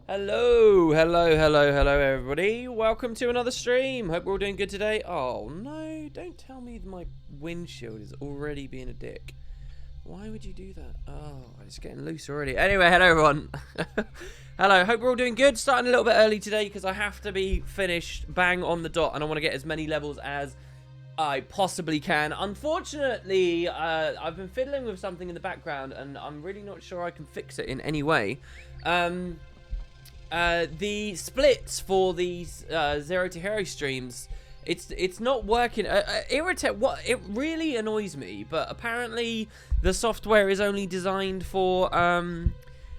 Hello, hello, everybody. Welcome to another stream. Hope we're all doing good today. Oh, no, don't tell me my windshield is already being a dick. Why would you do that? Oh, it's getting loose already. Anyway, hello, everyone. Hello, hope we're all doing good. Starting a little bit early today because I have to be finished bang on the dot, and I want to get as many levels as I possibly can. Unfortunately, I've been fiddling with something in the background, and I'm really not sure I can fix it in any way. The splits for these Zero to Hero streams, it's not working. It really annoys me, but apparently the software is only designed for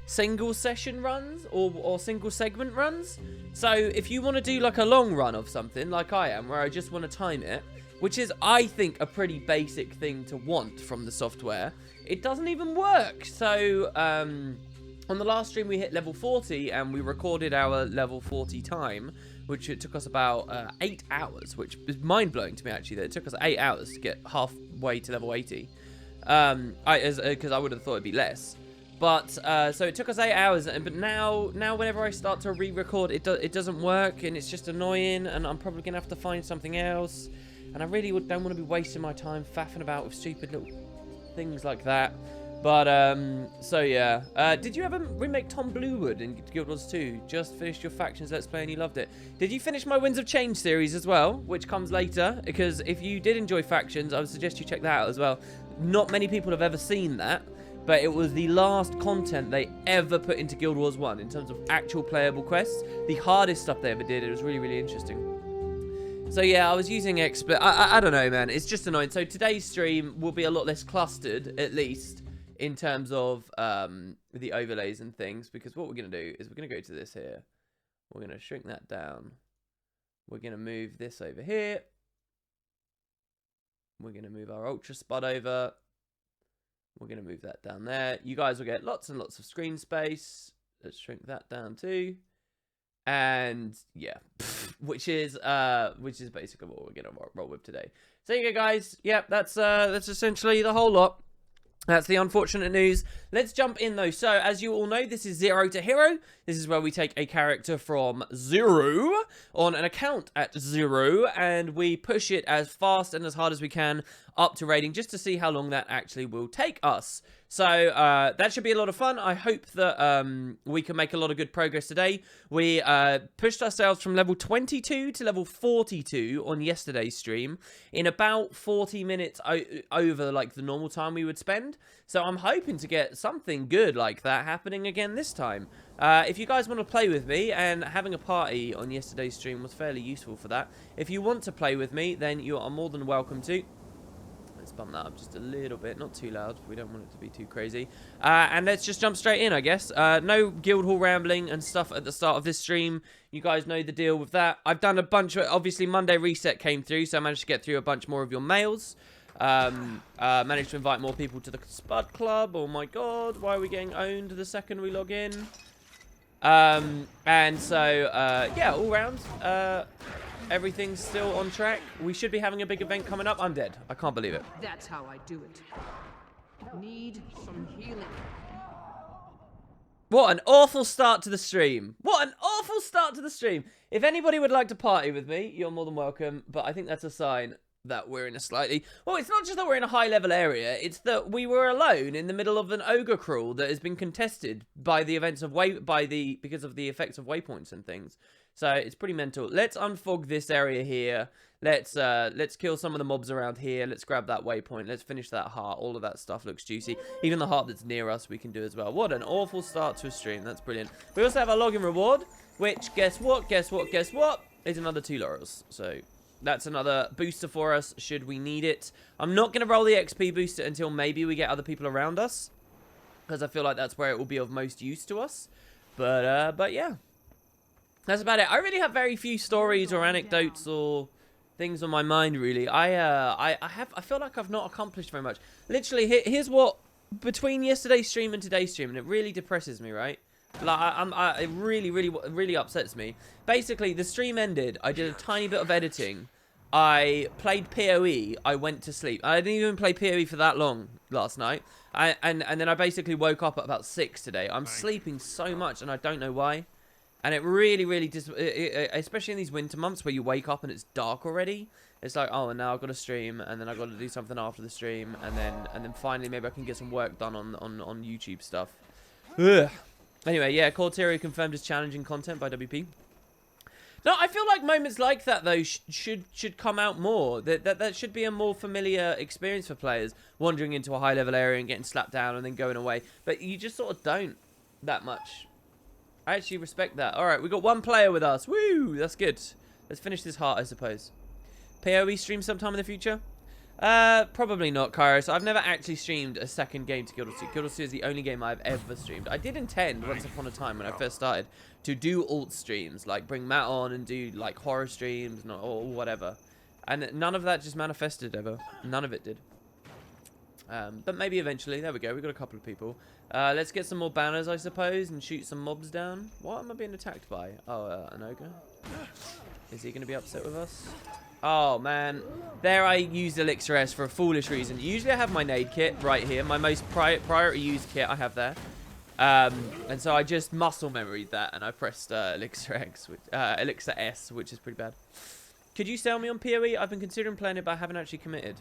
single session runs or single segment runs. So if you want to do like a long run of something like I am, where I just want to time it, which is, I think, a pretty basic thing to want from the software, it doesn't even work. So on the last stream, we hit level 40, and we recorded our level 40 time, which it took us about 8 hours, which is mind-blowing to me, actually, that it took us 8 hours to get halfway to level 80. Because I would have thought it'd be less. But, so it took us 8 hours, but now whenever I start to re-record, it doesn't work, and it's just annoying, and I'm probably going to have to find something else. And I really don't want to be wasting my time faffing about with stupid little things like that. But, so yeah. Did you ever remake Tom Bluewood in Guild Wars 2? Just finished your Factions Let's Play and you loved it. Did you finish my Winds of Change series as well? Which comes later. Because if you did enjoy Factions, I would suggest you check that out as well. Not many people have ever seen that. But it was the last content they ever put into Guild Wars 1 in terms of actual playable quests. The hardest stuff they ever did. It was really, really interesting. So yeah, I was using XSplit. I don't know, man. It's just annoying. So today's stream will be a lot less clustered, at least, in terms of the overlays and things, because what we're going to do is we're going to go to this here. We're going to shrink that down. We're going to move this over here. We're going to move our ultra spot over. We're going to move that down there. You guys will get lots and lots of screen space. Let's shrink that down too. And yeah, which is basically what we're going to roll with today. So you go, guys. Yep, that's essentially the whole lot. That's the unfortunate news. Let's jump in, though. So, as you all know, this is Zero to Hero. This is where we take a character from 0 on an account at 0, and we push it as fast and as hard as we can up to rating, just to see how long that actually will take us. So, that should be a lot of fun. I hope that we can make a lot of good progress today. We pushed ourselves from level 22 to level 42 on yesterday's stream in about 40 minutes over, like, the normal time we would spend. So, I'm hoping to get something good like that happening again this time. If you guys want to play with me, and having a party on yesterday's stream was fairly useful for that. If you want to play with me, then you are more than welcome to. Let's bump that up just a little bit, not too loud. We don't want it to be too crazy. And let's just jump straight in, I guess. No Guildhall rambling and stuff at the start of this stream. You guys know the deal with that. I've done a bunch of, obviously Monday Reset came through, so I managed to get through a bunch more of your mails. Managed to invite more people to the Spud Club. Oh my god, why are we getting owned the second we log in? And so, yeah, all round, everything's still on track. We should be having a big event coming up. I'm dead. I can't believe it. That's how I do it. Need some healing. What an awful start to the stream. What an awful start to the stream. If anybody would like to party with me, you're more than welcome. But I think that's a sign that we're in a slightly... Well, it's not just that we're in a high-level area. It's that we were alone in the middle of an ogre crawl that has been contested by the events of because of the effects of waypoints and things. So it's pretty mental. Let's unfog this area here. Let's kill some of the mobs around here. Let's grab that waypoint. Let's finish that heart. All of that stuff looks juicy. Even the heart that's near us we can do as well. What an awful start to a stream. That's brilliant. We also have our login reward, which, guess what, is another 2 laurels. So that's another booster for us, should we need it. I'm not going to roll the XP booster until maybe we get other people around us, because I feel like that's where it will be of most use to us. But yeah. That's about it. I really have very few stories or anecdotes or things on my mind, really. I feel like I've not accomplished very much. Literally, here's what, between yesterday's stream and today's stream, and it really depresses me, right? Like, it really upsets me. Basically, the stream ended. I did a tiny bit of editing. I played PoE. I went to sleep. I didn't even play PoE for that long last night. And then I basically woke up at about 6 today. I'm sleeping so much, and I don't know why. And it really, really, especially in these winter months where you wake up and it's dark already. It's like, oh, and now I've got to stream, and then I've got to do something after the stream, and then finally maybe I can get some work done on YouTube stuff. Ugh. Anyway, yeah, Corterio confirmed as challenging content by WP. No, I feel like moments like that though should come out more. That should be a more familiar experience for players, wandering into a high level area and getting slapped down and then going away. But you just sort of don't that much. I actually respect that. All right, we got one player with us. Woo, that's good. Let's finish this heart, I suppose. PoE stream sometime in the future? Probably not, Kairos. I've never actually streamed a second game to Guild Wars 2. Guild Wars 2 is the only game I've ever streamed. I did intend, once upon a time when I first started, to do alt streams, like bring Matt on and do like horror streams or whatever. And none of that just manifested ever. None of it did. But maybe eventually. There we go. We've got a couple of people. Let's get some more banners, I suppose, and shoot some mobs down. What am I being attacked by? Oh, an ogre. Is he going to be upset with us? Oh, man. There I used Elixir S for a foolish reason. Usually I have my nade kit right here. My most priority used kit I have there. And so I just muscle memoried that, and I pressed Elixir S, which is pretty bad. Could you sell me on PoE? I've been considering playing it, but I haven't actually committed.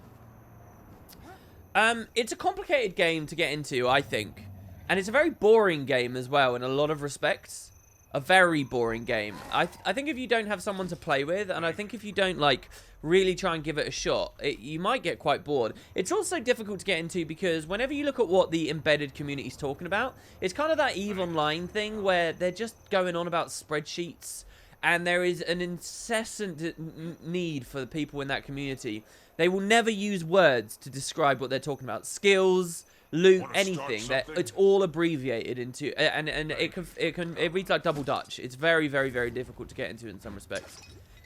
It's a complicated game to get into, I think. And it's a very boring game as well in a lot of respects. A very boring game. I think if you don't have someone to play with, and I think if you don't, like, really try and give it a shot, you might get quite bored. It's also difficult to get into because whenever you look at what the embedded community is talking about, it's kind of that EVE Online thing where they're just going on about spreadsheets, and there is an incessant need for the people in that community. They will never use words to describe what they're talking about. Skills, loot, anything. It's all abbreviated into, and it reads like double Dutch. It's very, very, very difficult to get into in some respects.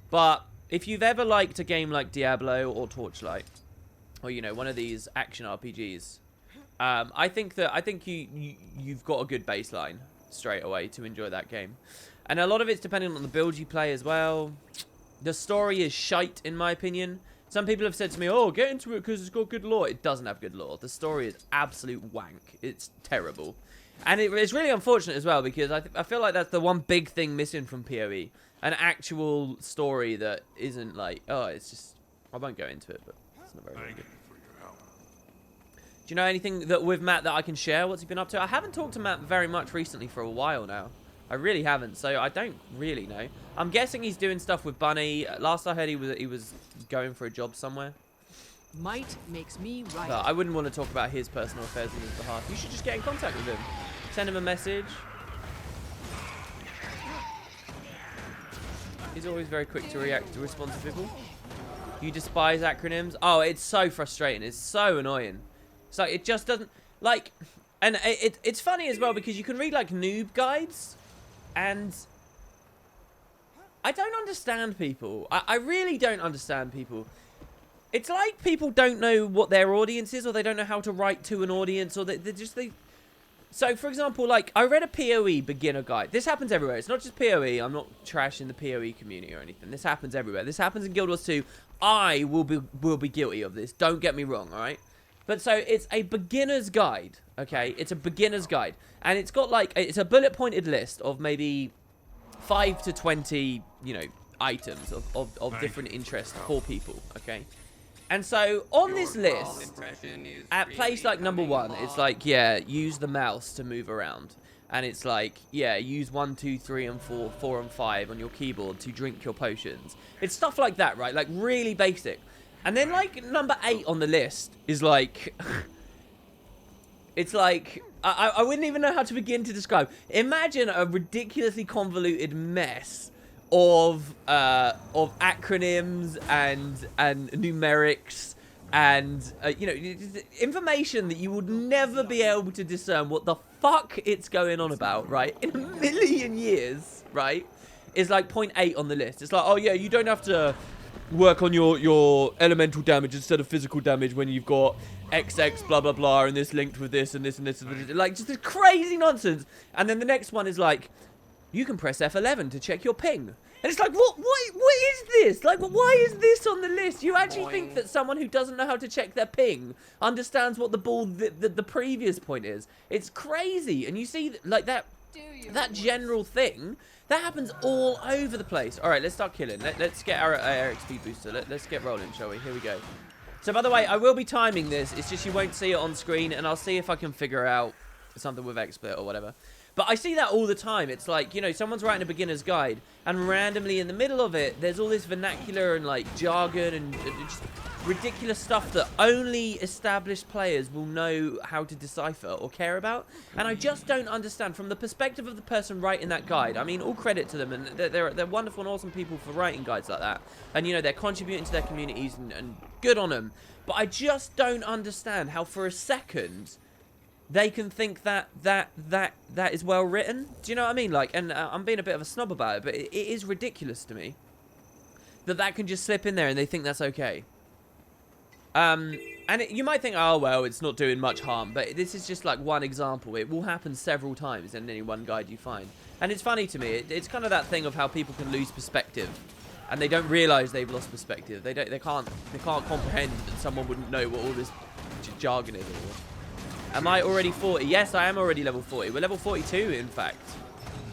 But if you've ever liked a game like Diablo or Torchlight, or you know, one of these action RPGs, I think you've got a good baseline straight away to enjoy that game. And a lot of it's depending on the build you play as well. The story is shite in my opinion. Some people have said to me, oh, get into it because it's got good lore. It doesn't have good lore. The story is absolute wank. It's terrible. And it's really unfortunate as well because I feel like that's the one big thing missing from PoE. An actual story that isn't like, oh, it's just... I won't go into it, but it's not very, very good. Do you know anything that with Matt that I can share? What's he been up to? I haven't talked to Matt very much recently for a while now. I really haven't, so I don't really know. I'm guessing he's doing stuff with Bunny. Last I heard, he was going for a job somewhere. Might makes me right. But I wouldn't want to talk about his personal affairs on his behalf. You should just get in contact with him. Send him a message. He's always very quick to respond to people. You despise acronyms? Oh, it's so frustrating. It's so annoying. It's like, it just doesn't... Like... And it's funny as well because you can read, like, noob guides... And I don't understand people. I really don't understand people. It's like people don't know what their audience is, or they don't know how to write to an audience, or they So, for example, like, I read a PoE beginner guide. This happens everywhere. It's not just PoE. I'm not trashing the PoE community or anything. This happens everywhere. This happens in Guild Wars 2. I will be guilty of this. Don't get me wrong, all right? But so, it's a beginner's guide, okay? It's a beginner's guide. And it's got, like, it's a bullet-pointed list of maybe 5 to 20, you know, items of different interest for people, okay? And so, on this list, at place, like, number 1, it's like, yeah, use the mouse to move around. And it's like, yeah, use 1, 2, 3, and 4, 4, and 5 on your keyboard to drink your potions. It's stuff like that, right? Like, really basic. And then, like, number 8 on the list is, like... It's like... I wouldn't even know how to begin to describe. Imagine a ridiculously convoluted mess of acronyms and numerics and, you know, information that you would never be able to discern what the fuck it's going on about, right? In a million years, right? Is, like, point 8 on the list. It's like, oh, yeah, you don't have to... work on your elemental damage instead of physical damage when you've got XX blah blah blah and this linked with this and this and this and this. Like, just this crazy nonsense. And then the next one is like, you can press F11 to check your ping. And it's like, what is this? Like, why is this on the list? You actually think that someone who doesn't know how to check their ping understands what the previous point is? It's crazy. And you see, like, that general thing, That happens all over the place. All right, let's start killing. Let's get our XP booster. Let's get rolling, shall we? Here we go. So, by the way, I will be timing this. It's just you won't see it on screen, and I'll see if I can figure out something with XSplit or whatever. But I see that all the time. It's like, you know, someone's writing a beginner's guide, and randomly in the middle of it, there's all this vernacular and, like, jargon and just ridiculous stuff that only established players will know how to decipher or care about. And I just don't understand from the perspective of the person writing that guide. I mean, all credit to them, and they're wonderful and awesome people for writing guides like that. And, you know, they're contributing to their communities, and good on them. But I just don't understand how for a second they can think that is well written. Do you know what I mean? Like, and I'm being a bit of a snob about it, but it is ridiculous to me that can just slip in there and they think that's okay. And you might think, oh well, it's not doing much harm, but this is just like one example. It will happen several times in any one guide you find, and it's funny to me. It's kind of that thing of how people can lose perspective, and they don't realize they've lost perspective. They can't comprehend that someone wouldn't know what all this jargon is. Am I already 40? Yes, I am already level 40. We're level 42, in fact.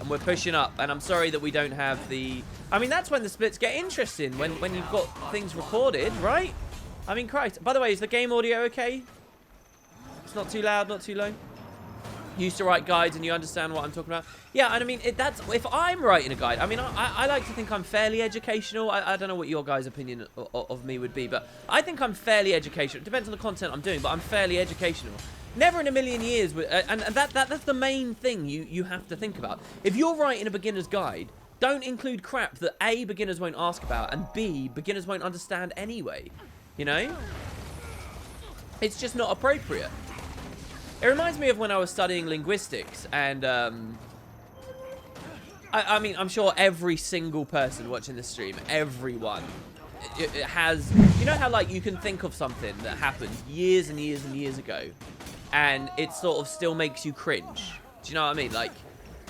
And we're pushing up. And I'm sorry that we don't have the... I mean, that's when the splits get interesting. When you've got things recorded, right? I mean, Christ. By the way, is the game audio okay? It's not too loud, not too low? You used to write guides and you understand what I'm talking about? Yeah, and I mean, that's if I'm writing a guide. I mean, I like to think I'm fairly educational. I don't know what your guys' opinion of me would be, but I think I'm fairly educational. It depends on the content I'm doing, but I'm fairly educational. Never in a million years, and that's the main thing you have to think about. If you're writing a beginner's guide, don't include crap that A, beginners won't ask about, and B, beginners won't understand anyway. You know? It's just not appropriate. It reminds me of when I was studying linguistics, and I mean, I'm sure every single person watching this stream, everyone, it has, you know how like you can think of something that happened years and years and years ago, and it sort of still makes you cringe. Do you know what I mean? Like,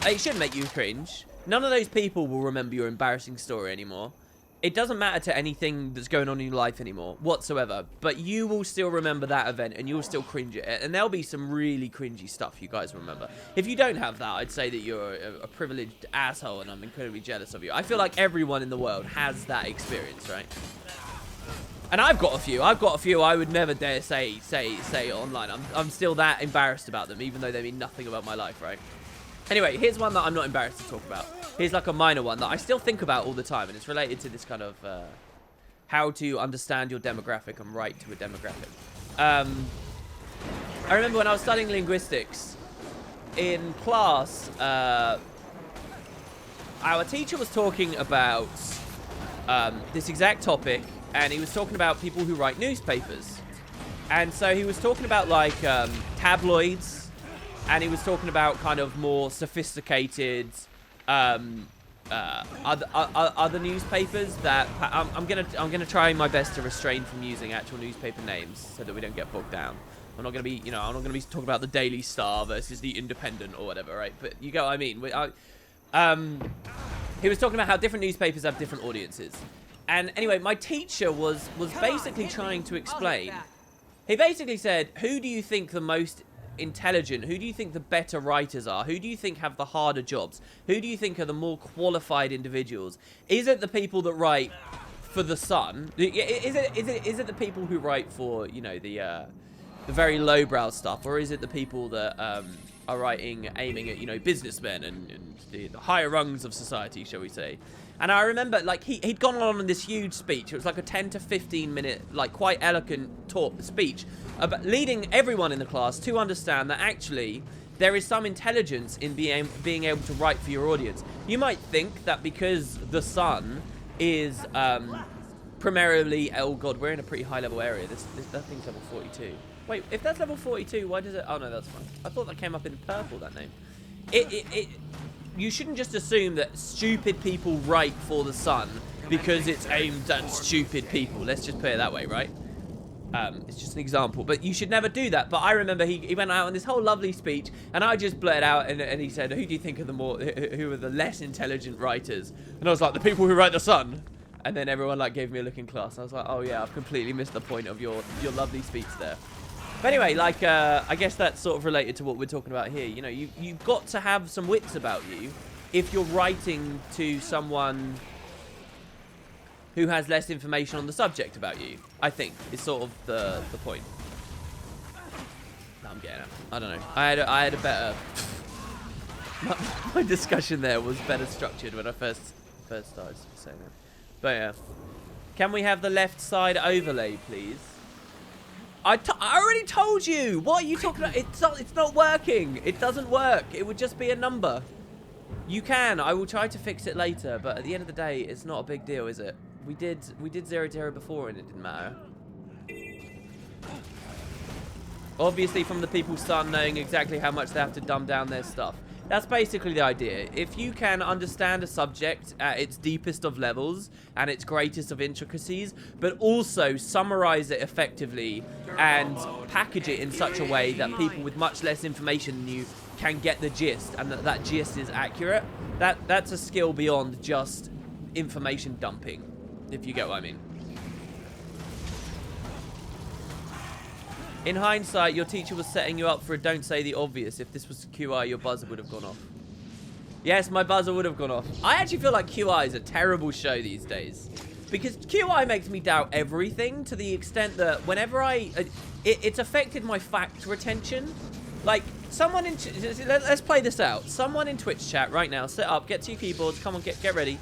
it should make you cringe. None of those people will remember your embarrassing story anymore. It doesn't matter to anything that's going on in your life anymore, whatsoever. But you will still remember that event, and you'll still cringe at it. And there'll be some really cringy stuff you guys remember. If you don't have that, I'd say that you're a privileged asshole, and I'm incredibly jealous of you. I feel like everyone in the world has that experience, right? And I've got a few. I would never dare say online. I'm still that embarrassed about them, even though they mean nothing about my life, right? Anyway, here's one that I'm not embarrassed to talk about. Here's like a minor one that I still think about all the time, and it's related to this kind of how to understand your demographic and write to a demographic. I remember when I was studying linguistics in class, our teacher was talking about this exact topic, and he was talking about people who write newspapers. And so he was talking about like tabloids, and he was talking about kind of more sophisticated other newspapers that I'm gonna try my best to refrain from using actual newspaper names so that we don't get bogged down. I'm not gonna be, you know, I'm not gonna be talking about the Daily Star versus the Independent or whatever, right? But you get what I mean. He was talking about how different newspapers have different audiences, and anyway, my teacher was basically trying to explain. He basically said, "Who do you think the most intelligent, who do you think the better writers are? Who do you think have the harder jobs? Who do you think are the more qualified individuals? Is it the people that write for the Sun? Is it the people who write for, you know, the very lowbrow stuff, or is it the people that are writing aiming at, you know, businessmen and the higher rungs of society, shall we say?" And I remember, like, he'd gone on this huge speech. It was like a 10 to 15 minute, like, quite eloquent speech, about leading everyone in the class to understand that actually there is some intelligence in being able to write for your audience. You might think that because the Sun is primarily, oh god, we're in a pretty high level area. That thing's level 42. Wait, if that's level 42, why does it? Oh no, that's fine. I thought that came up in purple. That name. You shouldn't just assume that stupid people write for the Sun because it's aimed at stupid people. Let's just put it that way, right? It's just an example, but you should never do that. But I remember he went out on this whole lovely speech, and I just blurted out, and he said, "Who do you think are who are the less intelligent writers?" And I was like, "The people who write the Sun." And then everyone like gave me a look in class. I was like, "Oh yeah, I've completely missed the point of your lovely speech there." But anyway, like, I guess that's sort of related to what we're talking about here. You know, you've got to have some wits about you. if you're writing to someone who has less information on the subject about you, I think, is sort of the point. No, I'm getting it. I don't know. I had a better... my discussion there was better structured when I first started saying that. But yeah. Can we have the left side overlay, please? I already told you! What are you talking about? It's not working! It doesn't work. It would just be a number. You can. I will try to fix it later, but at the end of the day, it's not a big deal, is it? We did 0 to hero before and it didn't matter. Obviously, from the people start knowing exactly how much they have to dumb down their stuff. That's basically the idea. If you can understand a subject at its deepest of levels and its greatest of intricacies, but also summarize it effectively and package it in such a way that people with much less information than you can get the gist, and that gist is accurate, that's a skill beyond just information dumping, if you get what I mean. In hindsight, your teacher was setting you up for a don't say the obvious. If this was QI, your buzzer would have gone off. Yes, my buzzer would have gone off. I actually feel like QI is a terrible show these days. Because QI makes me doubt everything to the extent that whenever it's affected my fact retention. Like, someone in... Let's play this out. Someone in Twitch chat right now, sit up, get to your keyboards, come on, get ready.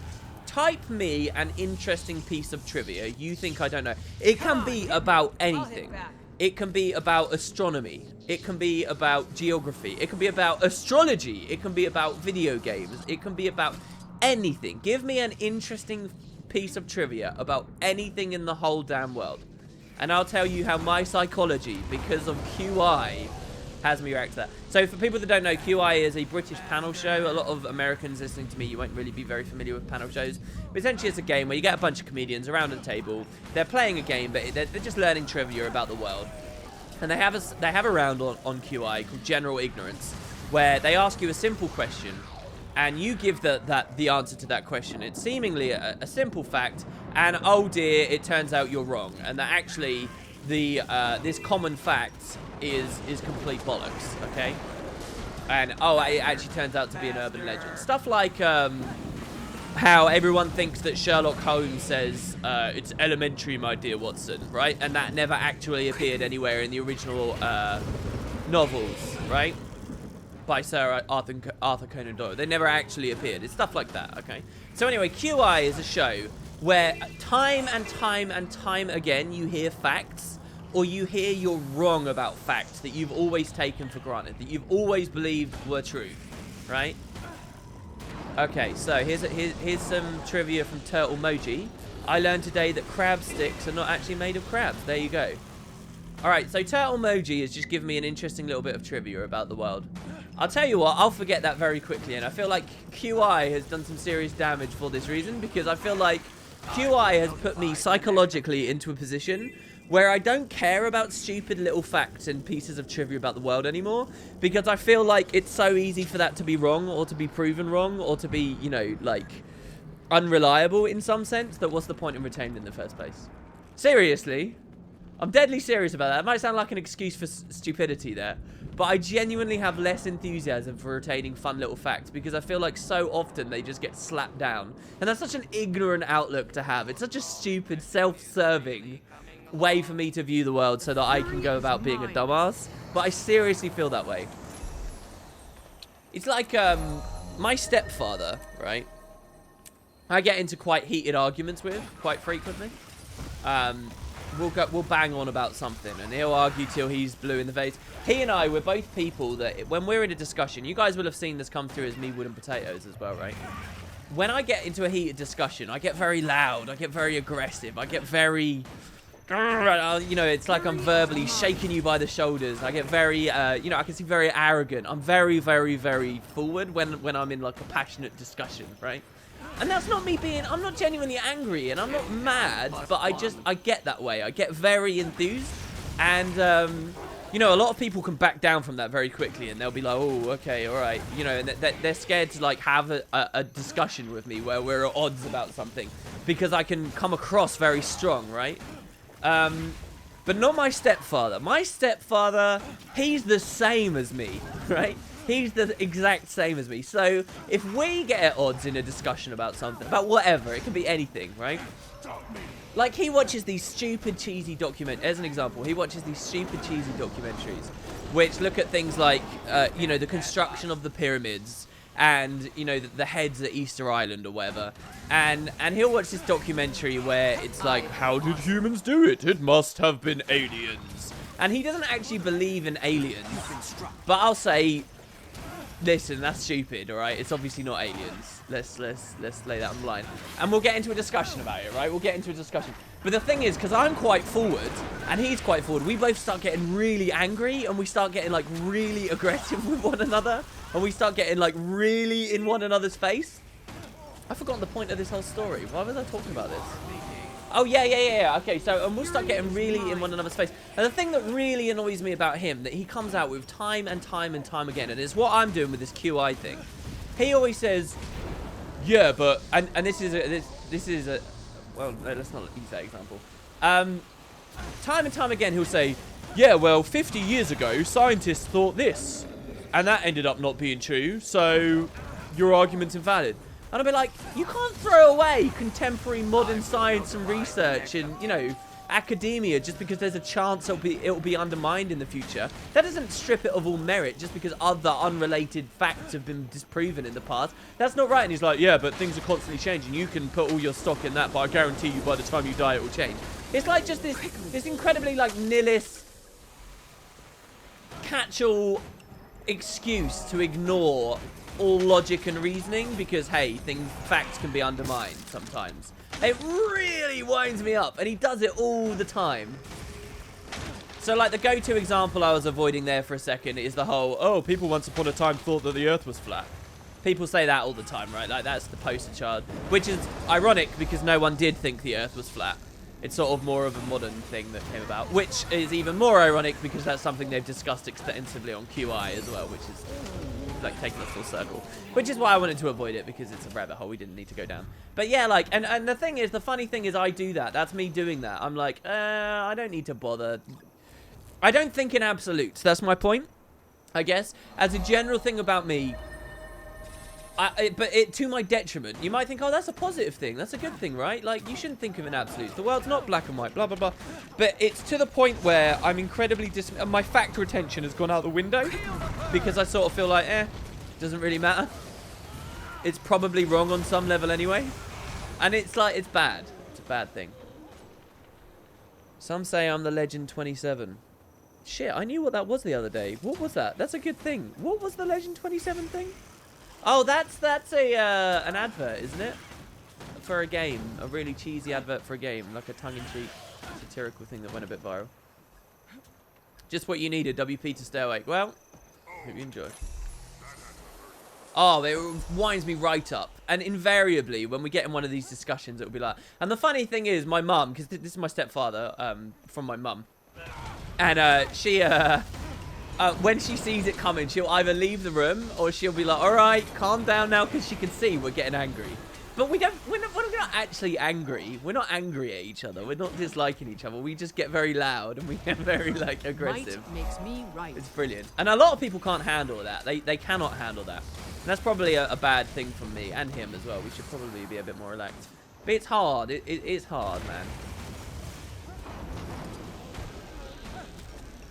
Type me an interesting piece of trivia you think I don't know. It can be about anything. It can be about astronomy. It can be about geography. It can be about astrology. It can be about video games. It can be about anything. Give me an interesting piece of trivia about anything in the whole damn world. And I'll tell you how my psychology, because of QI, has me react to that. So for people that don't know, QI is a British panel show. A lot of Americans listening to me, you won't really be very familiar with panel shows. But essentially it's a game where you get a bunch of comedians around a table. They're playing a game, but they're just learning trivia about the world. And they have a round on QI called General Ignorance, where they ask you a simple question, and you give the answer to that question. It's seemingly a simple fact, and oh dear, it turns out you're wrong. And that actually this common fact is complete bollocks, okay? And oh, it actually turns out to be an urban legend. Stuff like how everyone thinks that Sherlock Holmes says it's elementary, my dear Watson, right? And that never actually appeared anywhere in the original novels, right? By Sir Arthur Conan Doyle. They never actually appeared. It's stuff like that, okay? So anyway, QI is a show where time and time and time again you hear facts, or you hear you're wrong about facts that you've always taken for granted, that you've always believed were true, right? Okay, so here's some trivia from Turtle Moji. I learned today that crab sticks are not actually made of crabs. There you go. Alright, so Turtle Moji has just given me an interesting little bit of trivia about the world. I'll tell you what, I'll forget that very quickly, and I feel like QI has done some serious damage for this reason, because I feel like QI has put me psychologically into a position where I don't care about stupid little facts and pieces of trivia about the world anymore, because I feel like it's so easy for that to be wrong, or to be proven wrong, or to be, you know, like, unreliable in some sense, that what's the point in retaining in the first place? Seriously. I'm deadly serious about that. It might sound like an excuse for stupidity there, but I genuinely have less enthusiasm for retaining fun little facts, because I feel like so often they just get slapped down. And that's such an ignorant outlook to have. It's such a stupid, self-serving way for me to view the world so that I can go about being a dumbass. But I seriously feel that way. It's like my stepfather, right? I get into quite heated arguments with quite frequently. We'll bang on about something, and he'll argue till he's blue in the face. He and I, we're both people that when we're in a discussion, you guys will have seen this come through as me wood and potatoes as well, right? When I get into a heated discussion, I get very loud, I get very aggressive, I get very, you know, it's like I'm verbally shaking you by the shoulders. I get very, you know, I can seem very arrogant. I'm very, very, very forward when I'm in like a passionate discussion, right? And that's not me being, I'm not genuinely angry, and I'm not mad, but I get that way. I get very enthused, and, you know, a lot of people can back down from that very quickly, and they'll be like, oh, okay, all right. You know, and they're scared to, like, have a discussion with me where we're at odds about something, because I can come across very strong, right? But not my stepfather. My stepfather, he's the same as me, right? He's the exact same as me. So if we get at odds in a discussion about something, about whatever, it can be anything, right? Like, he watches these stupid, cheesy as an example, he watches these stupid, cheesy documentaries, which look at things like, you know, the construction of the pyramids, and, you know, the heads at Easter Island or whatever. And he'll watch this documentary where it's like, how did humans do it? It must have been aliens. And he doesn't actually believe in aliens. But I'll say, listen, that's stupid, all right? It's obviously not aliens. Let's lay that on the line. And we'll get into a discussion about it, right? We'll get into a discussion. But the thing is, because I'm quite forward and he's quite forward, we both start getting really angry and we start getting, like, really aggressive with one another. And we start getting, like, really in one another's face. I've forgotten the point of this whole story. Why was I talking about this? Oh, yeah. Okay, so we'll start getting really in one another's face. And the thing that really annoys me about him, that he comes out with time and time and time again, and it's what I'm doing with this QI thing. He always says, yeah, but... And this is a... Well, no, let's not use that example. Time and time again, he'll say, yeah, well, 50 years ago, scientists thought this. And that ended up not being true, so your argument's invalid. And I'll be like, you can't throw away contemporary modern science and research and, you know, academia just because there's a chance it'll be undermined in the future. That doesn't strip it of all merit just because other unrelated facts have been disproven in the past. That's not right. And he's like, yeah, but things are constantly changing. You can put all your stock in that, but I guarantee you by the time you die, it will change. It's like just this incredibly, like, nihilist, catch-all excuse to ignore all logic and reasoning because, hey, facts can be undermined sometimes. It really winds me up, and he does it all the time. So, like, the go-to example I was avoiding there for a second is the whole, oh, people once upon a time thought that the Earth was flat. People say that all the time, right? Like, that's the poster child, which is ironic because no one did think the Earth was flat. It's sort of more of a modern thing that came about, which is even more ironic because that's something they've discussed extensively on QI as well, which is like taking us full circle, which is why I wanted to avoid it because it's a rabbit hole we didn't need to go down. But yeah, like, and the thing is, the funny thing is I do that. That's me doing that. I'm like, I don't need to bother. I don't think in absolutes. That's my point, I guess. As a general thing about me, but to my detriment. You might think, oh, that's a positive thing. That's a good thing, right? Like, you shouldn't think of an absolutes. The world's not black and white, blah, blah, blah. But it's to the point where I'm incredibly my factor retention has gone out the window because I sort of feel like, doesn't really matter. It's probably wrong on some level anyway. And it's like, it's bad. It's a bad thing. Some say I'm the Legend 27. Shit, I knew what that was the other day. What was that? That's a good thing. What was the Legend 27 thing? Oh, that's an advert, isn't it? For a game. A really cheesy advert for a game. Like a tongue-in-cheek satirical thing that went a bit viral. Just what you needed, WP to stay awake. Well, hope you enjoy. Oh, it winds me right up. And invariably, when we get in one of these discussions, it will be like... And the funny thing is, my mum, because this is my stepfather, from my mum. And she... when she sees it coming, she'll either leave the room or she'll be like, all right, calm down now, because she can see we're getting angry. But we're not actually angry. We're not angry at each other. We're not disliking each other. We just get very loud and we get very, like, aggressive. Right makes me right. It's brilliant. And a lot of people can't handle that. They cannot handle that. And that's probably a bad thing for me and him as well. We should probably be a bit more relaxed. But it's hard. It's hard, man.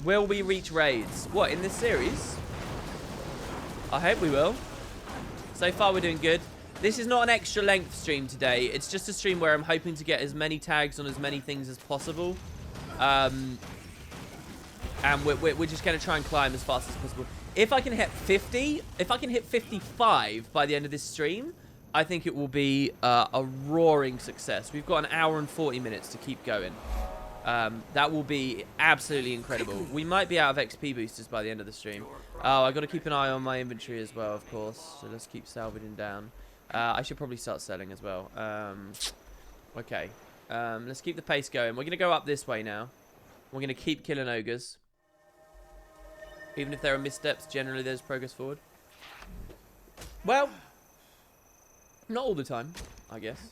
Will we reach raids? What, in this series? I hope we will. So far, we're doing good. This is not an extra length stream today. It's just a stream where I'm hoping to get as many tags on as many things as possible. And we're just going to try and climb as fast as possible. If I can hit 50, if I can hit 55 by the end of this stream, I think it will be a roaring success. We've got an hour and 40 minutes to keep going. That will be absolutely incredible. We might be out of XP boosters by the end of the stream. Oh, I got to keep an eye on my inventory as well, of course. So let's keep salvaging down. I should probably start selling as well. Okay. Let's keep the pace going. We're going to go up this way now. We're going to keep killing ogres. Even if there are missteps, generally there's progress forward. Well, not all the time, I guess.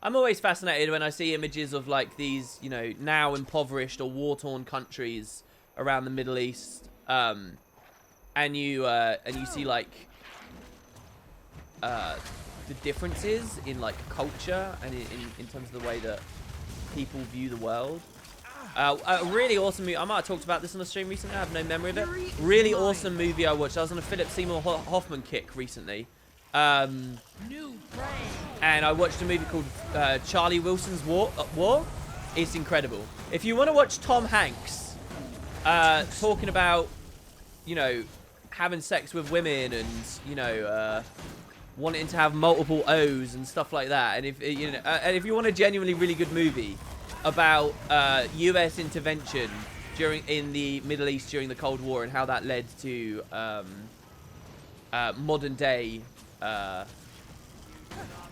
I'm always fascinated when I see images of, like, these, you know, now impoverished or war-torn countries around the Middle East, and you see like the differences in like culture and in terms of the way that people view the world. A really awesome movie. I might have talked about this on the stream recently. I have no memory of it. Really awesome movie I watched. I was on a Philip Seymour Hoffman kick recently. And I watched a movie called Charlie Wilson's War. It's incredible. If you want to watch Tom Hanks talking about, you know, having sex with women and, you know, wanting to have multiple O's and stuff like that, and if you know, and if you want a genuinely really good movie about U.S. intervention in the Middle East during the Cold War and how that led to modern day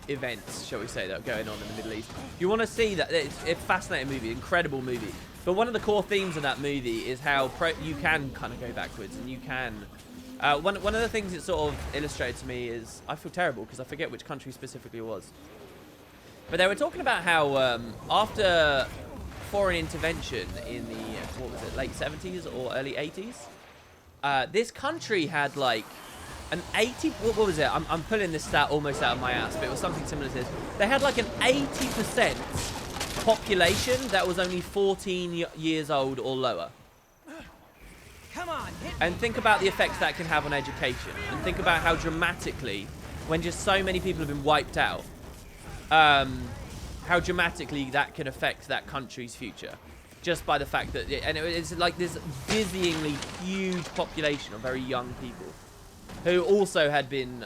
events, shall we say, that are going on in the Middle East. If you want to see that, it's a fascinating movie, incredible movie. But one of the core themes of that movie is how you can kind of go backwards, and you can. One of the things it sort of illustrated to me is, I feel terrible because I forget which country specifically it was. But they were talking about how after foreign intervention in the, what was it, late 70s or early 80s, this country had like an 80, what was it? I'm pulling this stat almost out of my ass, but it was something similar to this. They had like an 80% population that was only 14 years old or lower. Come on, and think about the effects that can have on education. And think about how dramatically, when just so many people have been wiped out, how dramatically that can affect that country's future. Just by the fact that, and it's like this dizzyingly huge population of very young people who also had been,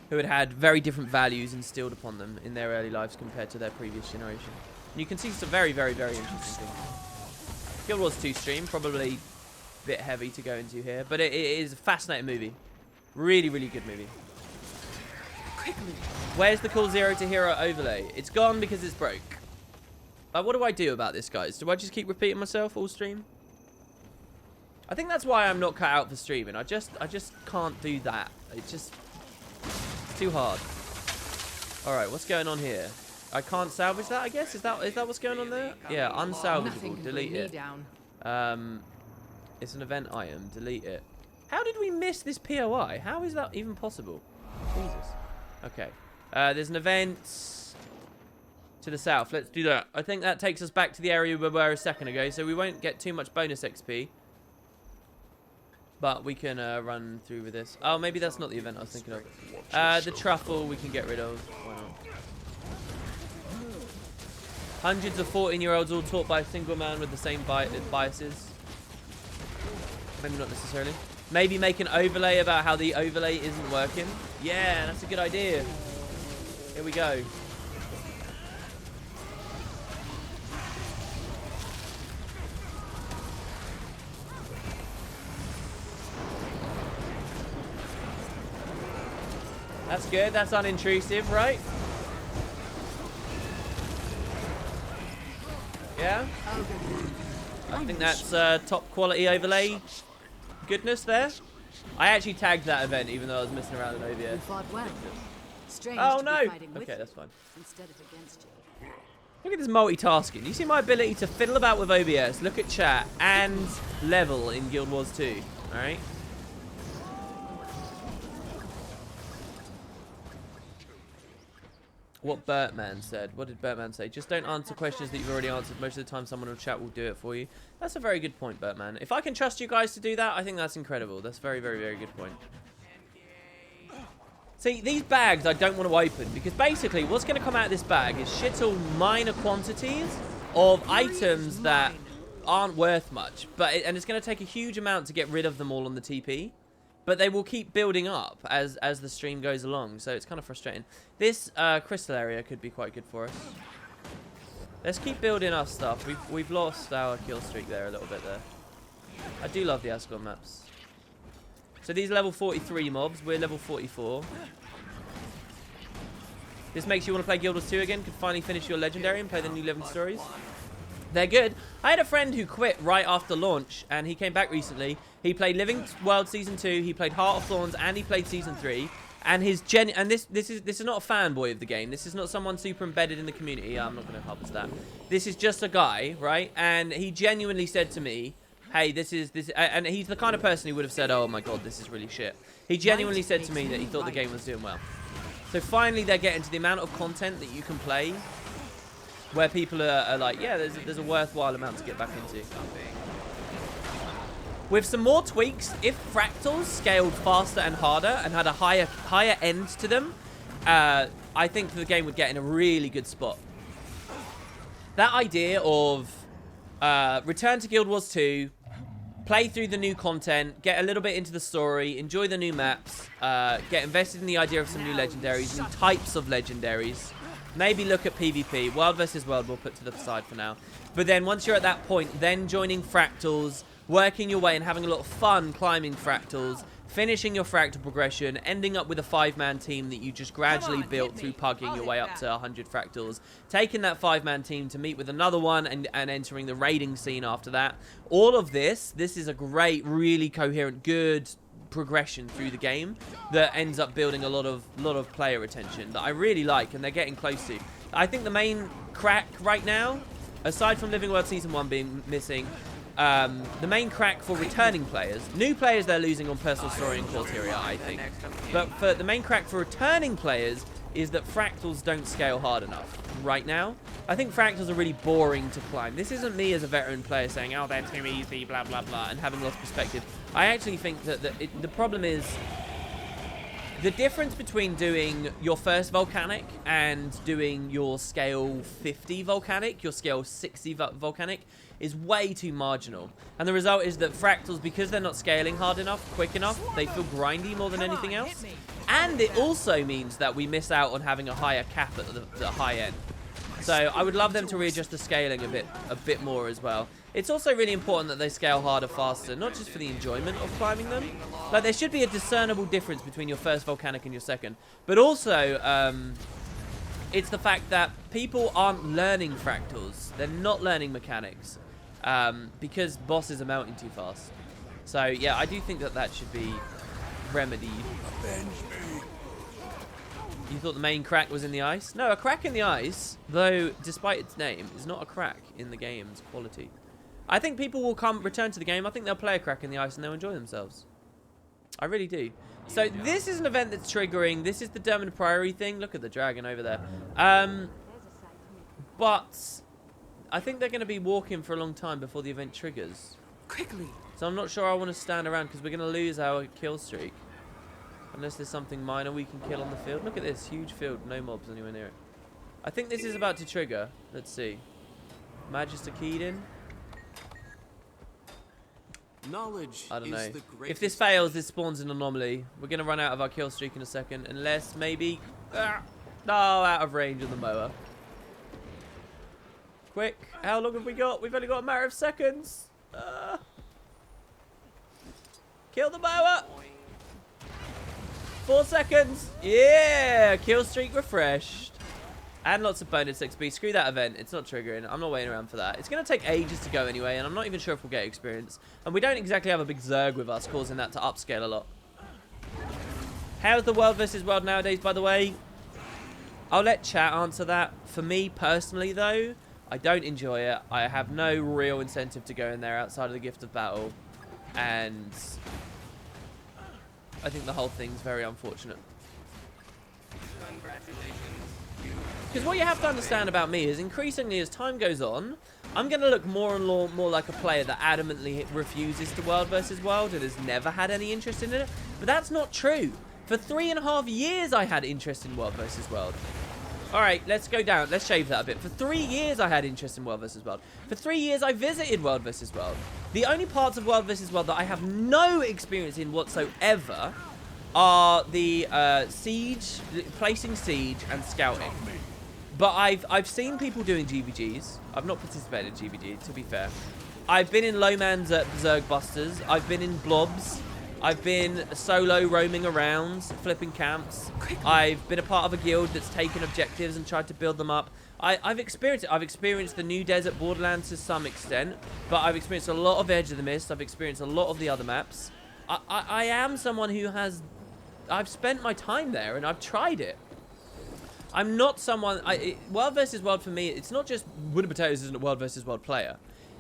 who had very different values instilled upon them in their early lives compared to their previous generation. And you can see some very, very, very interesting things. Guild Wars 2 stream, probably a bit heavy to go into here, but it is a fascinating movie. Really, really good movie. Where's the cool Zero to Hero overlay? It's gone because it's broke. What do I do about this, guys? Do I just keep repeating myself all stream? I think that's why I'm not cut out for streaming. I just can't do that. It's too hard. All right, what's going on here? I can't salvage that, I guess. Is that what's going on there? Yeah, unsalvageable. Delete it. It's an event item. Delete it. How did we miss this POI? How is that even possible? Jesus. Okay. There's an event to the south. Let's do that. I think that takes us back to the area we were a second ago, so we won't get too much bonus XP. But we can run through with this. Oh, maybe that's not the event I was thinking of. The truffle we can get rid of. Why not? Hundreds of 14-year-olds all taught by a single man with the same biases. Maybe not necessarily. Maybe make an overlay about how the overlay isn't working. Yeah, that's a good idea. Here we go. That's good. That's unintrusive, right? Yeah? I think that's top quality overlay goodness there. I actually tagged that event even though I was messing around in OBS. Oh no! Okay, that's fine. Look at this multitasking. You see my ability to fiddle about with OBS, look at chat, and level in Guild Wars 2. Alright? What Bertman said. What did Bertman say? Just don't answer questions that you've already answered. Most of the time someone in chat will do it for you. That's a very good point, Bertman. If I can trust you guys to do that, I think that's incredible. That's a very, very, very good point. See, these bags I don't want to open because basically what's going to come out of this bag is shittle minor quantities of items that aren't worth much. And it's going to take a huge amount to get rid of them all on the TP. But they will keep building up as the stream goes along, so it's kind of frustrating. This crystal area could be quite good for us. Let's keep building our stuff. We've lost our kill streak there a little bit there. I do love the Ascot maps. So these are level 43 mobs. We're level 44. This makes you want to play Guild Wars 2 again. Could finally finish your legendary and play the new Living Stories. They're good. I had a friend who quit right after launch, and he came back recently. He played Living World Season 2, he played Heart of Thorns, and he played Season 3. And his and this is not a fanboy of the game. This is not someone super embedded in the community. I'm not going to publish that. This is just a guy, right? And he genuinely said to me, hey, this, and he's the kind of person who would have said, oh my god, this is really shit. He genuinely said to me that he thought the game was doing well. So finally they're getting to the amount of content that you can play where people are like, yeah, there's a worthwhile amount to get back into. With some more tweaks, if fractals scaled faster and harder and had a higher end to them, I think the game would get in a really good spot. That idea of return to Guild Wars 2, play through the new content, get a little bit into the story, enjoy the new maps, get invested in the idea of some new legendaries, new types of legendaries. Maybe look at PvP. World versus World we'll put to the side for now. But then once you're at that point, then joining fractals, working your way and having a lot of fun climbing fractals, finishing your fractal progression, ending up with a 5-man team that you just gradually built through pugging your way up to 100 fractals, taking that 5-man team to meet with another one and entering the raiding scene after that. All of this is a great, really coherent, good progression through the game that ends up building a lot of player retention that I really like and they're getting close to. I think the main crack right now, aside from Living World Season 1 being missing, the main crack for returning players, new players they're losing on personal story and criteria, I think. But for the main crack for returning players is that fractals don't scale hard enough right now. I think fractals are really boring to climb. This isn't me as a veteran player saying, oh, they're too easy, blah, blah, blah, and having lost perspective. I actually think that the problem is the difference between doing your first volcanic and doing your scale 50 volcanic, your scale 60 volcanic, is way too marginal. And the result is that fractals, because they're not scaling hard enough, quick enough, they feel grindy more than anything else. And it also means that we miss out on having a higher cap at the high end. So I would love them to readjust the scaling a bit more as well. It's also really important that they scale harder faster, not just for the enjoyment of climbing them. Like, there should be a discernible difference between your first volcanic and your second. But also, it's the fact that people aren't learning fractals. They're not learning mechanics. Because bosses are melting too fast. So yeah, I do think that should be remedied. You thought the main crack was in the ice? No, a crack in the ice, though despite its name, is not a crack in the game's quality. I think people will return to the game. I think they'll play a crack in the ice and they'll enjoy themselves. I really do. So this is an event that's triggering. This is the Dermot Priory thing. Look at the dragon over there. But I think they're going to be walking for a long time before the event triggers. Quickly. So I'm not sure I want to stand around because we're going to lose our kill streak. Unless there's something minor we can kill on the field. Look at this huge field. No mobs anywhere near it. I think this is about to trigger. Let's see. Magister keyed in. Knowledge I don't know. is the If this fails, this spawns an anomaly. We're going to run out of our kill streak in a second. Unless maybe... no, out of range of the mower. Quick. How long have we got? We've only got a matter of seconds. Kill the mower. 4 seconds. Yeah. Kill streak refreshed. And lots of bonus XP. Screw that event. It's not triggering. I'm not waiting around for that. It's going to take ages to go anyway. And I'm not even sure if we'll get experience. And we don't exactly have a big Zerg with us, causing that to upscale a lot. How's the world versus world nowadays, by the way? I'll let chat answer that. For me personally, though, I don't enjoy it. I have no real incentive to go in there outside of the gift of battle. And I think the whole thing's very unfortunate. Because what you have to understand about me is increasingly as time goes on, I'm going to look more and more like a player that adamantly refuses to world versus world and has never had any interest in it. But that's not true. For 3.5 years I had interest in world versus world. Alright, let's go down. Let's shave that a bit. For 3 years I had interest in World vs. World. For 3 years I visited World vs. World. The only parts of World vs. World that I have no experience in whatsoever are the siege, placing siege and scouting. But I've seen people doing GVGs. I've not participated in GVG, to be fair. I've been in low man's Zerg busters. I've been in blobs. I've been solo roaming around, flipping camps. I've been a part of a guild that's taken objectives and tried to build them up. I've experienced it. I've experienced the new desert Borderlands to some extent, but I've experienced a lot of Edge of the Mist. I've experienced a lot of the other maps. I am someone who has I've spent my time there and I've tried it. I'm not someone... World versus World for me, it's not just Wooden Potatoes isn't a World versus World player.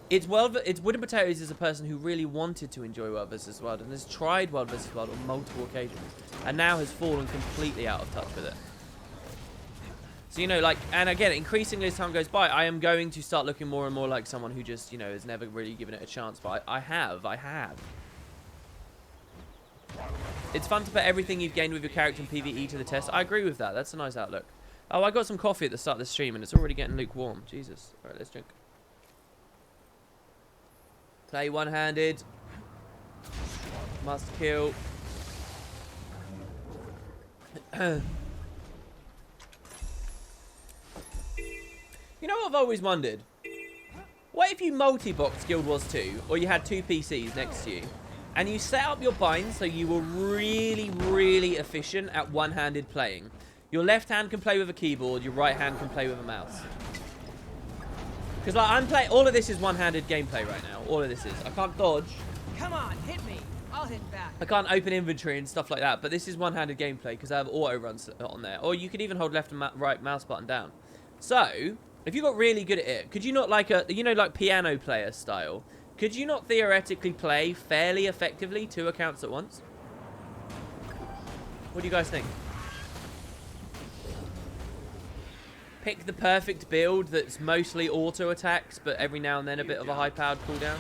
It's Wooden Potatoes is a person who really wanted to enjoy World vs. World and has tried World vs. World on multiple occasions and now has fallen completely out of touch with it. So, you know, like, and again, increasingly as time goes by, I am going to start looking more and more like someone who just, you know, has never really given it a chance. But I have. It's fun to put everything you've gained with your character in PvE to the test. I agree with that. That's a nice outlook. Oh, I got some coffee at the start of the stream and it's already getting lukewarm. Jesus. All right, let's drink. Play one-handed. Must kill. You know what I've always wondered? What if you multi-boxed Guild Wars 2, or you had 2 PCs next to you, and you set up your binds so you were really, really efficient at one-handed playing? Your left hand can play with a keyboard, your right hand can play with a mouse. Because like I'm playing, all of this is one-handed gameplay right now. All of this is. I can't dodge. Come on, hit me. I'll hit back. I can't open inventory and stuff like that. But this is one-handed gameplay because I have auto runs on there. Or you could even hold left and right mouse button down. So if you got really good at it, could you not like like piano player style? Could you not theoretically play fairly effectively 2 accounts at once? What do you guys think? Pick the perfect build that's mostly auto attacks, but every now and then a bit of a high-powered cooldown.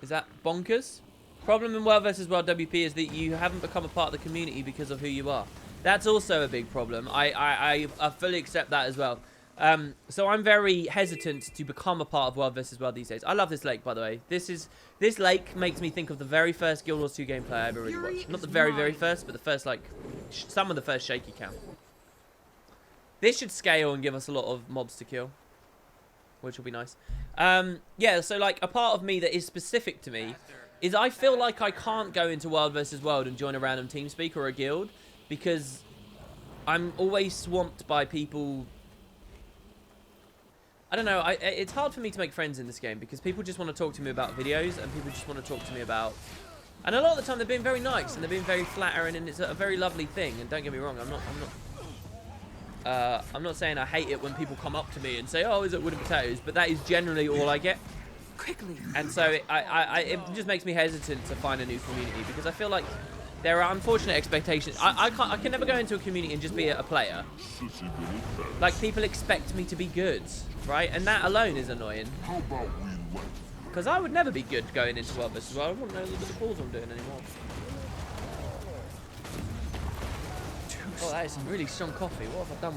Is that bonkers? Problem in World vs. World WP is that you haven't become a part of the community because of who you are. That's also a big problem. I fully accept that as well. So I'm very hesitant to become a part of World vs. World these days. I love this lake, by the way. This lake makes me think of the very first Guild Wars 2 gameplay I ever really watched. Not the very first, but the first, like, some of the first shaky cam. This should scale and give us a lot of mobs to kill, which will be nice. Yeah, so, like, a part of me that is specific to me is I feel like I can't go into World vs. World and join a random TeamSpeak or a guild because I'm always swamped by people... I don't know, it's hard for me to make friends in this game because people just want to talk to me about videos and people just want to talk to me about... And a lot of the time they're being very nice and they're being very flattering and it's a very lovely thing. And don't get me wrong, I'm not saying I hate it when people come up to me and say, oh, is it Wooden Potatoes? But that is generally all I get. Quickly. And so it just makes me hesitant to find a new community because I feel like there are unfortunate expectations. I can never go into a community and just be a player. Like, people expect me to be good, right? And that alone is annoying. Because I would never be good going into World vs. World. I wouldn't know the balls I'm doing anymore. Oh, that is some really strong coffee. What have I done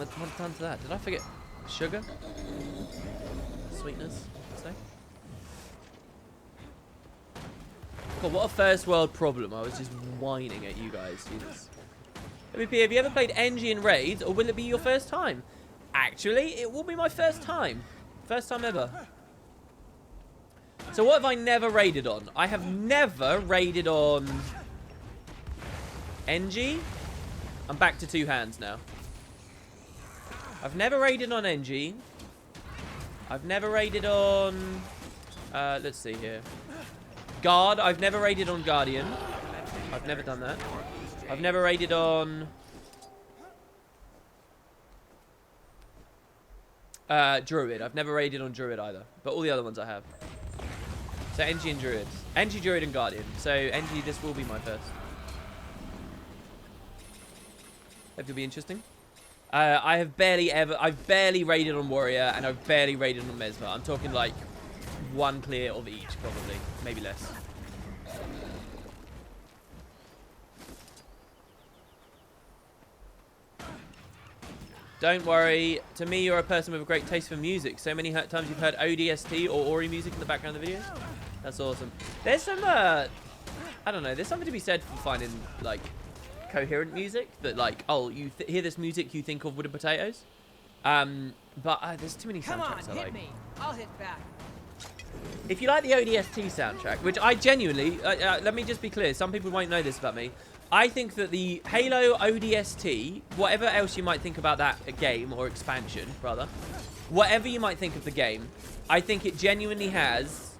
to that? Did I forget sugar? Sweetness, I'd say. God, what a first world problem. I was just whining at you guys. Jesus. WP, have you ever played NG in raids, or will it be your first time? Actually, it will be my first time. First time ever. So what have I never raided on? I have never raided on NG. I'm back to 2 hands now. I've never raided on NG. I've never raided on... let's see here. Guard. I've never raided on Guardian. I've never done that. I've never raided on... Druid. I've never raided on Druid either. But all the other ones I have. So NG and Druid. NG, Druid and Guardian. So NG, this will be my first. Hope it'll be interesting. I've barely raided on Warrior and I've barely raided on Mesmer. I'm talking like 1 clear of each, probably. Maybe less. Don't worry. To me, you're a person with a great taste for music. So many times you've heard ODST or Ori music in the background of the videos. That's awesome. There's some, I don't know. There's something to be said for finding, like, coherent music. That, like, oh, you hear this music, you think of Wooden Potatoes. But there's too many soundtracks I like. Hit me. I'll hit back. If you like the ODST soundtrack, which I genuinely, let me just be clear. Some people won't know this about me. I think that the Halo ODST, whatever else you might think about that game, or expansion, rather, whatever you might think of the game, I think it genuinely has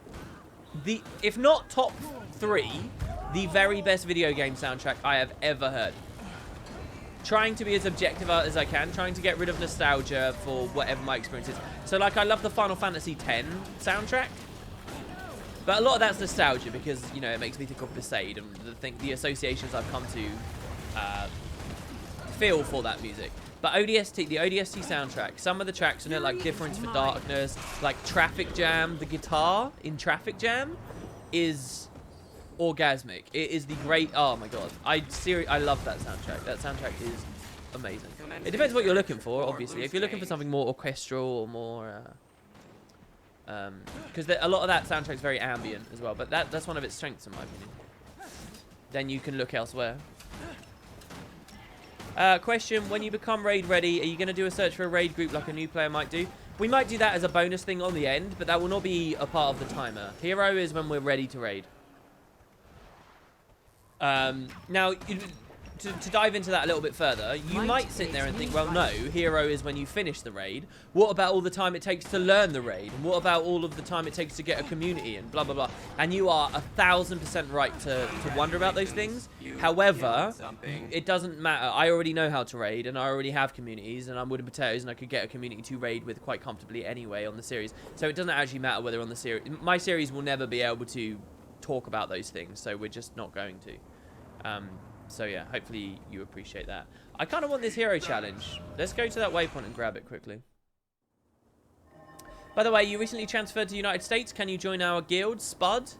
if not top 3, the very best video game soundtrack I have ever heard. Trying to be as objective as I can, trying to get rid of nostalgia for whatever my experience is. So, like, I love the Final Fantasy X soundtrack, but a lot of that's nostalgia because, you know, it makes me think of Besaid and the associations I've come to feel for that music. But the ODST soundtrack, some of the tracks in it, like Difference for Darkness, like Traffic Jam, the guitar in Traffic Jam is orgasmic. It is the great, oh my god. I love that soundtrack. That soundtrack is amazing. It depends what you're looking for, obviously. If you're looking for something more orchestral or more, because a lot of that soundtrack is very ambient as well, but that's one of its strengths in my opinion. Then you can look elsewhere. Question, when you become raid ready, are you going to do a search for a raid group like a new player might do? We might do that as a bonus thing on the end, but that will not be a part of the timer. Hero is when we're ready to raid. Now, to dive into that a little bit further, you might sit there and think, well, no, hero is when you finish the raid. What about all the time it takes to learn the raid? And what about all of the time it takes to get a community and blah, blah, blah? And you are 1000% right to wonder about those things. However, it doesn't matter. I already know how to raid and I already have communities and I'm wood and potatoes and I could get a community to raid with quite comfortably anyway on the series. So it doesn't actually matter whether on the series. My series will never be able to talk about those things, so we're just not going to. So yeah, hopefully you appreciate that. I kind of want this hero challenge. Let's go to that waypoint and grab it quickly. By the way, you recently transferred to the United States. Can you join our guild, Spud?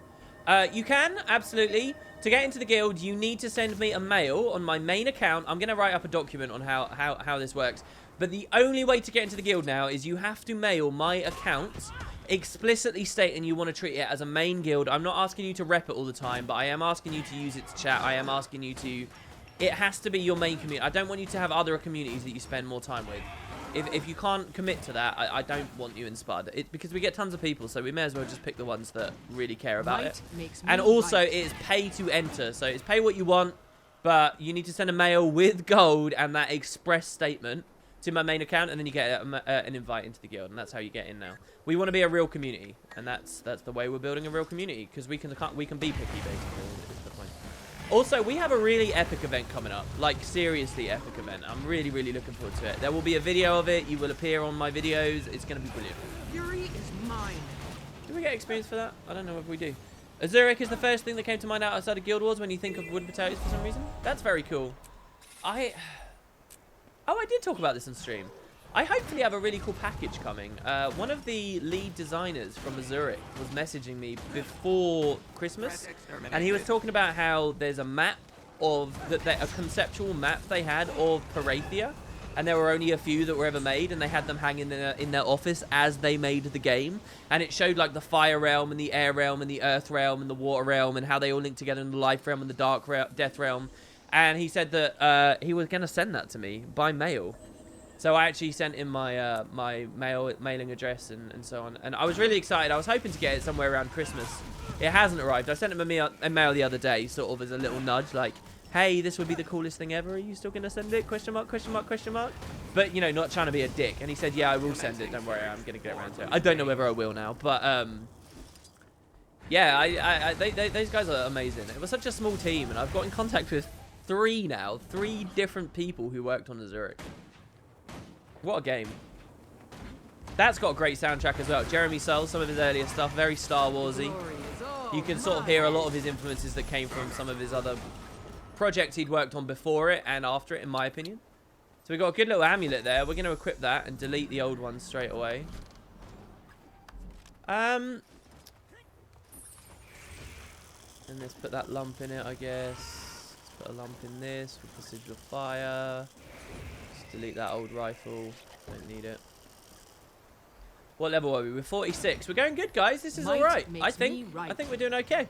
You can, absolutely. To get into the guild, you need to send me a mail on my main account. I'm going to write up a document on how this works. But the only way to get into the guild now is you have to mail my account explicitly stating you want to treat it as a main guild. I'm not asking you to rep it all the time, but I am asking you to use it to chat. I am asking you to... It has to be your main community. I don't want you to have other communities that you spend more time with. If you can't commit to that, I don't want you in Spud. Because we get tons of people, so we may as well just pick the ones that really care about it. And also, it is pay to enter. So it's pay what you want, but you need to send a mail with gold and that express statement to my main account, and then you get an invite into the guild, and that's how you get in now. We want to be a real community, and that's the way we're building a real community, because we can be picky, basically, is the point. Also, we have a really epic event coming up, like seriously epic event. I'm really, really looking forward to it. There will be a video of it. You will appear on my videos. It's going to be brilliant. Fury is mine. Do we get experience for that? I don't know if we do. Azuric is the first thing that came to mind outside of Guild Wars when you think of wood potatoes for some reason. That's very cool. Oh, I did talk about this on stream. I hopefully have a really cool package coming. One of the lead designers from Azuric was messaging me before Christmas, and he was talking about how there's a map of a conceptual map they had of Parathia, and there were only a few that were ever made, and they had them hanging in their office as they made the game, and it showed like the fire realm and the air realm and the earth realm and the water realm and how they all link together in the life realm and the dark death realm. And he said that he was going to send that to me by mail. So I actually sent him my my mailing address and so on. And I was really excited. I was hoping to get it somewhere around Christmas. It hasn't arrived. I sent him a mail the other day, sort of as a little nudge, like, hey, this would be the coolest thing ever. Are you still going to send it? Question mark, question mark, question mark. But, you know, not trying to be a dick. And he said, yeah, I will send it. Don't worry, I'm going to get around to it. I don't know whether I will now. But, yeah, those guys are amazing. It was such a small team. And I've got in contact with 3 different people who worked on Azuric. What a game. That's got a great soundtrack as well. Jeremy Soule, some of his earlier stuff, very Star Warsy. You can sort of hear a lot of his influences that came from some of his other projects he'd worked on before it and after it, in my opinion. So we've got a good little amulet there. We're going to equip that and delete the old one straight away. And let's put that lump in it, I guess. Put a lump in this with the sigil of fire. Just delete that old rifle. Don't need it. What level are we? We're 46. We're going good, guys. This is all right. I think we're doing okay.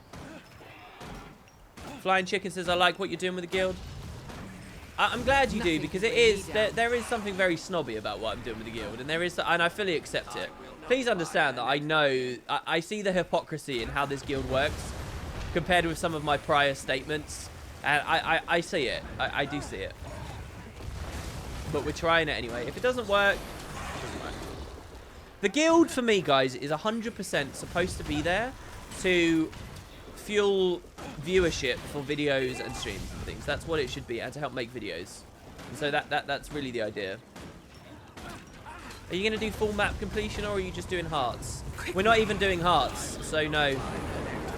Flying Chicken says, I like what you're doing with the guild. I'm glad you do, because it is there is something very snobby about what I'm doing with the guild, and I fully accept it. Please understand that I know I see the hypocrisy in how this guild works compared with some of my prior statements. And I see it. I do see it. But we're trying it anyway. If it doesn't work, it doesn't work. The guild, for me, guys, is 100% supposed to be there to fuel viewership for videos and streams and things. That's what it should be, and to help make videos. And so that's really the idea. Are you going to do full map completion, or are you just doing hearts? We're not even doing hearts, so no.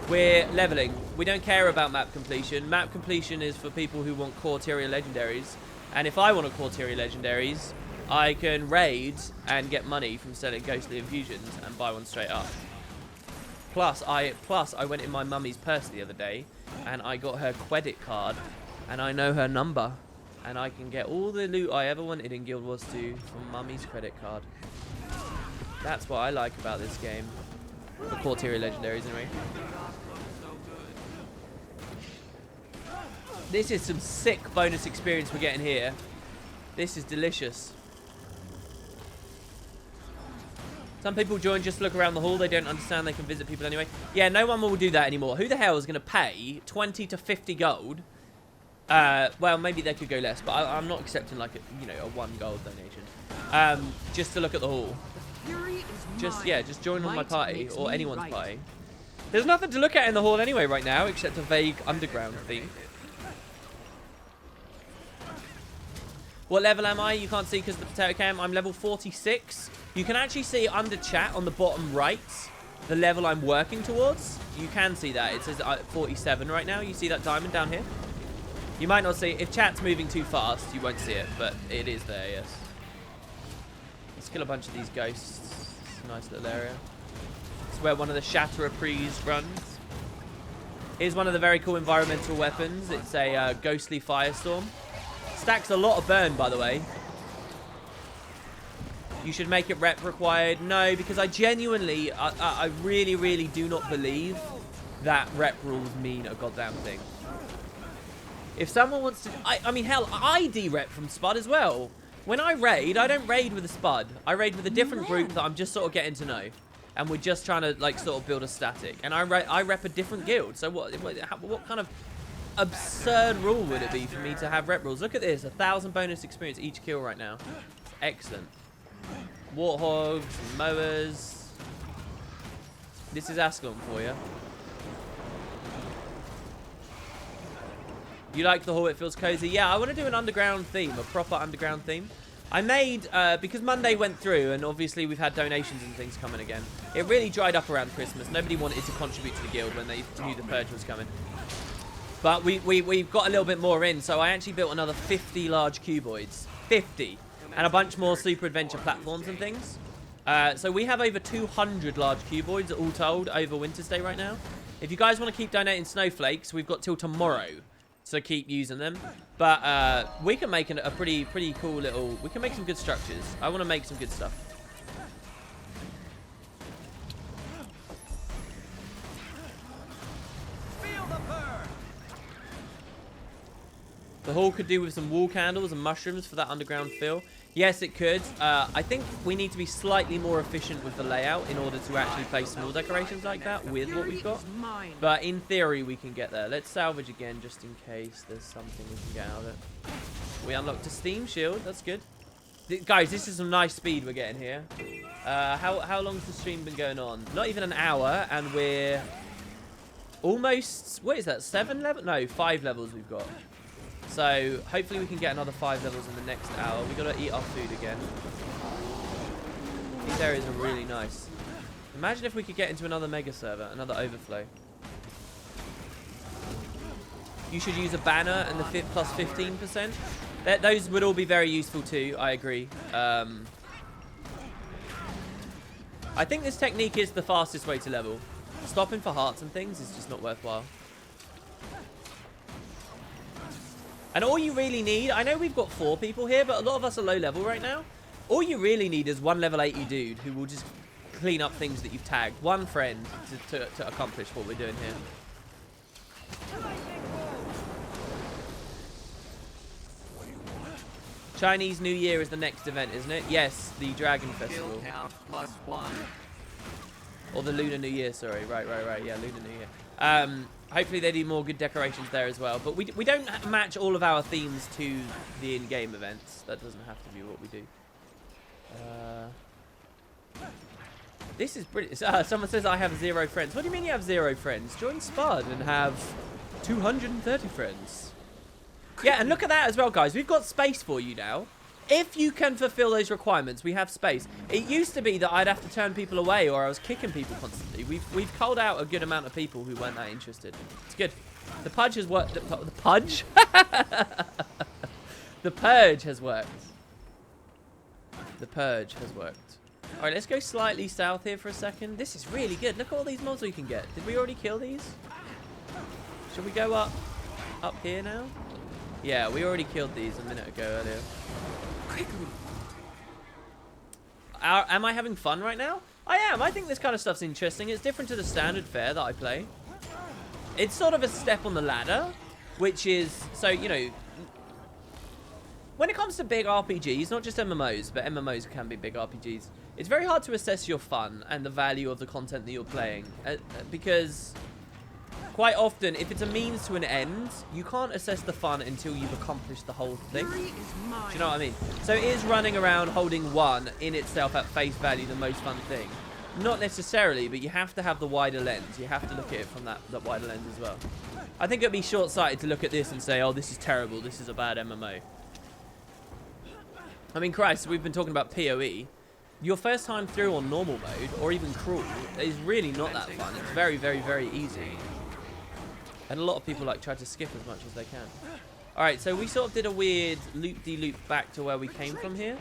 We're leveling. We don't care about map completion. Map completion is for people who want core tier legendaries. And if I want a core tier legendaries, I can raid and get money from selling ghostly infusions and buy one straight up. Plus I went in my mummy's purse the other day and I got her credit card and I know her number. And I can get all the loot I ever wanted in Guild Wars 2 from mummy's credit card. That's what I like about this game. For core tier legendaries anyway. This is some sick bonus experience we're getting here. This is delicious. Some people join just to look around the hall. They don't understand they can visit people anyway. Yeah, no one will do that anymore. Who the hell is going to pay 20 to 50 gold? Well, maybe they could go less, but I'm not accepting like a 1 gold donation. Just to look at the hall. Just join on my party or anyone's party. There's nothing to look at in the hall anyway right now except a vague underground theme. What level am I? You can't see because of the potato cam. I'm level 46. You can actually see under chat on the bottom right the level I'm working towards. You can see that. It says 47 right now. You see that diamond down here? You might not see it. If chat's moving too fast, you won't see it, but it is there, yes. Let's kill a bunch of these ghosts. It's a nice little area. It's where one of the Shatterer-Prees runs. Here's one of the very cool environmental weapons. It's a ghostly firestorm. Stacks a lot of burn, by the way. You should make it rep required. No, because I genuinely, I really, really do not believe that rep rules mean a goddamn thing. If someone wants to... I mean, hell, I de-rep from Spud as well. When I raid, I don't raid with a Spud. I raid with a different group that I'm just sort of getting to know. And we're just trying to, like, sort of build a static. And I rep a different guild. So what kind of absurd rule would it be for me to have rep rules? Look at this. 1,000 bonus experience each kill right now. Excellent. Warthogs, mowers. This is Ascalon for you. You like the hall? It feels cozy. Yeah, I want to do an underground theme, a proper underground theme. I made, because Monday went through, and obviously we've had donations and things coming again. It really dried up around Christmas. Nobody wanted to contribute to the guild when they knew the purge was coming. But we've got a little bit more in, so I actually built another 50 large cuboids. 50. And a bunch more super adventure platforms and things. So we have over 200 large cuboids all told over Winter's Day right now. If you guys want to keep donating snowflakes, we've got till tomorrow to keep using them. But we can make a pretty cool little... We can make some good structures. I want to make some good stuff. The hall could do with some wall candles and mushrooms for that underground feel. Yes, it could. I think we need to be slightly more efficient with the layout in order to actually place small decorations like that with what we've got. But in theory, we can get there. Let's salvage again just in case there's something we can get out of it. We unlocked a steam shield. That's good. Guys, this is some nice speed we're getting here. How long's the stream been going on? Not even an hour, and we're almost... What is that? 7 levels? No, 5 levels we've got. So, hopefully we can get another 5 levels in the next hour. We've got to eat our food again. These areas are really nice. Imagine if we could get into another mega server, another overflow. You should use a banner and the plus 15%. Those would all be very useful too, I agree. I think this technique is the fastest way to level. Stopping for hearts and things is just not worthwhile. And all you really need, I know we've got 4 people here, but a lot of us are low level right now. All you really need is one level 80 dude who will just clean up things that you've tagged. One friend to accomplish what we're doing here. Chinese New Year is the next event, isn't it? Yes, the Dragon Festival. +1. Or the Lunar New Year, sorry. Right. Yeah, Lunar New Year. Hopefully they do more good decorations there as well. But we don't match all of our themes to the in-game events. That doesn't have to be what we do. This is brilliant. Someone says I have 0 friends. What do you mean you have 0 friends? Join Spud and have 230 friends. Yeah, and look at that as well, guys. We've got space for you now. If you can fulfill those requirements, we have space. It used to be that I'd have to turn people away or I was kicking people constantly. We've culled out a good amount of people who weren't that interested. It's good. The pudge has worked. The pudge? The purge has worked. The purge has worked. All right, let's go slightly south here for a second. This is really good. Look at all these mobs we can get. Did we already kill these? Should we go up here now? Yeah, we already killed these a minute ago earlier. Quickly. Am I having fun right now? I am. I think this kind of stuff's interesting. It's different to the standard fare that I play. It's sort of a step on the ladder, which is, so, you know, when it comes to big RPGs, not just MMOs, but MMOs can be big RPGs, it's very hard to assess your fun and the value of the content that you're playing. Because quite often, if it's a means to an end, you can't assess the fun until you've accomplished the whole thing. Do you know what I mean? So is running around holding 1 in itself at face value the most fun thing? Not necessarily, but you have to have the wider lens. You have to look at it from that wider lens as well. I think it'd be short-sighted to look at this and say, oh, this is terrible, this is a bad MMO. I mean, Christ, we've been talking about PoE. Your first time through on normal mode, or even cruel, is really not that fun. It's very, very, very easy. And a lot of people like try to skip as much as they can. Alright, so we sort of did a weird loop-de-loop back to where we came from here.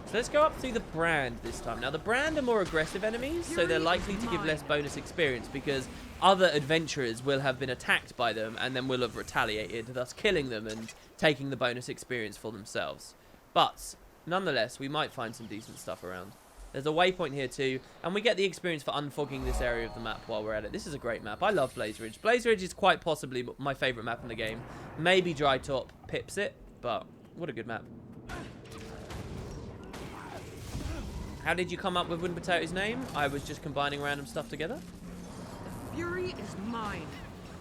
So let's go up through the Brand this time. Now, the Brand are more aggressive enemies, so they're likely to give less bonus experience because other adventurers will have been attacked by them and then will have retaliated, thus killing them and taking the bonus experience for themselves. But nonetheless, we might find some decent stuff around. There's a waypoint here too, and we get the experience for unfogging this area of the map while we're at it. This is a great map. I love Blaze Ridge. Blaze Ridge is quite possibly my favourite map in the game. Maybe Dry Top pips it, but what a good map. How did you come up with Wooden Potato's name? I was just combining random stuff together. The fury is mine.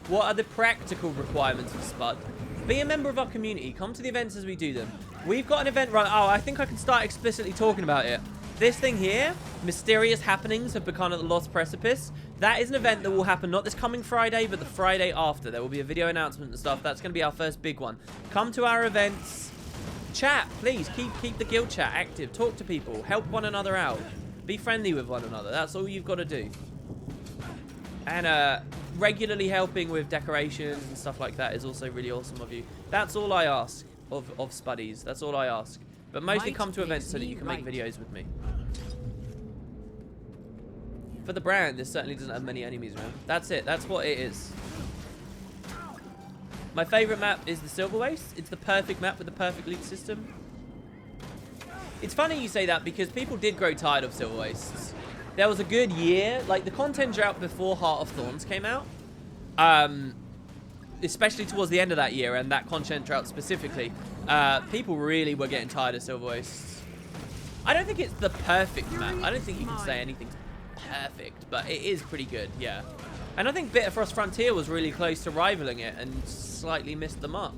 What are the practical requirements of Spud? Be a member of our community. Come to the events as we do them. We've got an event run. Oh, I think I can start explicitly talking about it. This thing here, Mysterious Happenings Have Become at the Lost Precipice. That is an event that will happen not this coming Friday, but the Friday after. There will be a video announcement and stuff. That's going to be our first big one. Come to our events. Chat, please. Keep the guild chat active. Talk to people. Help one another out. Be friendly with one another. That's all you've got to do. And regularly helping with decorations and stuff like that is also really awesome of you. That's all I ask of Spuddies. That's all I ask. But mostly come to events so that you can make videos with me. For the Brand, this certainly doesn't have many enemies around. That's it. That's what it is. My favourite map is the Silver Waste. It's the perfect map with the perfect loot system. It's funny you say that because people did grow tired of Silver Wastes. There was a good year. Like, the content drought before Heart of Thorns came out. Especially towards the end of that year and that content drought specifically. People really were getting tired of Silver Wastes. I don't think it's the perfect map. I don't think you can say anything's perfect, but it is pretty good, yeah. And I think Bitterfrost Frontier was really close to rivaling it and slightly missed the mark.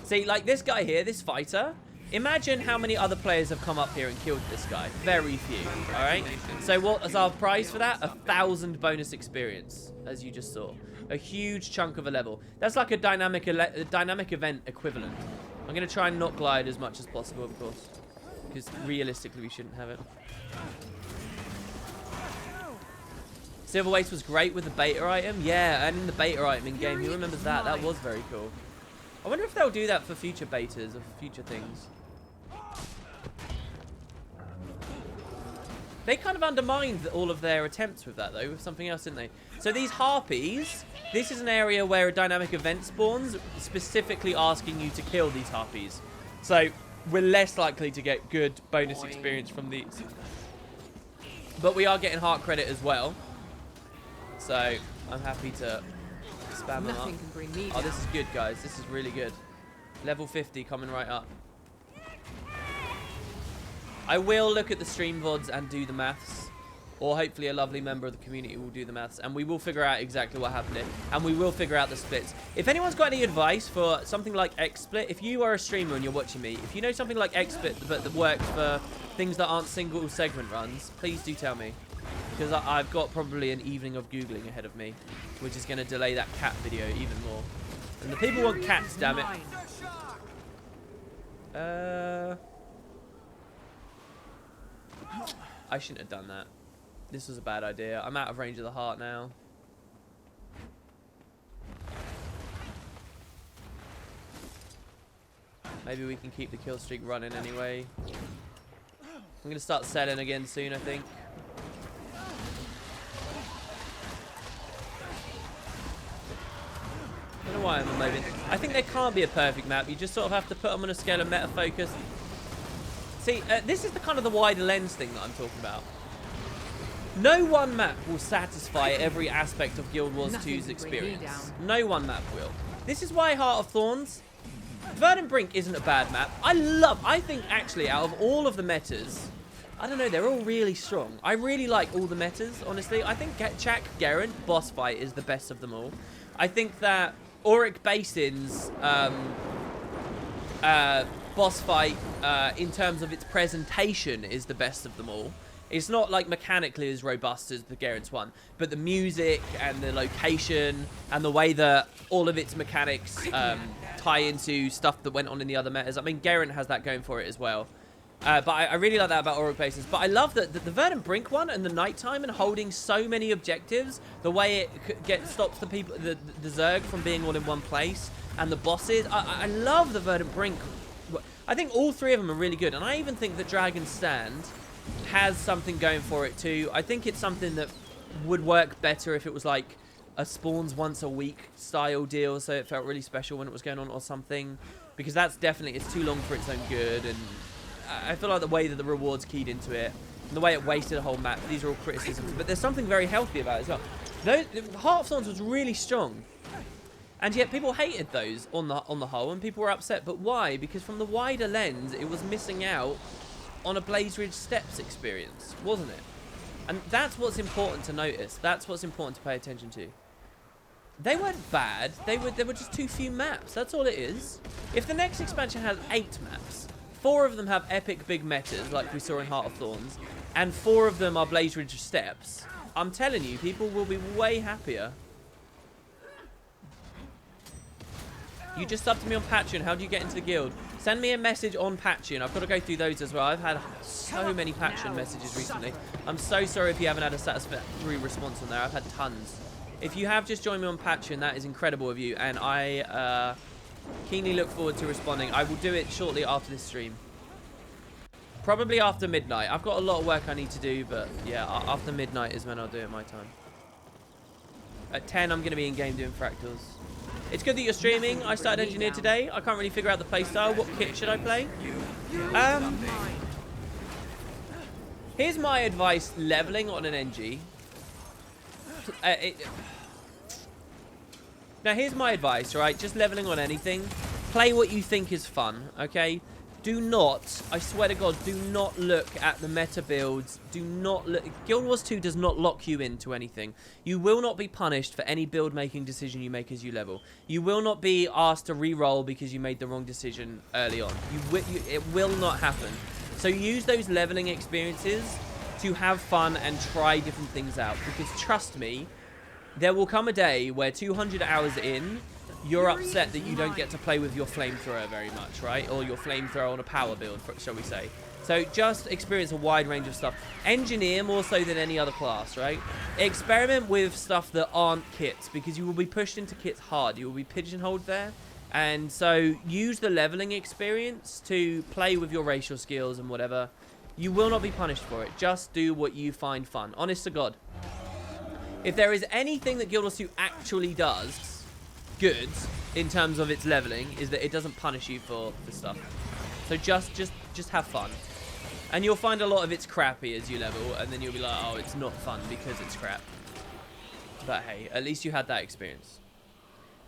See, like this guy here, this fighter, imagine how many other players have come up here and killed this guy. Very few, all right? So what is our prize for that? 1,000 bonus experience, as you just saw. A huge chunk of a level. That's like a dynamic event equivalent. I'm going to try and not glide as much as possible, of course. Because realistically, we shouldn't have it. Silver Waste was great with the beta item. Yeah, and in the beta item in game. Who remembers that? That was very cool. I wonder if they'll do that for future betas or for future things. They kind of undermined all of their attempts with that, though, with something else, didn't they? So these harpies, this is an area where a dynamic event spawns, specifically asking you to kill these harpies. So we're less likely to get good bonus experience from these. But we are getting heart credit as well. So I'm happy to spam them up. Nothing can bring me Oh, this is good, guys. This is really good. Level 50 coming right up. I will look at the stream VODs and do the maths. or hopefully a lovely member of the community will do the maths, and we will figure out exactly what happened here, and we will figure out the splits. If anyone's got any advice for something like XSplit, if you are a streamer and you're watching me, if you know something like XSplit but that works for things that aren't single segment runs, please do tell me, because I've got probably an evening of Googling ahead of me, which is going to delay that cat video even more. And the people want cats, damn it. I shouldn't have done that. This was a bad idea. I'm out of range of the heart now. Maybe we can keep the kill streak running anyway. I'm going to start selling again soon, I think. I don't know why I'm unloading. I think there can't be a perfect map. You just sort of have to put them on a scale of meta focus. See, this is the kind of the wider lens thing that I'm talking about. No one map will satisfy every aspect of Guild Wars 2's experience. No one map will. This is why Heart of Thorns, Verdant Brink isn't a bad map. I think actually out of all of the metas, I don't know, they're all really strong. I really like all the metas, honestly. I think Chak Garen boss fight is the best of them all. I think that Auric Basin's boss fight in terms of its presentation is the best of them all. It's not like mechanically as robust as the Garrett's one, but the music and the location and the way that all of its mechanics tie into stuff that went on in the other metas. I mean, Garrett has that going for it as well. But I really like that about Auric Bases. But I love that the Verdant Brink one and the nighttime and holding so many objectives, the way it stops the people, the Zerg from being all in one place, and the bosses. I love the Verdant Brink. I think all three of them are really good, and I even think that Dragon's Stand has something going for it too. I think it's something that would work better if it was like a spawns once a week style deal, so it felt really special when it was going on or something, because that's definitely, it's too long for its own good. And I feel like the way that the rewards keyed into it and the way it wasted a whole map, these are all criticisms, but there's something very healthy about it as well. Heart of Thorns was really strong, and yet people hated those on the whole, and people were upset. But why? Because from the wider lens, it was missing out on a Blaze Ridge Steps experience, wasn't it? And that's what's important to notice. That's what's important to pay attention to. They weren't bad. They were just too few maps. That's all it is. If the next expansion has 8 maps, 4 of them have epic big metas like we saw in Heart of Thorns, and 4 of them are Blaze Ridge Steps, I'm telling you, people will be way happier. You just subbed to me on Patreon. How do you get into the guild? Send me a message on Patreon. I've got to go through those as well. I've had so many Patreon messages recently. I'm so sorry if you haven't had a satisfactory response on there. I've had tons. If you have just joined me on Patreon, that is incredible of you, and I keenly look forward to responding. I will do it shortly after this stream. Probably after midnight. I've got a lot of work I need to do, but yeah, after midnight is when I'll do it my time. At 10, I'm going to be in-game doing fractals. It's good that you're streaming. I started Engineer today. I can't really figure out the playstyle. What kit should I play? Here's my advice leveling on an NG. Now, here's my advice, right? Just leveling on anything. Play what you think is fun, okay? Do not, I swear to God, do not look at the meta builds. Do not look. Guild Wars 2 does not lock you into anything. You will not be punished for any build-making decision you make as you level. You will not be asked to re-roll because you made the wrong decision early on. It will not happen. So use those leveling experiences to have fun and try different things out. Because trust me, there will come a day where 200 hours in, you're upset that you don't get to play with your flamethrower very much, right? Or your flamethrower on a power build, shall we say. So just experience a wide range of stuff. Engineer more so than any other class, right? Experiment with stuff that aren't kits, because you will be pushed into kits hard. You will be pigeonholed there. And so use the leveling experience to play with your racial skills and whatever. You will not be punished for it. Just do what you find fun. Honest to God. If there is anything that Guild Wars 2 actually does good in terms of its leveling, is that it doesn't punish you for stuff. So just have fun, and you'll find a lot of it's crappy as you level, and then you'll be like, oh, it's not fun because it's crap. But hey, at least you had that experience.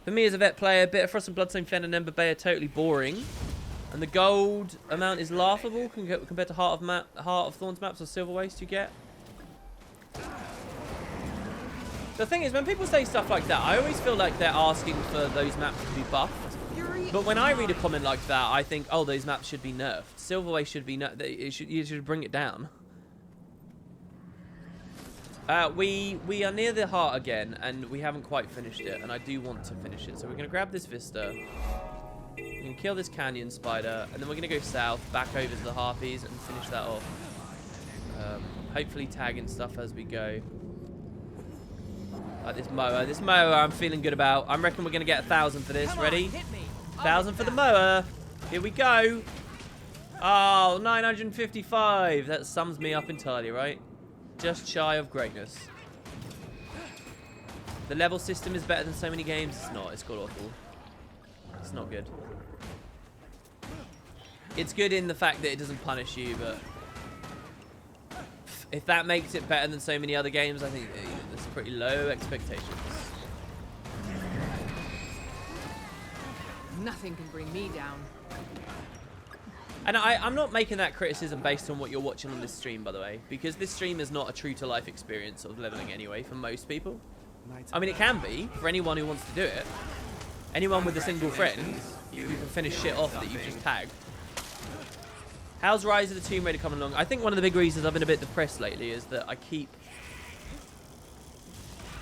For me as a vet player, Bit of Frost and Bloodstone Fen and Ember Bay are totally boring, and the gold amount is laughable compared to Heart of Thorns maps or Silver Waste you get. The thing is, when people say stuff like that, I always feel like they're asking for those maps to be buffed. But when I read a comment like that, I think, oh, those maps should be nerfed. Silverway should be nerfed. You should bring it down. We are near the heart again, and we haven't quite finished it, and I do want to finish it. So we're going to grab this vista. We're going to kill this canyon spider, and then we're going to go south, back over to the harpies, and finish that off. Hopefully tagging stuff as we go. Like this mower. This mower I'm feeling good about. I reckon we're going to get 1,000 for this. Ready? 1,000 for the mower. Here we go. Oh, 955. That sums me up entirely, right? Just shy of greatness. The level system is better than so many games. It's not. It's god-awful. It's not good. It's good in the fact that it doesn't punish you, but if that makes it better than so many other games, I think there's pretty low expectations. Nothing can bring me down. And I'm not making that criticism based on what you're watching on this stream, by the way, because this stream is not a true-to-life experience of leveling anyway for most people. I mean, it can be for anyone who wants to do it. Anyone with a single friend who can finish shit off that you've just tagged. How's Rise of the Tomb Raider coming along? I think one of the big reasons I've been a bit depressed lately is that I keep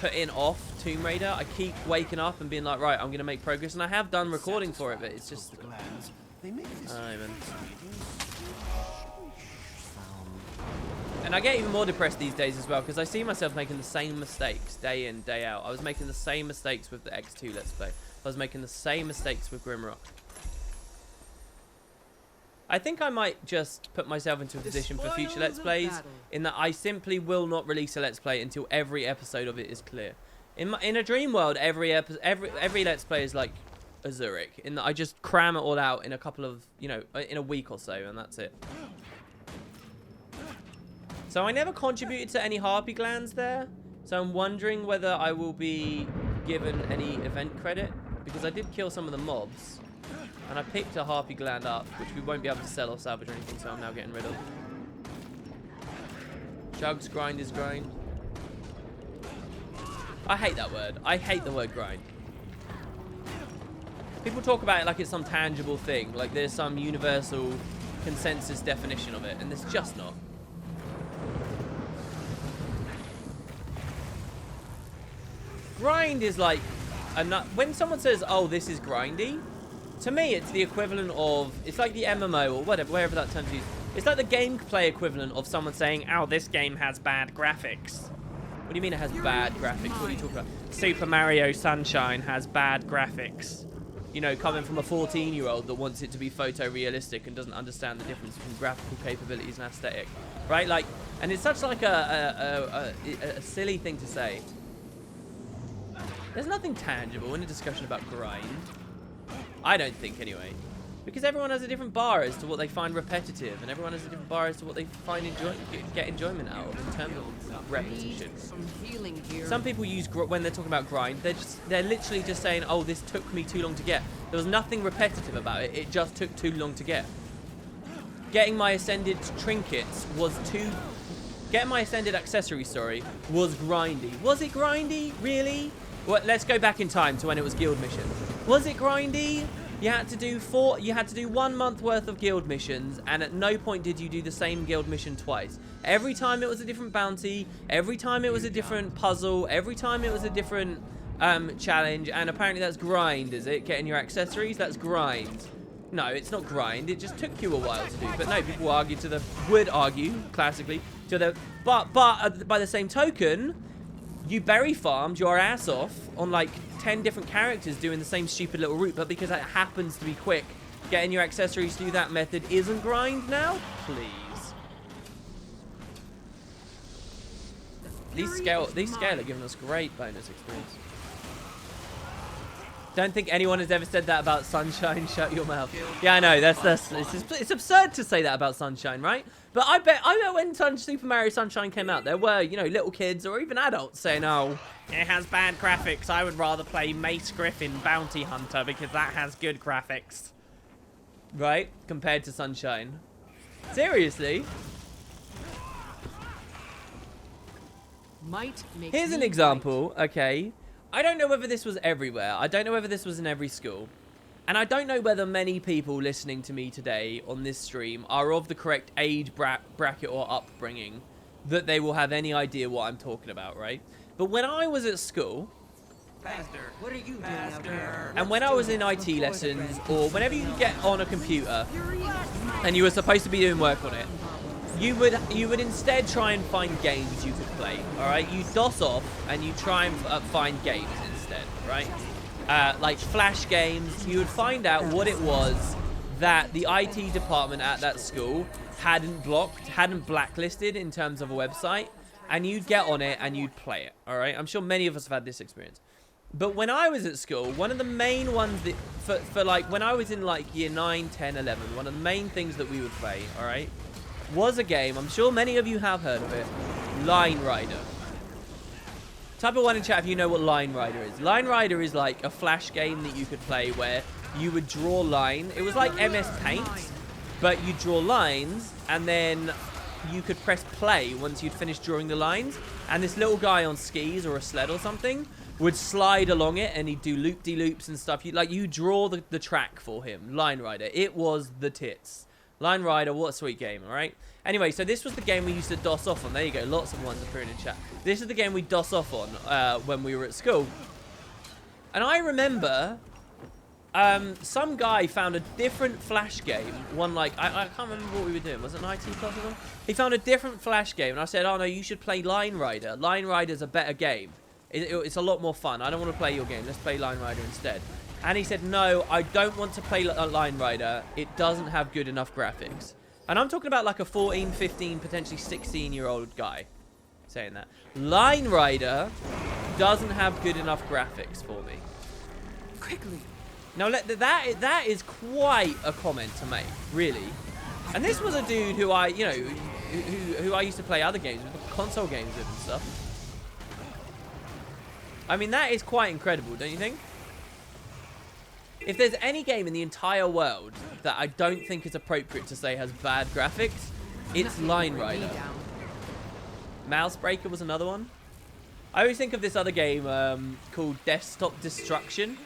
putting off Tomb Raider. I keep waking up and being like, right, I'm going to make progress. And I have done recording for it, but it's just... And I get even more depressed these days as well, because I see myself making the same mistakes day in, day out. I was making the same mistakes with the X2 Let's Play. I was making the same mistakes with Grimrock. I think I might just put myself into a position for future Let's Plays, in that I simply will not release a Let's Play until every episode of it is clear. In a dream world, every Let's Play is like a Zurich, in that I just cram it all out in a couple of, you know, in a week or so, and that's it. So I never contributed to any Harpy glands there, so I'm wondering whether I will be given any event credit, because I did kill some of the mobs. And I picked a Harpy gland up, which we won't be able to sell or salvage or anything, so I'm now getting rid of. Chugs, grind is grind. I hate that word. I hate the word grind. People talk about it like it's some tangible thing, like there's some universal consensus definition of it, and it's just not. Grind is like, when someone says, oh, this is grindy, to me, it's the equivalent of, it's like the MMO or whatever, wherever that term's used. It's like the gameplay equivalent of someone saying, oh, this game has bad graphics. What do you mean it has bad graphics? What are you talking about? Super Mario Sunshine has bad graphics. You know, coming from a 14-year-old that wants it to be photorealistic and doesn't understand the difference between graphical capabilities and aesthetic. Right? Like, and it's such like a silly thing to say. There's nothing tangible in a discussion about grind. I don't think, anyway. Because everyone has a different bar as to what they find repetitive, and everyone has a different bar as to what they find get enjoyment out of in terms of repetition. Some people use, when they're talking about grind, they're literally just saying, oh, this took me too long to get. There was nothing repetitive about it, it just took too long to get. Getting my Ascended trinkets was getting my Ascended accessory, sorry, was grindy. Was it grindy? Really? Well, let's go back in time to when it was guild missions. Was it grindy? You had to do 1 month worth of guild missions, and at no point did you do the same guild mission twice. Every time it was a different bounty, every time it was a different puzzle, every time it was a different challenge, and apparently that's grind, is it? Getting your accessories, that's grind. No, it's not grind, it just took you a while to do. But no, people would argue, classically, but by the same token, you berry farmed your ass off on like 10 different characters doing the same stupid little route, but because it happens to be quick, getting your accessories through that method isn't grind now? Please. These scale are giving us great bonus experience. Don't think anyone has ever said that about Sunshine. Shut your mouth. Yeah, I know. It's absurd to say that about Sunshine, right? But I bet when Super Mario Sunshine came out, there were, you know, little kids or even adults saying, "Oh, it has bad graphics. I would rather play Mace Griffin Bounty Hunter because that has good graphics." Right? Compared to Sunshine. Seriously? Might make Here's an me example, okay? I don't know whether this was everywhere. I don't know whether this was in every school. And I don't know whether many people listening to me today on this stream are of the correct age bracket or upbringing that they will have any idea what I'm talking about, right? But when I was at school, Faster. What are you doing out here? and when I was in IT lessons, or whenever you get on a computer and you were supposed to be doing work on it, you would instead try and find games you could play, all right? You DOS off and you try and find games instead, right? Like Flash games. You would find out what it was that the IT department at that school hadn't blacklisted in terms of a website, and you'd get on it and you'd play it, all right? I'm sure many of us have had this experience. But when I was at school, one of the main ones that, for like, when I was in like year 9, 10, 11, one of the main things that we would play, all right, was a game, I'm sure many of you have heard of it, Line Rider. Type a 1 in chat if you know what Line Rider is. Line Rider is like a Flash game that you could play where you would draw line. It was like MS Paint, but you draw lines, and then you could press play once you'd finished drawing the lines, and this little guy on skis or a sled or something would slide along it, and he'd do loop-de-loops and stuff. You draw the track for him. Line Rider. It was the tits. Line Rider, what a sweet game, all right? Anyway, so this was the game we used to DOS off on. There you go, lots of ones appearing in chat. This is the game we DOS off on when we were at school. And I remember some guy found a different Flash game. One like, I can't remember what we were doing. Was it an IT class or something? He found a different Flash game, and I said, oh no, you should play Line Rider. Line Rider's a better game. It's a lot more fun. I don't want to play your game. Let's play Line Rider instead. And he said, no, I don't want to play Line Rider. It doesn't have good enough graphics. And I'm talking about like a 14, 15, potentially 16-year-old guy saying that. Line Rider doesn't have good enough graphics for me. quickly. Now, that is quite a comment to make, really. And this was a dude who I, you know, who I used to play other games with, console games with and stuff. I mean, that is quite incredible, don't you think? If there's any game in the entire world that I don't think is appropriate to say has bad graphics, it's Line Rider. Mousebreaker was another one. I always think of this other game called Desktop Destruction.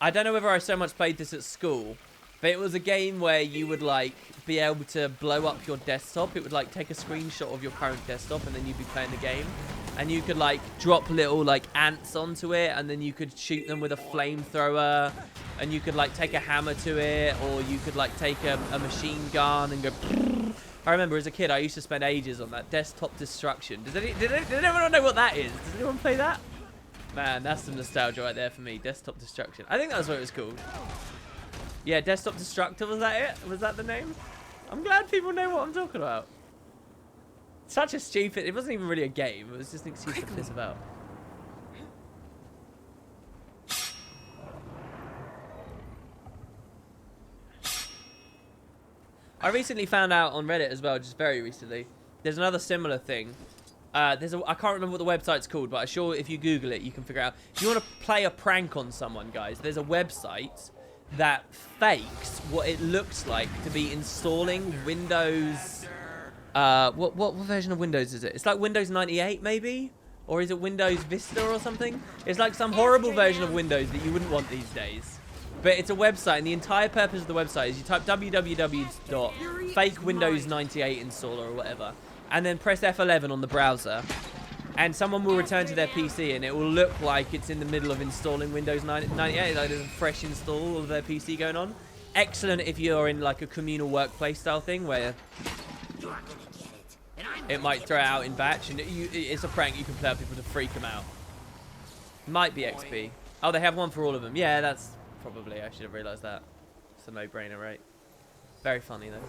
I don't know whether I so much played this at school, but it was a game where you would like be able to blow up your desktop. It would like take a screenshot of your current desktop, and then you'd be playing the game. And you could like drop little like ants onto it, and then you could shoot them with a flamethrower, and you could like take a hammer to it, or you could like take a machine gun and go. I remember as a kid I used to spend ages on that. Desktop Destruction. Did anyone know what that is? Does anyone play that? Man, that's some nostalgia right there for me. Desktop Destruction. I think that's what it was called. Yeah, Desktop Destructor, was that it? Was that the name? I'm glad people know what I'm talking about. Such a stupid... It wasn't even really a game. It was just an excuse to piss about. I recently found out on Reddit as well, just very recently, there's another similar thing. I can't remember what the website's called, but I'm sure if you Google it, you can figure out. If you want to play a prank on someone, guys, there's a website that fakes what it looks like to be installing Windows... what version of Windows is it? It's like Windows 98 maybe? Or is it Windows Vista or something? It's like some horrible version of Windows that you wouldn't want these days. But it's a website, and the entire purpose of the website is you type www.fakewindows98installer or whatever, and then press F11 on the browser, and someone will return to their PC, and it will look like it's in the middle of installing Windows 98, like there's a fresh install of their PC going on. Excellent if you're in like a communal workplace style thing where it might throw it out in batch, and it's a prank you can play on people to freak them out. Might be XP. Oh, they have one for all of them. Yeah, that's probably, I should have realized that. It's a no-brainer, right? Very funny though.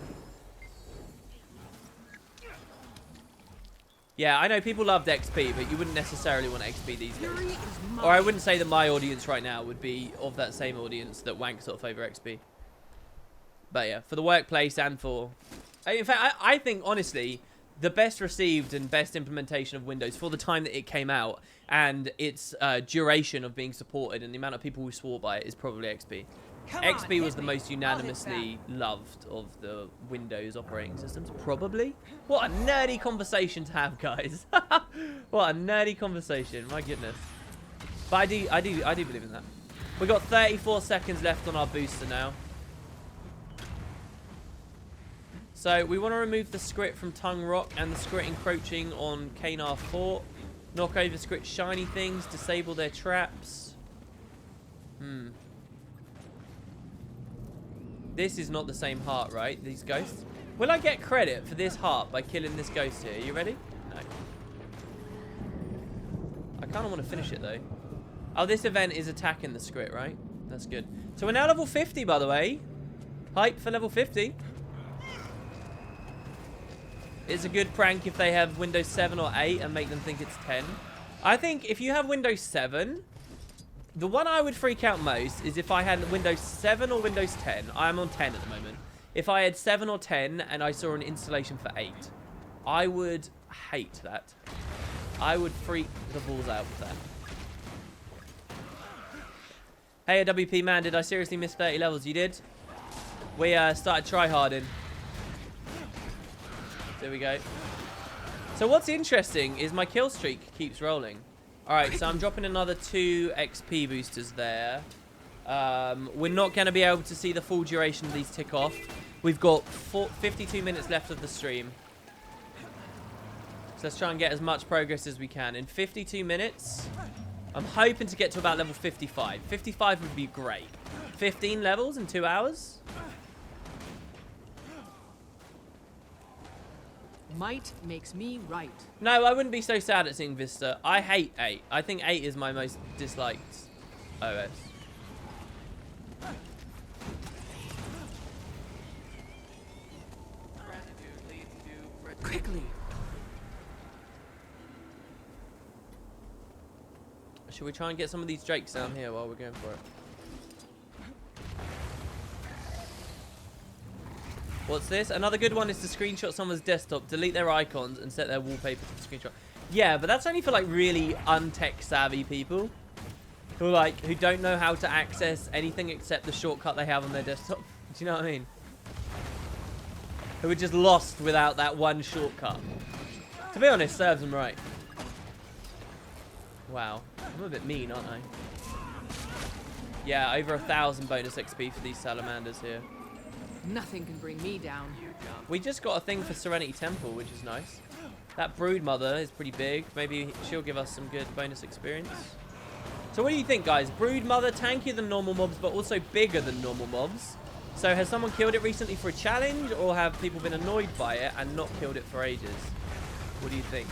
Yeah, I know people loved XP, but you wouldn't necessarily want XP these days. Or I wouldn't say that my audience right now would be of that same audience that wanks off over XP. But yeah, for the workplace and for... In fact, I think, honestly, the best received and best implementation of Windows for the time that it came out and its duration of being supported and the amount of people who swore by it is probably XP. Come on, XP was hit the me. most unanimously loved of the Windows operating systems, probably. What a nerdy conversation to have, guys. What a nerdy conversation, my goodness. But I do believe in that. We got 34 seconds left on our booster now. So we want to remove the script from Tongue Rock and the script encroaching on Kanar Fort. Knock over script shiny things, disable their traps. This is not the same heart, right? These ghosts. Will I get credit for this heart by killing this ghost here? Are you ready? No. I kind of want to finish it though. Oh, this event is attacking the script, right? That's good. So we're now level 50, by the way. Hype for level 50. It's a good prank if they have Windows 7 or 8 and make them think it's 10. I think if you have Windows 7, the one I would freak out most is if I had Windows 7 or Windows 10. I'm on 10 at the moment. If I had 7 or 10 and I saw an installation for 8, I would hate that. I would freak the balls out with that. Hey, WP man, did I seriously miss 30 levels? You did? We started tryharding. There we go. So what's interesting is my kill streak keeps rolling. Alright, so I'm dropping another 2 XP boosters there. We're not going to be able to see the full duration of these tick off. We've got 52 minutes left of the stream. So let's try and get as much progress as we can. In 52 minutes, I'm hoping to get to about level 55. 55 would be great. 15 levels in 2 hours? Might makes me right. No, I wouldn't be so sad at seeing Vista. I hate 8. I think 8 is my most disliked OS. Quickly. Should we try and get some of these drakes down here while we're going for it? What's this? Another good one is to screenshot someone's desktop, delete their icons, and set their wallpaper to the screenshot. Yeah, but that's only for like really untech savvy people who don't know how to access anything except the shortcut they have on their desktop. Do you know what I mean? Who are just lost without that one shortcut. To be honest, serves them right. Wow, I'm a bit mean, aren't I? Yeah, over 1,000 bonus XP for these salamanders here. Nothing can bring me down. We just got a thing for Serenity Temple, which is nice. That Brood Mother is pretty big. Maybe she'll give us some good bonus experience. So what do you think, guys? Brood Mother, tankier than normal mobs, but also bigger than normal mobs. So has someone killed it recently for a challenge, or have people been annoyed by it and not killed it for ages? What do you think?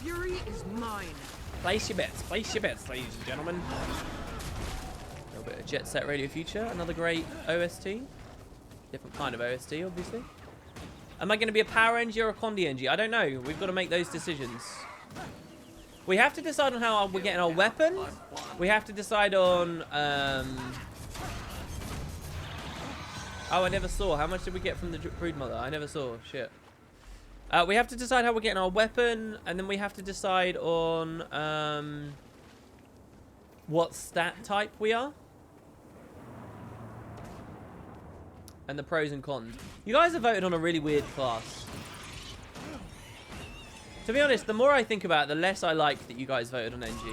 Fury is mine. Place your bets, ladies and gentlemen. A little bit of Jet Set Radio Future, another great OST. Different kind of OST, obviously. Am I going to be a Power NG or a Condi NG? I don't know. We've got to make those decisions. We have to decide on how we're getting our weapon. We have to decide on... Oh, I never saw. How much did we get from the Brood Mother? I never saw. Shit. We have to decide how we're getting our weapon. And then we have to decide on what stat type we are. And the pros and cons. You guys have voted on a really weird class. To be honest, the more I think about it, the less I like that you guys voted on NG.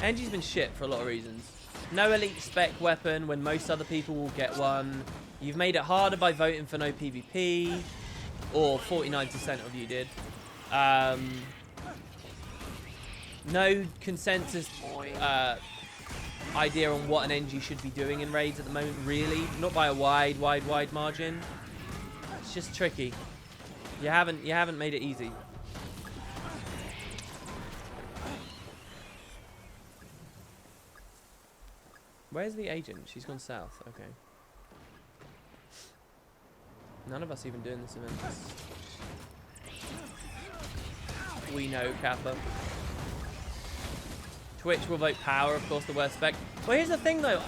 NG's been shit for a lot of reasons. No elite spec weapon when most other people will get one. You've made it harder by voting for no PvP. Or 49% of you did. No consensus idea on what an NG should be doing in raids at the moment, really. Not by a wide margin. It's just tricky. You haven't made it easy. Where's the agent? She's gone south. Okay. None of us even doing this event. We know, Kappa. Twitch will vote power, of course, the worst spec. Well, here's the thing, though.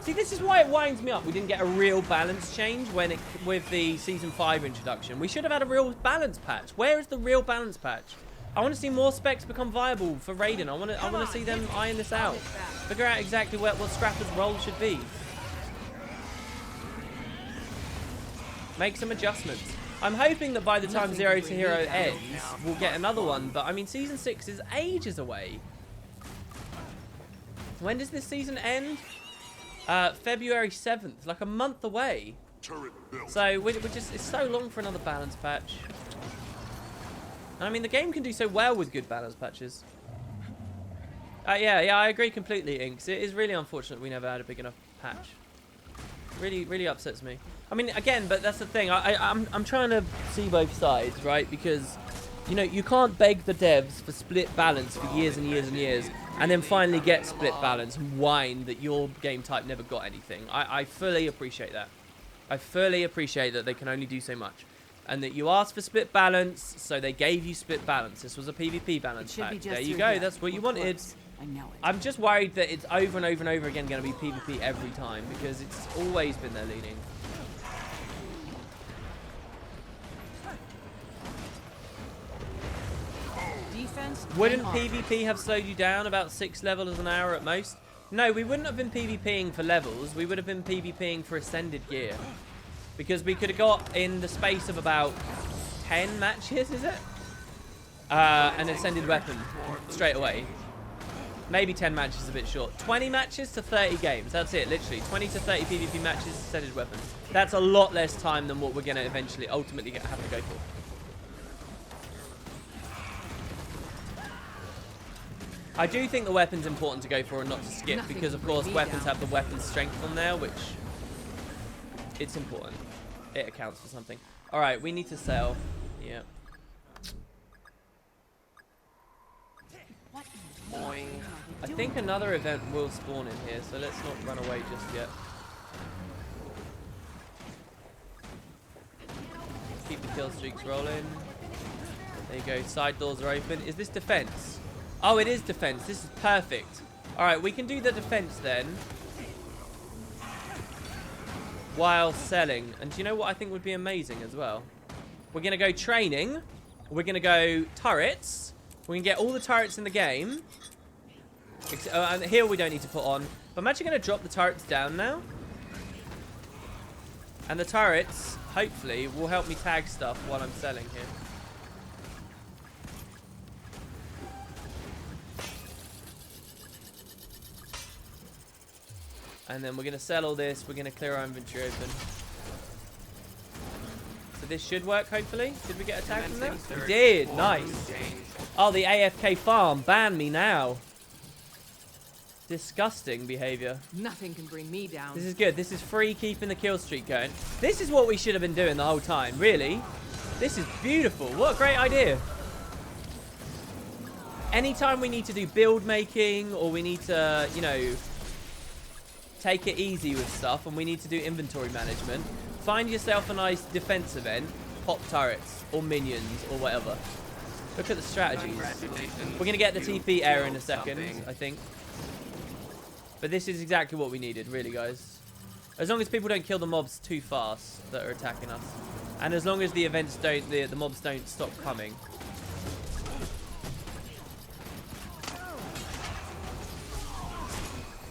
See, this is why it winds me up. We didn't get a real balance change with the Season 5 introduction. We should have had a real balance patch. Where is the real balance patch? I want to see more specs become viable for raiding. I want to see them iron this out. Figure out exactly what Scrapper's role should be. Make some adjustments. I'm hoping that by the time Zero to Hero ends, we'll get another one. But, I mean, Season 6 is ages away. When does this season end? February 7th. Like a month away. So, we're just... It's so long for another balance patch. And, I mean, the game can do so well with good balance patches. Yeah, I agree completely, Inks. It is really unfortunate we never had a big enough patch. Really, really upsets me. I mean, again, but that's the thing. I'm trying to see both sides, right? Because, you know, you can't beg the devs for split balance for years and years and years, and then finally get split balance and whine that your game type never got anything. I fully appreciate that. I fully appreciate that they can only do so much. And that you asked for split balance, so they gave you split balance. This was a PvP balance pack. There you go. That's what you wanted. I know it. I'm just worried that it's over and over and over again going to be PvP every time, because it's always been their leaning. Defense. Wouldn't PvP have slowed you down about 6 levels an hour at most? No, we wouldn't have been PvPing for levels. We would have been PvPing for ascended gear. Because we could have got, in the space of about 10 matches, is it? An ascended weapon straight away. Maybe 10 matches is a bit short. 20 matches to 30 games. That's it, literally. 20 to 30 PvP matches, ascended weapons. That's a lot less time than what we're going to eventually, ultimately have to go for. I do think the weapon's important to go for and not to skip, because, of course, weapons have the weapon strength on there, which... It's important. It accounts for something. Alright, we need to sell. Yeah. I think another event will spawn in here, so let's not run away just yet. Keep the kill streaks rolling. There you go. Side doors are open. Is this defense? Oh, it is defense. This is perfect. Alright, we can do the defense then. While selling. And do you know what I think would be amazing as well? We're going to go training. We're going to go turrets. We can get all the turrets in the game. And here we don't need to put on. But I'm actually going to drop the turrets down now. And the turrets, hopefully, will help me tag stuff while I'm selling here. And then we're going to sell all this. We're going to clear our inventory open. So this should work, hopefully. Did we get a tag from that? We did. Nice. Oh, the AFK farm. Ban me now. Disgusting behavior. Nothing can bring me down. This is good. This is free keeping the kill streak going. This is what we should have been doing the whole time. Really. This is beautiful. What a great idea. Anytime we need to do build making or we need to, you know, take it easy with stuff and we need to do inventory management, find yourself a nice defense event, pop turrets or minions or whatever. Look at the strategies. We're going to get the TP error in a second, I think. But this is exactly what we needed, really, guys. As long as people don't kill the mobs too fast that are attacking us. And as long as the events don't, the mobs don't stop coming.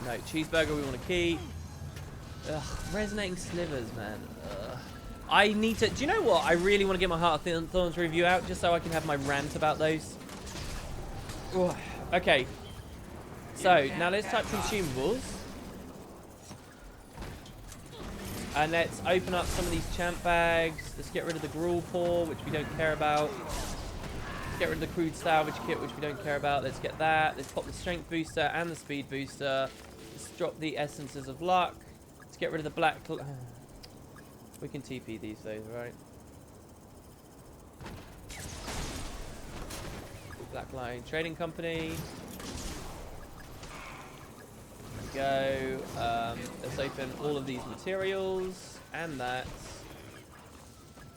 No, cheeseburger we want to keep. Ugh, resonating slivers, man. Ugh. I need to... Do you know what? I really want to get my Heart of Thorns review out just so I can have my rant about those. Ugh. Okay. So, now let's type consumables. And let's open up some of these champ bags. Let's get rid of the gruel paw, which we don't care about. Let's get rid of the crude salvage kit, which we don't care about. Let's get that. Let's pop the strength booster and the speed booster. Let's drop the essences of luck. Let's get rid of the black... We can TP these days, right? Black Line Trading Company. Go. Let's open all of these materials and that.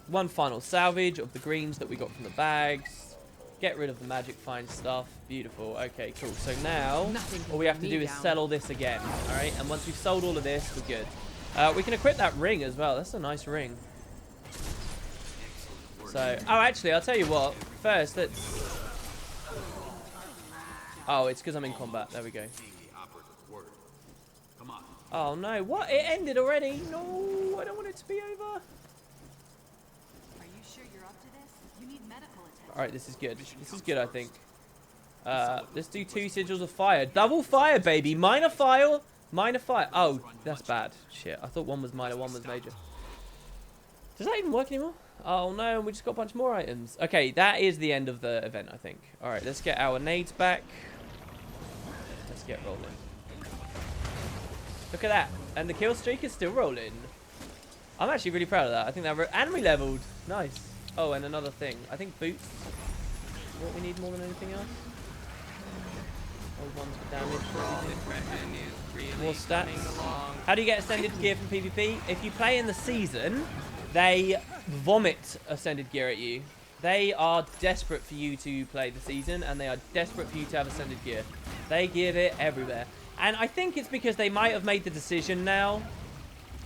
One final salvage of the greens that we got from the bags. Get rid of the magic find stuff. Beautiful. Okay, cool. So now all we have to do is sell all this again. All right, and once we've sold all of this, we're good. We can equip that ring as well. That's a nice ring. So, oh, actually, I'll tell you what. First, let's... Oh, it's because I'm in combat. There we go. Oh, no. What? It ended already? No, I don't want it to be over. Alright, this is good. This is good, I think. Let's do 2 sigils of fire. Double fire, baby. Minor fire. Minor fire. Oh, that's bad. Shit, I thought one was minor, one was major. Does that even work anymore? Oh no, we just got a bunch more items. Okay, that is the end of the event, I think. Alright, let's get our nades back. Let's get rolling. Look at that. And the kill streak is still rolling. I'm actually really proud of that. I think that... And we leveled. Nice. Oh, and another thing. I think boots is what we need more than anything else. Old ones for damage. More stats. How do you get ascended gear from PvP? If you play in the season, they vomit ascended gear at you. They are desperate for you to play the season, and they are desperate for you to have ascended gear. They give it everywhere. And I think it's because they might have made the decision now.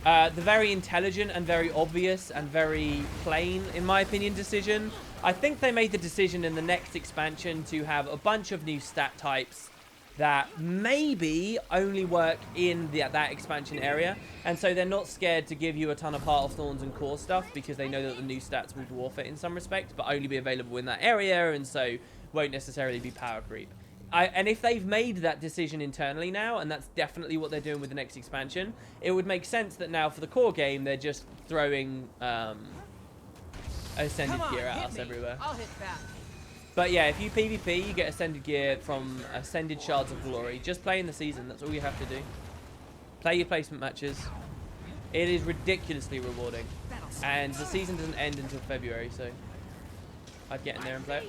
The very intelligent and very obvious and very plain, in my opinion, decision. I think they made the decision in the next expansion to have a bunch of new stat types that maybe only work in that expansion area. And so they're not scared to give you a ton of Heart of Thorns and core stuff because they know that the new stats will dwarf it in some respect, but only be available in that area, and so won't necessarily be power creep. And if they've made that decision internally now, and that's definitely what they're doing with the next expansion, it would make sense that now for the core game, they're just throwing ascended gear at us everywhere. I'll hit back. But yeah, if you PvP, you get ascended gear from ascended shards of glory. Just play in the season. That's all you have to do. Play your placement matches. It is ridiculously rewarding. And the season doesn't end until February, so I'd get in there and play it.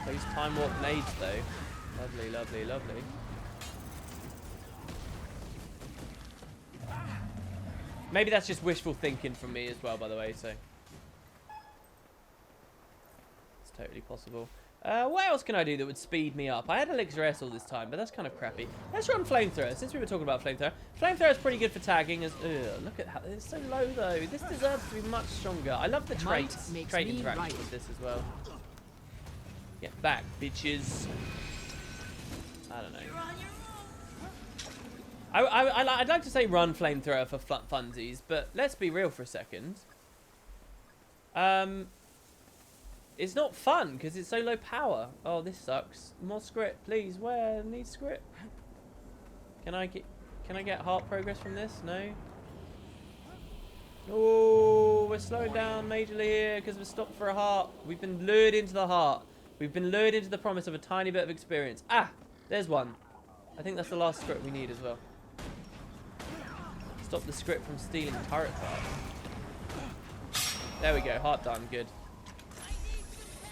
Those time warp nades though. Lovely, lovely, lovely. Maybe that's just wishful thinking from me as well, by the way, so it's totally possible. What else can I do that would speed me up? I had Elixir S all this time, but that's kind of crappy. Let's run Flamethrower, since we were talking about Flamethrower. Flamethrower is pretty good for tagging. Look at how it's so low, though. This deserves to be much stronger. I love the trait interaction with this as well. Get back, bitches. I don't know. I'd like to say run Flamethrower for funsies, but let's be real for a second. It's not fun because it's so low power. Oh, this sucks. More script, please. Where? I need script. Can I get heart progress from this? No. Oh, we're slowing down majorly here because we're stopped for a heart. We've been lured into the heart. We've been lured into the promise of a tiny bit of experience. Ah, there's one. I think that's the last script we need as well. Stop the script from stealing turret parts. There we go, heart done, good.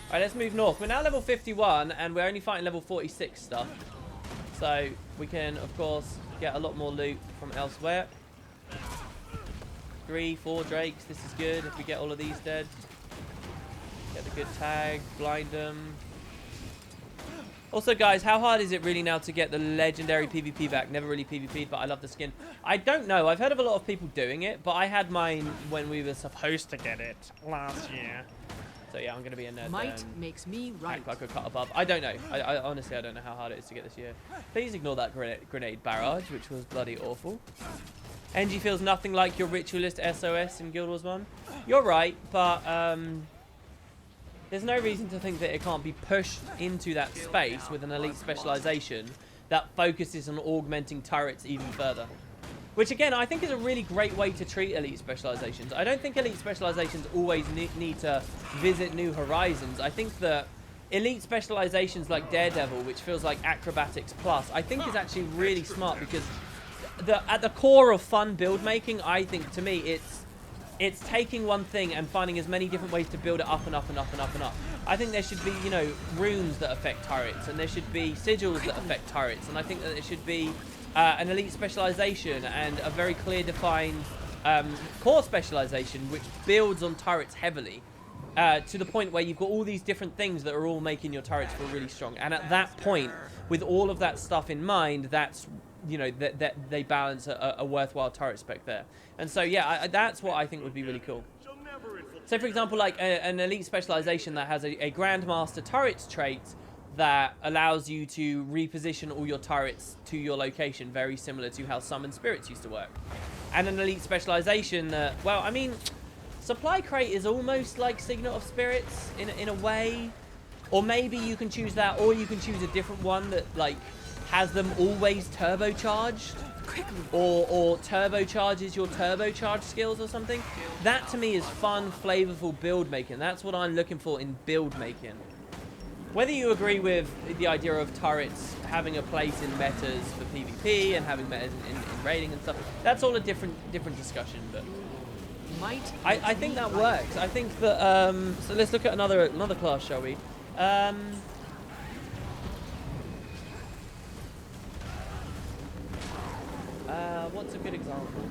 Alright, let's move north. We're now level 51 and we're only fighting level 46 stuff. So we can, of course, get a lot more loot from elsewhere. 3, 4 drakes, this is good if we get all of these dead. Get a good tag, blind them. Also, guys, how hard is it really now to get the legendary PvP back? Never really PvP'd, but I love the skin. I don't know. I've heard of a lot of people doing it, but I had mine when we were supposed to get it last year. So yeah, I'm going to be a nerd. Might makes me right. Act like a cut above. I don't know. I honestly, I don't know how hard it is to get this year. Please ignore that grenade barrage, which was bloody awful. NG feels nothing like your ritualist SOS in Guild Wars 1. You're right, but there's no reason to think that it can't be pushed into that space with an elite specialization that focuses on augmenting turrets even further. Which, again, I think is a really great way to treat elite specializations. I don't think elite specializations always need to visit new horizons. I think that elite specializations like Daredevil, which feels like Acrobatics Plus, I think is actually really smart because at the core of fun build making, I think, to me, it's taking one thing and finding as many different ways to build it up and up and up and up and up. I think there should be, you know, runes that affect turrets, and there should be sigils that affect turrets, and I think that there should be an elite specialization and a very clear defined core specialization which builds on turrets heavily to the point where you've got all these different things that are all making your turrets feel really strong. And at that point, with all of that stuff in mind, that's, you know, that they balance a worthwhile turret spec there. And so, yeah, that's what I think would be really cool. So, for example, like an elite specialization that has a Grandmaster turrets trait that allows you to reposition all your turrets to your location, very similar to how Summon Spirits used to work. and an elite specialization that, well, I mean, supply crate is almost like Signet of Spirits in a way. Or maybe you can choose that, or you can choose a different one that, like, has them always turbocharged. Or turbocharges your turbocharged skills or something. That, to me, is fun, flavorful build making. That's what I'm looking for in build making. Whether you agree with the idea of turrets having a place in metas for PvP and having metas in raiding and stuff, that's all a different discussion, but... I think that works. I think that, so let's look at another class, shall we? What's a good example?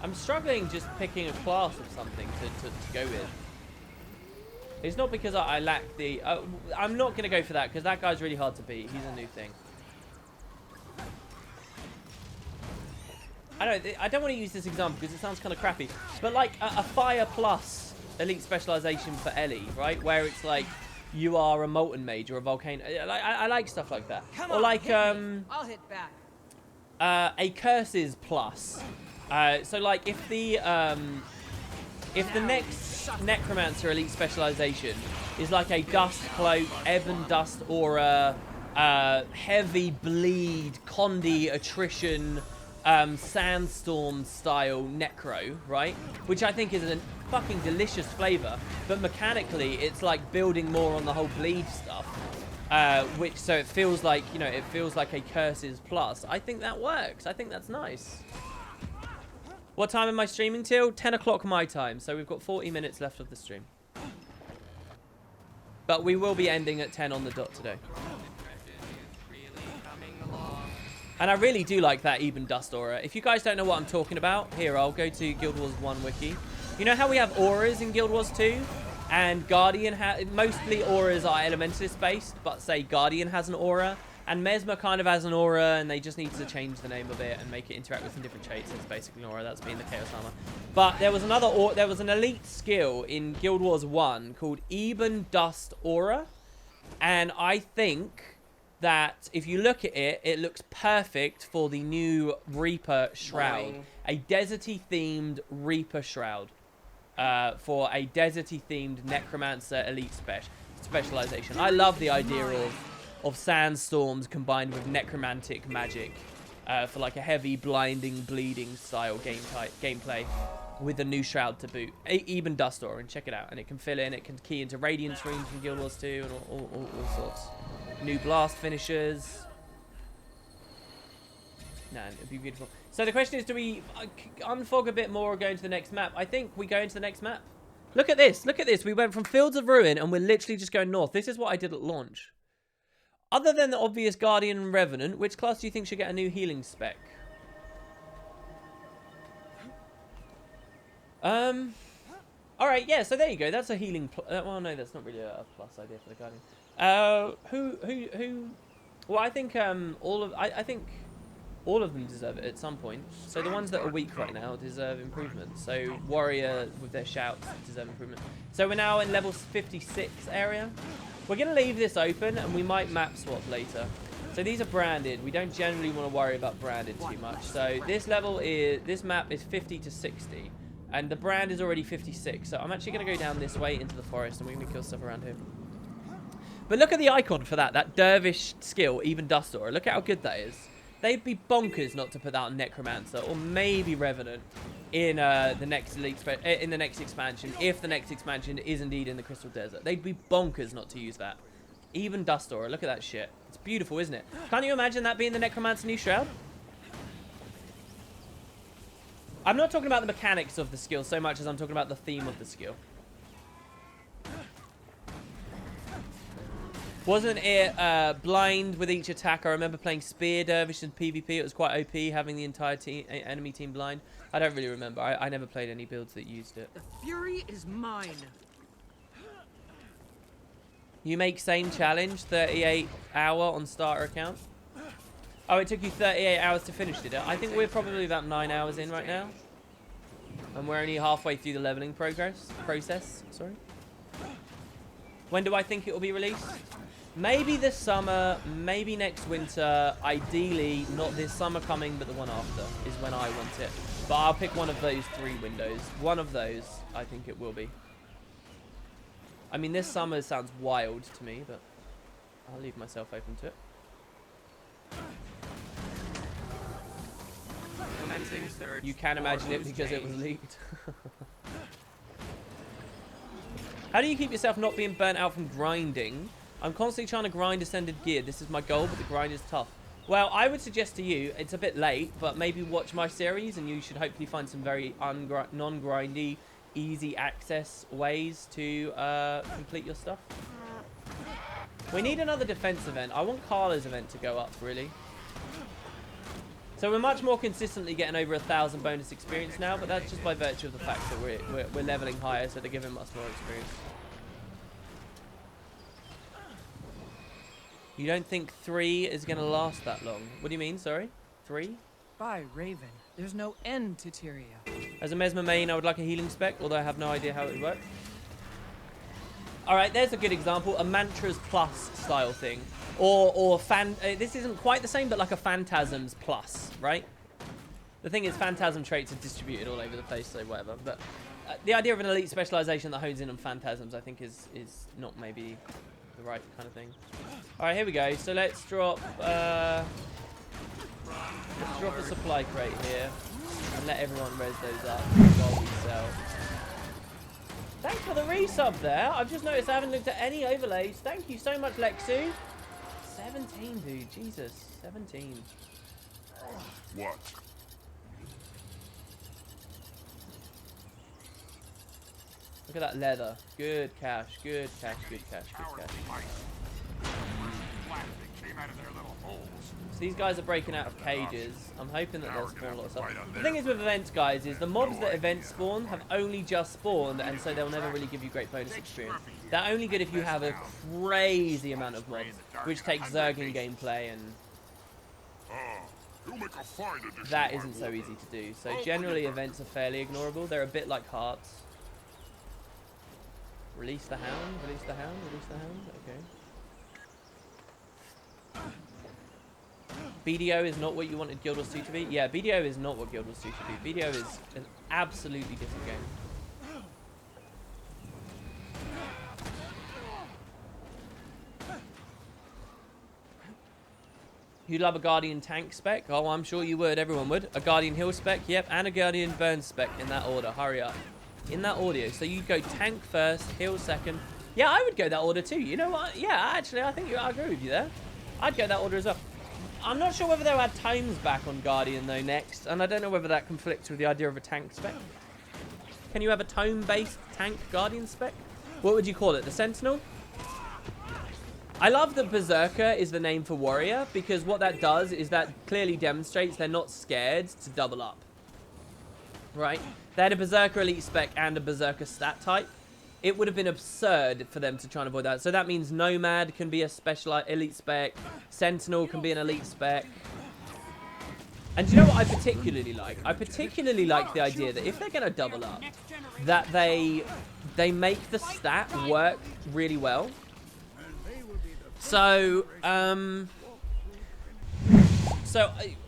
I'm struggling just picking a class of something to go with. It's not because I lack the... I'm not going to go for that because that guy's really hard to beat. He's a new thing. I don't want to use this example because it sounds kind of crappy. But like a Fire Plus elite specialization for Ellie, right? Where it's like you are a Molten Mage or a Volcano. I like stuff like that. Or like I'll hit back. A Curses Plus. So like if the next Necromancer elite specialization is like a Dust Cloak, Ebon Dust Aura, Heavy Bleed, Condi Attrition, Sandstorm style Necro, right? Which I think is a fucking delicious flavor, but mechanically it's like building more on the whole bleed stuff. So it feels like, you know, it feels like a Curses Plus. I think that works. I think that's nice. What time am I streaming till? 10 o'clock my time. So we've got 40 minutes left of the stream. But we will be ending at 10 on the dot today. And I really do like that Ebon Dust Aura. If you guys don't know what I'm talking about, here, I'll go to Guild Wars 1 wiki. You know how we have auras in Guild Wars 2? And Guardian mostly auras are Elementalist based, but say Guardian has an aura. And Mesmer kind of has an aura, and they just need to change the name of it and make it interact with some different traits. It's basically an aura. That's been the Chaos Armor. But there was there was an elite skill in Guild Wars 1 called Ebon Dust Aura. And I think that if you look at it, it looks perfect for the new Reaper Shroud. Boing. A deserty themed Reaper Shroud. For a deserty themed Necromancer elite specialization. I love the idea of sandstorms combined with necromantic magic for like a heavy blinding bleeding style gameplay with a new shroud to boot. Even Dust Aura, and check it out, and it can fill in, it can key into Radiant Streams from Guild Wars 2 and all sorts. New blast finishers. Man, it'd be beautiful. So the question is, do we unfog a bit more or go into the next map? I think we go into the next map. Look at this, look at this. We went from Fields of Ruin and we're literally just going north. This is what I did at launch. Other than the obvious Guardian and Revenant, which class do you think should get a new healing spec? Alright, yeah, so there you go. That's a healing... well, no, that's not really a plus idea for the Guardian. Who... Well, I think I think all of them deserve it at some point. So the ones that are weak right now deserve improvement. So Warrior with their shouts deserve improvement. So we're now in level 56 area. We're going to leave this open and we might map swap later. So these are branded. We don't generally want to worry about branded too much. So this map is 50 to 60. And the brand is already 56. So I'm actually going to go down this way into the forest and we're going to kill stuff around here. But look at the icon for that Dervish skill, Even Dust Aura. Look at how good that is. They'd be bonkers not to put that on Necromancer or maybe Revenant in the next expansion, if the next expansion is indeed in the Crystal Desert. They'd be bonkers not to use that. Even Dust Aura, look at that shit. It's beautiful, isn't it? Can't you imagine that being the Necromancer new shroud? I'm not talking about the mechanics of the skill so much as I'm talking about the theme of the skill. Wasn't it blind with each attack? I remember playing Spear Dervish in PvP. It was quite OP, having the entire enemy team blind. I don't really remember. I never played any builds that used it. The fury is mine. You make same challenge, 38 hour on starter account. Oh, it took you 38 hours to finish, did it? I think we're probably about 9 hours in right now. And we're only halfway through the leveling process. Sorry. When do I think it will be released? Maybe this summer, maybe next winter. Ideally, not this summer coming, but the one after is when I want it. But I'll pick one of those 3 windows. One of those, I think it will be. I mean, this summer sounds wild to me, but I'll leave myself open to it. You can imagine it because it was leaked. How do you keep yourself not being burnt out from grinding? I'm constantly trying to grind ascended gear. This is my goal, but the grind is tough. Well, I would suggest to you, it's a bit late, but maybe watch my series and you should hopefully find some very non-grindy, easy access ways to complete your stuff. We need another defense event. I want Carla's event to go up, really. So we're much more consistently getting over 1,000 bonus experience now, but that's just by virtue of the fact that we're leveling higher, so they're giving us more experience. You don't think 3 is going to last that long? What do you mean, sorry? 3? By Raven, there's no end to Tyria. As a Mesmer main, I would like a healing spec, although I have no idea how it would work. Alright, there's a good example. A Mantras Plus style thing. Or this isn't quite the same, but like a Phantasms Plus, right? The thing is, Phantasm traits are distributed all over the place, so whatever. But the idea of an elite specialization that hones in on Phantasms, I think, is not maybe the right kind of thing. Alright, here we go. So let's drop a supply crate here and let everyone res those up while we sell. Thanks for the resub there. I've just noticed I haven't looked at any overlays. Thank you so much, Lexu. 17, dude. Jesus. 17. What? Look at that leather. Good cash. Good cash. Good cash. Good cash. So these guys are breaking out of cages. I'm hoping that they'll spawn a lot of stuff. The thing is with events, guys, is the mobs that event spawn have only just spawned, and so they'll never really give you great bonus experience. They're only good if you have a crazy amount of mobs, which takes Zergling gameplay, and that isn't so easy to do. So generally events are fairly ignorable. They're a bit like hearts. Release the hound, release the hound, release the hound. Okay. BDO is not what you wanted Guild Wars 2 to be? Yeah, BDO is not what Guild Wars 2 should be. BDO is an absolutely different game. You'd love a Guardian tank spec? Oh, I'm sure you would. Everyone would. A Guardian heal spec? Yep, and a Guardian burn spec in that order. Hurry up. In that order. So you'd go tank first, heal second. Yeah, I would go that order too. You know what? Yeah, actually, I think I agree with you there. I'd go that order as well. I'm not sure whether they'll add tomes back on Guardian, though, next. And I don't know whether that conflicts with the idea of a tank spec. Can you have a tome-based tank Guardian spec? What would you call it? The Sentinel? I love that Berserker is the name for Warrior, because what that does is that clearly demonstrates they're not scared to double up. Right? They had a Berserker elite spec and a Berserker stat type. It would have been absurd for them to try and avoid that. So that means Nomad can be a special elite spec. Sentinel can be an elite spec. And do you know what I particularly like? I particularly like the idea that if they're going to double up, that they make the stat work really well. So,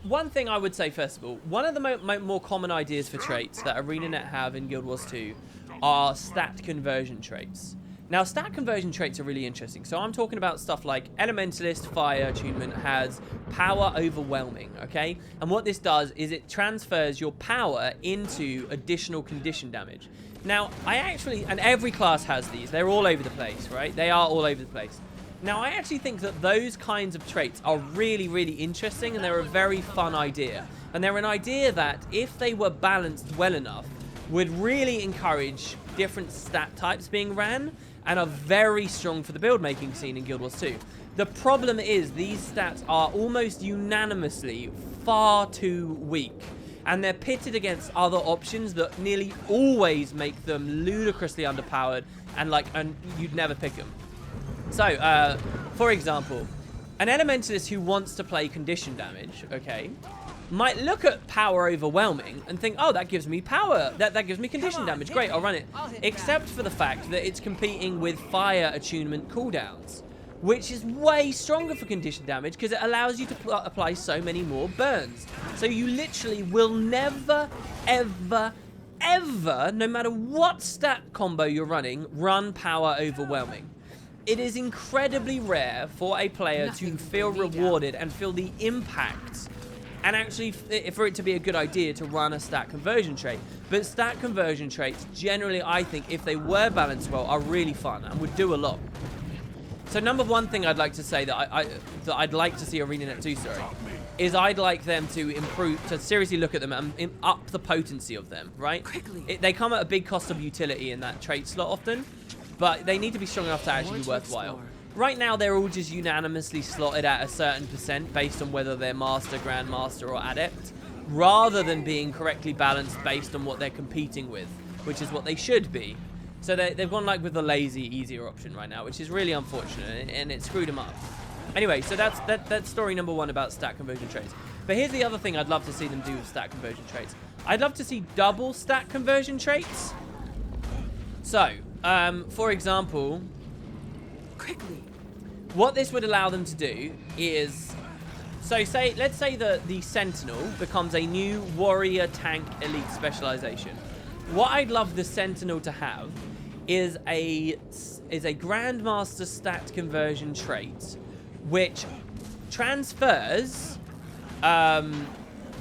one thing I would say, first of all, one of the more common ideas for traits that ArenaNet have in Guild Wars 2 are stat conversion traits. Now, stat conversion traits are really interesting. So I'm talking about stuff like Elementalist Fire attunement has power overwhelming, okay? And what this does is it transfers your power into additional condition damage. Now, and every class has these. They're all over the place, right? They are all over the place. Now, I actually think that those kinds of traits are really, really interesting, and they're a very fun idea. And they're an idea that, if they were balanced well enough, would really encourage different stat types being ran, and are very strong for the build making scene in Guild Wars 2. The problem is these stats are almost unanimously far too weak, and they're pitted against other options that nearly always make them ludicrously underpowered, and you'd never pick them. So, for example, an Elementalist who wants to play condition damage, okay, might look at power overwhelming and think, oh, that gives me power. That gives me condition damage. Great, I'll run it. Except for the fact that it's competing with fire attunement cooldowns, which is way stronger for condition damage because it allows you to apply so many more burns. So you literally will never, ever, ever, no matter what stat combo you're running, run power overwhelming. It is incredibly rare for a player to feel rewarded and feel the impact, and actually for it to be a good idea to run a stat conversion trait. But stat conversion traits generally, I think, if they were balanced well, are really fun and would do a lot. So number one thing I'd like to say that I'd like to see ArenaNet do, is I'd like them to improve, to seriously look at them and up the potency of them, right? They come at a big cost of utility in that trait slot often, but they need to be strong enough to actually be worthwhile. Right now, they're all just unanimously slotted at a certain percent based on whether they're Master, Grandmaster, or Adept, rather than being correctly balanced based on what they're competing with, which is what they should be. So they've gone like with the lazy, easier option right now, which is really unfortunate, and it screwed them up. Anyway, so that's story number one about stat conversion traits. But here's the other thing I'd love to see them do with stat conversion traits. I'd love to see double stat conversion traits. So, for example, what this would allow them to do is, so let's say that the Sentinel becomes a new warrior tank elite specialization. What I'd love the Sentinel to have is a Grandmaster stat conversion trait, which transfers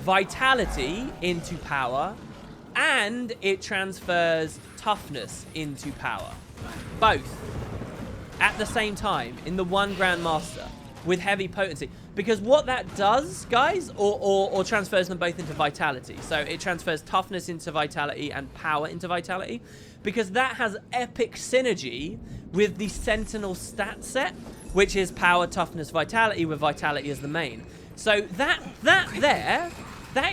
vitality into power, and it transfers toughness into power. Both at the same time in the one Grandmaster with heavy potency. Because what that does, guys, or transfers them both into vitality. So it transfers toughness into vitality and power into vitality. Because that has epic synergy with the Sentinel stat set, which is power, toughness, vitality, with vitality as the main. So that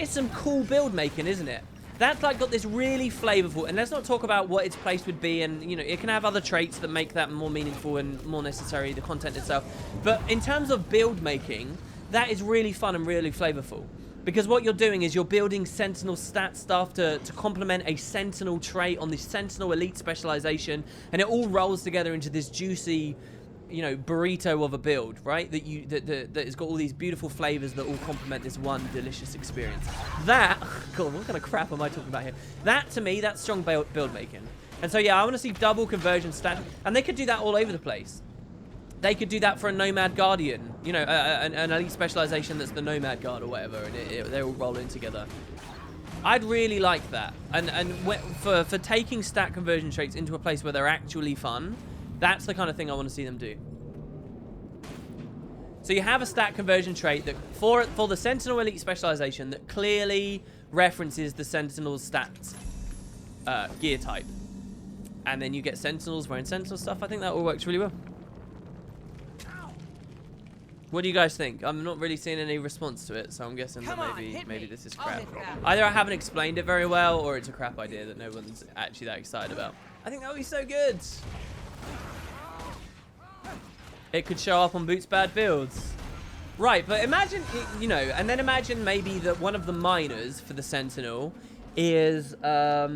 is some cool build making, isn't it? That's like got this really flavorful, and let's not talk about what its place would be, and you know, it can have other traits that make that more meaningful and more necessary, the content itself. But in terms of build making, that is really fun and really flavorful. Because what you're doing is you're building Sentinel stat stuff to complement a Sentinel trait on the Sentinel elite specialization, and it all rolls together into this juicy, you know, burrito of a build, right? That has got all these beautiful flavors that all complement this one delicious experience. That, God, what kind of crap am I talking about here? That, to me, that's strong build making. And so, yeah, I want to see double conversion stat, and they could do that all over the place. They could do that for a Nomad Guardian, you know, an elite specialization that's the Nomad Guard or whatever, and they're all rolling together. I'd really like that. And for taking stat conversion traits into a place where they're actually fun, that's the kind of thing I want to see them do. So you have a stat conversion trait that for the Sentinel Elite specialization that clearly references the Sentinel's stats gear type. And then you get Sentinels wearing Sentinel stuff. I think that all works really well. What do you guys think? I'm not really seeing any response to it, so I'm guessing that maybe this is crap. Either I haven't explained it very well, or it's a crap idea that no one's actually that excited about. I think that would be so good. It could show up on Boot's bad builds. Right, but imagine, you know, and then imagine maybe that one of the minors for the Sentinel is, I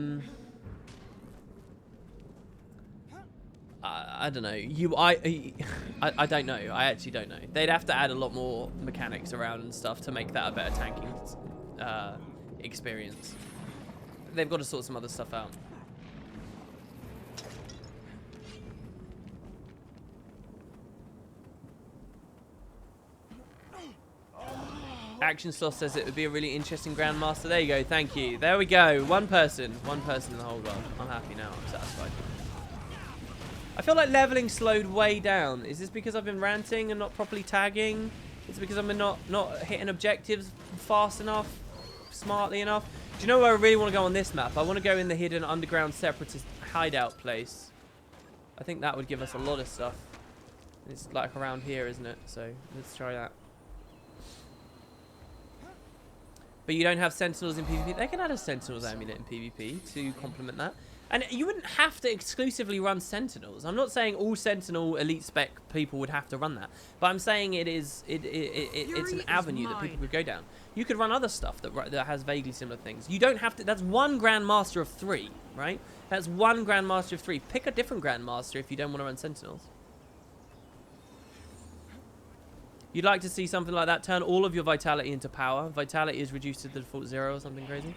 don't know. I don't know. I actually don't know. They'd have to add a lot more mechanics around and stuff to make that a better tanking experience. They've got to sort some other stuff out. Action Sloth says it would be a really interesting Grandmaster. There you go. Thank you. There we go. One person in the whole world. I'm happy now. I'm satisfied. I feel like leveling slowed way down. Is this because I've been ranting and not properly tagging? Is it because I'm not hitting objectives fast enough, smartly enough? Do you know where I really want to go on this map? I want to go in the hidden underground separatist hideout place. I think that would give us a lot of stuff. It's like around here, isn't it? So let's try that. but you don't have Sentinels in PvP. They can add a Sentinels amulet in PvP to complement that. And you wouldn't have to exclusively run Sentinels. I'm not saying all Sentinel elite spec people would have to run that, but I'm saying it's an avenue that people could go down. You could run other stuff that has vaguely similar things. You don't have to. That's one Grandmaster of 3, right? That's one Grandmaster of 3. Pick a different Grandmaster if you don't want to run Sentinels. You'd like to see something like that turn all of your vitality into power. Vitality is reduced to the default 0 or something crazy.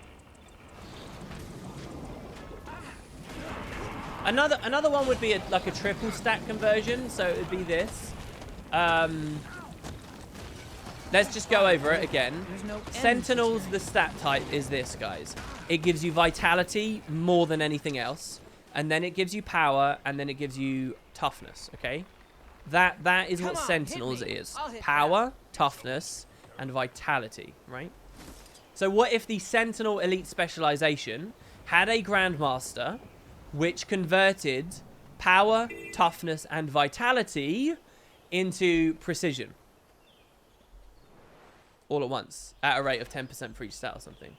Another one would be like a triple stack conversion. So it would be this. Let's just go over it again. Sentinels, the stat type is this, guys. It gives you vitality more than anything else. And then it gives you power. And then it gives you toughness, okay? That is what Sentinels is. Power, toughness, and vitality, right? So what if the Sentinel Elite Specialization had a Grandmaster which converted power, toughness, and vitality into precision? All at once, at a rate of 10% for each stat or something.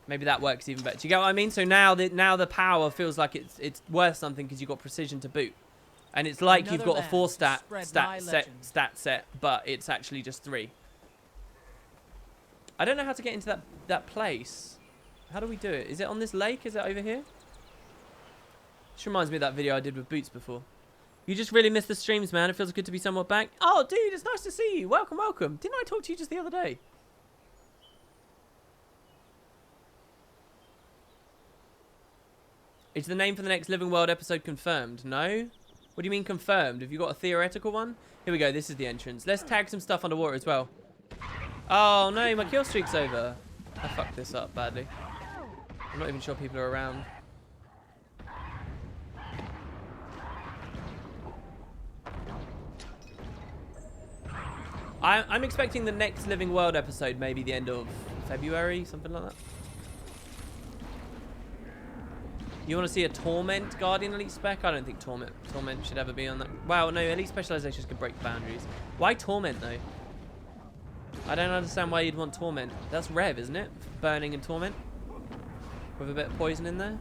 Maybe that works even better. Do you get what I mean? So now the power feels like it's worth something because you've got precision to boot. And it's like you've got a 4 stat set, but it's actually just 3. I don't know how to get into that place. How do we do it? Is it on this lake? Is it over here? This reminds me of that video I did with Boots before. You just really missed the streams, man. It feels good to be somewhat back. Oh, dude, it's nice to see you. Welcome, welcome. Didn't I talk to you just the other day? Is the name for the next Living World episode confirmed? No? What do you mean confirmed? Have you got a theoretical one? Here we go. This is the entrance. Let's tag some stuff underwater as well. Oh, no. My kill streak's over. I fucked this up badly. I'm not even sure people are around. I'm expecting the next Living World episode maybe the end of February, something like that. You want to see a Torment Guardian Elite spec? I don't think Torment should ever be on that. Wow, no, Elite Specializations can break boundaries. Why Torment, though? I don't understand why you'd want Torment. That's Rev, isn't it? Burning and Torment. With a bit of poison in there.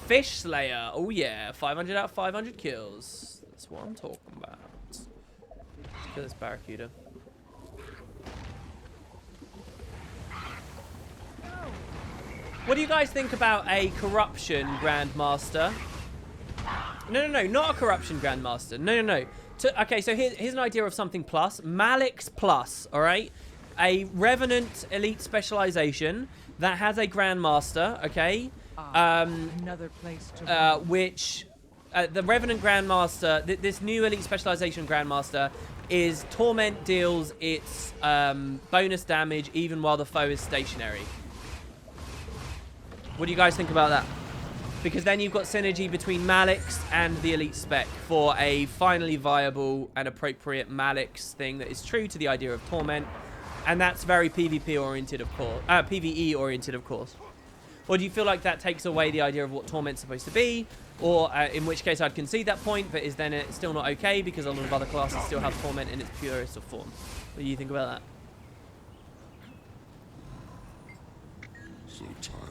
Fish Slayer. Oh, yeah. 500 out of 500 kills. That's what I'm talking about. Let's kill this Barracuda. What do you guys think about a Corruption Grandmaster? No, not a Corruption Grandmaster. No. Okay, so here's an idea of something plus. Malix plus, all right? A Revenant Elite Specialization that has a Grandmaster, okay? Another place to which... the Revenant Grandmaster, this new Elite Specialization Grandmaster is Torment deals its bonus damage even while the foe is stationary. What do you guys think about that? Because then you've got synergy between Malix and the Elite Spec for a finally viable and appropriate Malix thing that is true to the idea of Torment. And that's very PvP oriented, of course. PvE oriented, of course. Or do you feel like that takes away the idea of what Torment's supposed to be? Or in which case I'd concede that point, but is then it still not okay because a lot of other classes still have Torment in its purest of form? What do you think about that? So tired.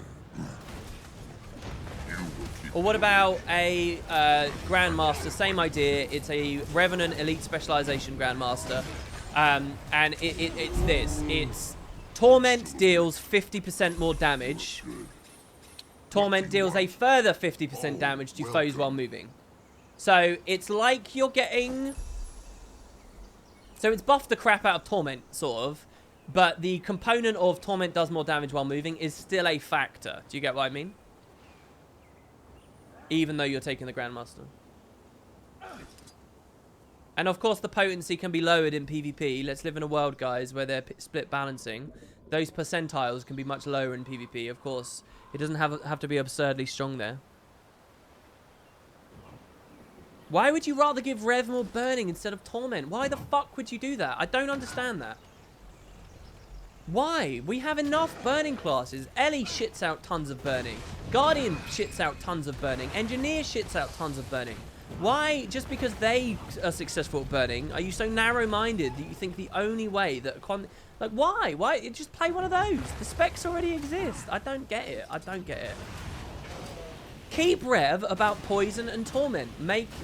Or what about a Grandmaster? Same idea. It's a Revenant Elite Specialization Grandmaster. And it's this. It's Torment deals 50% more damage. Torment deals a further 50% damage to foes while moving. So it's like you're getting... So it's buffed the crap out of Torment, sort of. But the component of Torment does more damage while moving is still a factor. Do you get what I mean? Even though you're taking the Grandmaster. And of course the potency can be lowered in PvP. Let's live in a world, guys, where they're split balancing. Those percentiles can be much lower in PvP, of course. It doesn't have to be absurdly strong there. Why would you rather give Rev more burning instead of Torment? Why the fuck would you do that? I don't understand that. Why? We have enough burning classes. Ellie shits out tons of burning. Guardian shits out tons of burning. Engineer shits out tons of burning. Why, just because they are successful at burning, are you so narrow-minded that you think the only way that like, why? Why? Just play one of those. The specs already exist. I don't get it. I don't get it. Keep Rev about poison and torment.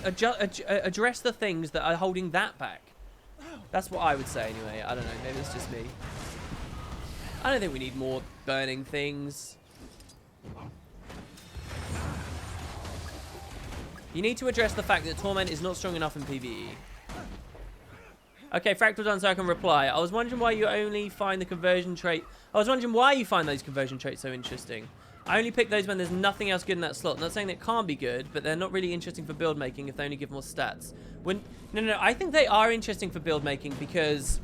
Address the things that are holding that back. That's what I would say anyway. I don't know. Maybe it's just me. I don't think we need more burning things. You need to address the fact that torment is not strong enough in PvE. Okay, Fractal done so I can reply. I was wondering why you only find the conversion trait. I was wondering why you find those conversion traits so interesting. I only pick those when there's nothing else good in that slot. Not saying that it can't be good, but they're not really interesting for build making if they only give more stats. No, I think they are interesting for build making because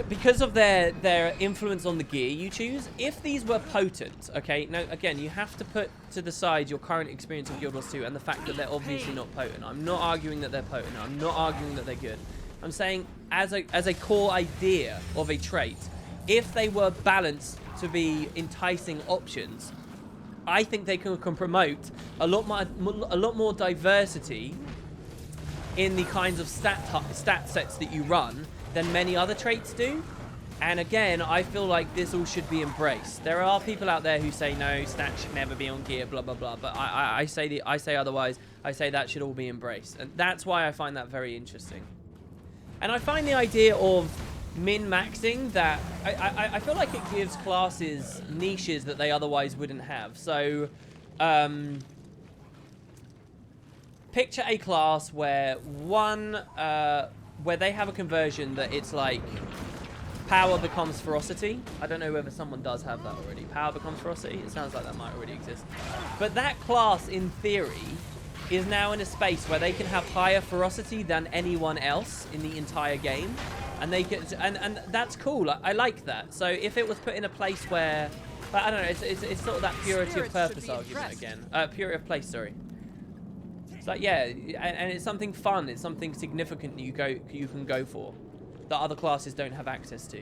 because of their influence on the gear you choose. If these were potent, okay, now again, you have to put to the side your current experience of Guild Wars 2 and the fact that they're obviously not potent. I'm not arguing that they're potent. I'm not arguing that they're good. I'm saying as a core idea of a trait, if they were balanced to be enticing options, I think they can promote a lot more diversity in the kinds of stat sets that you run than many other traits do. And again, I feel like this all should be embraced. There are people out there who say no, stats should never be on gear, blah blah blah. But I say otherwise. I say that should all be embraced, and that's why I find that very interesting. And I find the idea of min-maxing that I feel like it gives classes niches that they otherwise wouldn't have. So picture a class where where they have a conversion that it's like power becomes ferocity. I don't know whether someone does have that already. Power becomes ferocity. It sounds like that might already exist. But that class, in theory, is now in a space where they can have higher ferocity than anyone else in the entire game. And they get, and that's cool. I like that. So if it was put in a place where, I don't know, it's sort of that purity of purpose argument again. Purity of place, sorry. It's like, yeah, and it's something fun. It's something significant that you can go for that other classes don't have access to.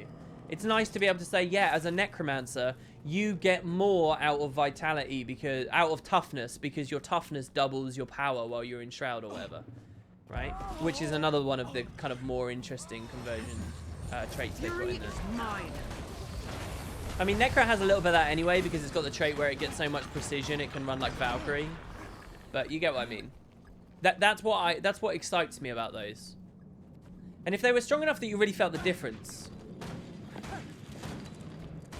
It's nice to be able to say, yeah, as a necromancer, you get more out of vitality out of toughness because your toughness doubles your power while you're in shroud or whatever. Right? Which is another one of the kind of more interesting conversion traits they've got in there. I mean, Necro has a little bit of that anyway because it's got the trait where it gets so much precision it can run like Valkyrie. But you get what I mean. That's what excites me about those. And if they were strong enough that you really felt the difference.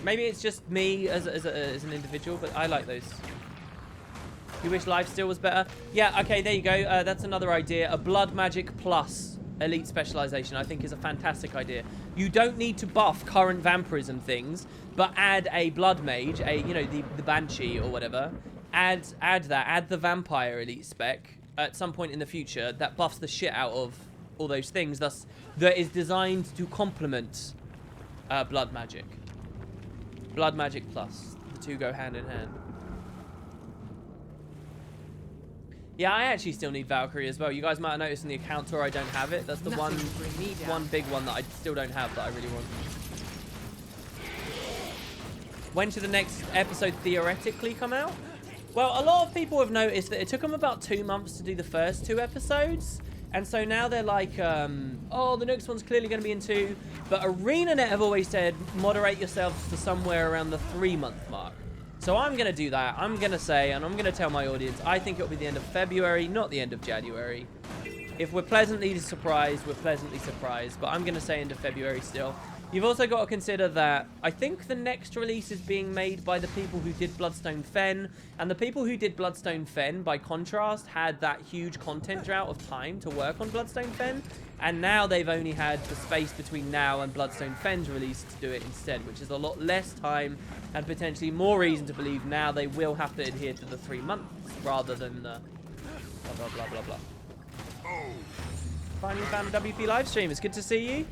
Maybe it's just me as an individual, but I like those. You wish Lifesteal was better? Yeah, okay, there you go. That's another idea. A Blood Magic plus Elite Specialization, I think, is a fantastic idea. You don't need to buff current vampirism things, but add a Blood Mage, the Banshee or whatever. Add the Vampire Elite spec at some point in the future that buffs the shit out of all those things. Thus, that is designed to complement Blood Magic. Blood Magic plus. The two go hand in hand. Yeah, I actually still need Valkyrie as well. You guys might have noticed in the account tour I don't have it. That's the one big one that I still don't have that I really want. When should the next episode theoretically come out? Well, a lot of people have noticed that it took them about 2 months to do the first 2 episodes. And so now they're like, oh, the next one's clearly going to be in 2. But ArenaNet have always said, moderate yourselves to somewhere around the 3-month mark. So I'm going to do that. I'm going to say, and I'm going to tell my audience, I think it'll be the end of February, not the end of January. If we're pleasantly surprised, we're pleasantly surprised. But I'm going to say end of February still. You've also got to consider that I think the next release is being made by the people who did Bloodstone Fen. And the people who did Bloodstone Fen, by contrast, had that huge content drought of time to work on Bloodstone Fen. And now they've only had the space between now and Bloodstone Fen's release to do it instead, which is a lot less time and potentially more reason to believe now they will have to adhere to the 3 months rather than the blah, blah, blah, blah, blah. Finally found a WP live stream. It's good to see you.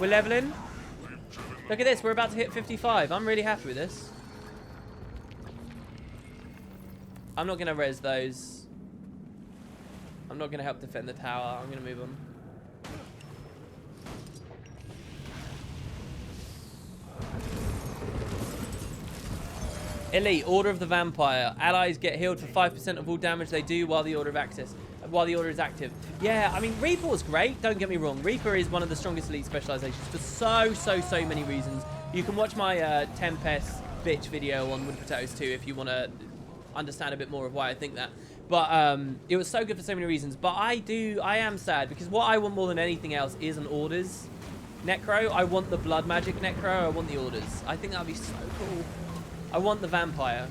We're leveling. Look at this. We're about to hit 55. I'm really happy with this. I'm not going to res those. I'm not going to help defend the tower. I'm going to move them. Elite, Order of the Vampire. Allies get healed for 5% of all damage they do while the order is active. Yeah, I mean, Reaper was great, don't get me wrong. Reaper is one of the strongest elite specializations for so many reasons. You can watch my Tempest bitch video on Wood Potatoes too if you want to understand a bit more of why I think that. But it was so good for so many reasons. But I am sad because what I want more than anything else is an Orders Necro. I want the Blood Magic Necro. I want the Orders. I think that would be so cool. I want the Vampire.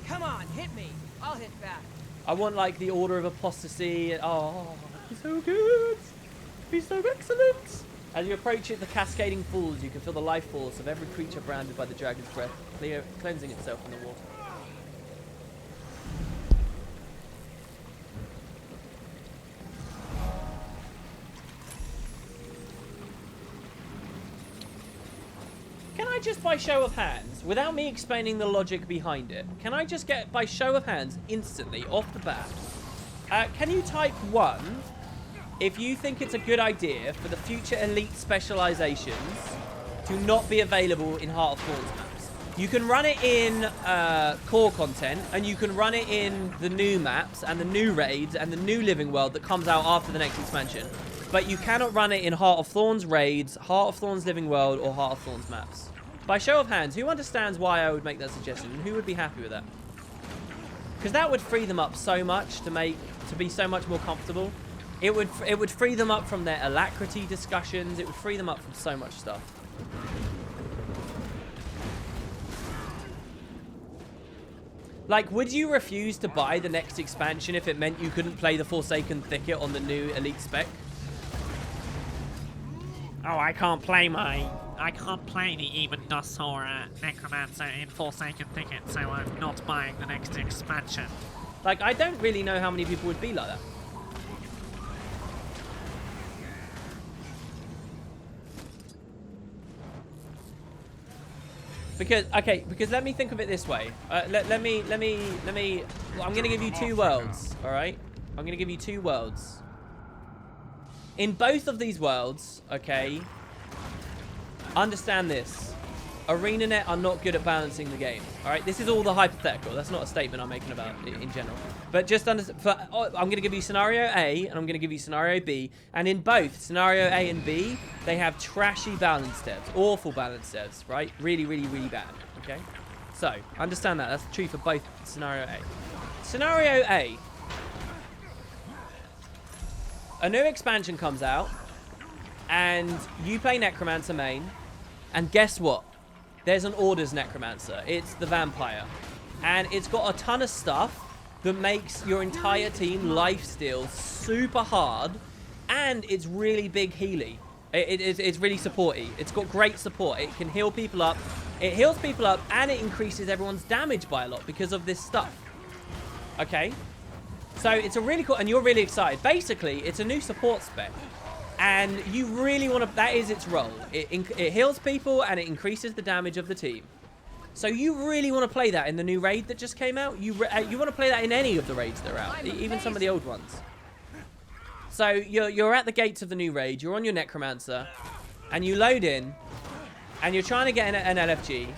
Come on, hit me. I'll hit back. I want like the Order of Apostasy. Oh, it'd be so good. It'd be so excellent. As you approach it, the cascading falls. You can feel the life force of every creature branded by the dragon's breath, cleansing itself in the water. Can I just, by show of hands, without me explaining the logic behind it, can I just get, by show of hands, instantly, off the bat, can you type 1 if you think it's a good idea for the future elite specializations to not be available in Heart of Thorns maps? You can run it in core content, and you can run it in the new maps, and the new raids, and the new living world that comes out after the next expansion. But you cannot run it in Heart of Thorns raids, Heart of Thorns living world, or Heart of Thorns maps. By show of hands, who understands why I would make that suggestion, and who would be happy with that? Because that would free them up so much to be so much more comfortable. It would free them up from their alacrity discussions. It would free them up from so much stuff. Like, would you refuse to buy the next expansion if it meant you couldn't play the Forsaken Thicket on the new elite spec? Oh, I can't play the Even Dusthor Necromancer in Forsaken Thicket, so I'm not buying the next expansion. Like, I don't really know how many people would be like that. Because let me think of it this way. Let me. I'm gonna give you 2 worlds. All right. I'm gonna give you 2 worlds. In both of these worlds, okay. Understand this. ArenaNet are not good at balancing the game. All right. This is all the hypothetical. That's not a statement I'm making about it in general. But just understand. I'm gonna give you scenario A and I'm gonna give you scenario B. And in both scenario A and B, they have trashy balance devs, awful balance devs, right? Really bad. Okay. So understand that. That's true for both scenario A. Scenario A. A new expansion comes out, and you play Necromancer main, and guess what? There's an Orders Necromancer. It's the Vampire. And it's got a ton of stuff that makes your entire team lifesteal super hard, and it's really big healy. It's really supporty. It's got great support. It can heal people up. It heals people up, and it increases everyone's damage by a lot because of this stuff. Okay? So it's a really cool, and you're really excited. Basically, it's a new support spec, and you really want to. That is its role. It heals people and it increases the damage of the team. So you really want to play that in the new raid that just came out. You want to play that in any of the raids that are out, even some of the old ones. So you're at the gates of the new raid. You're on your Necromancer, and you load in, and you're trying to get an LFG.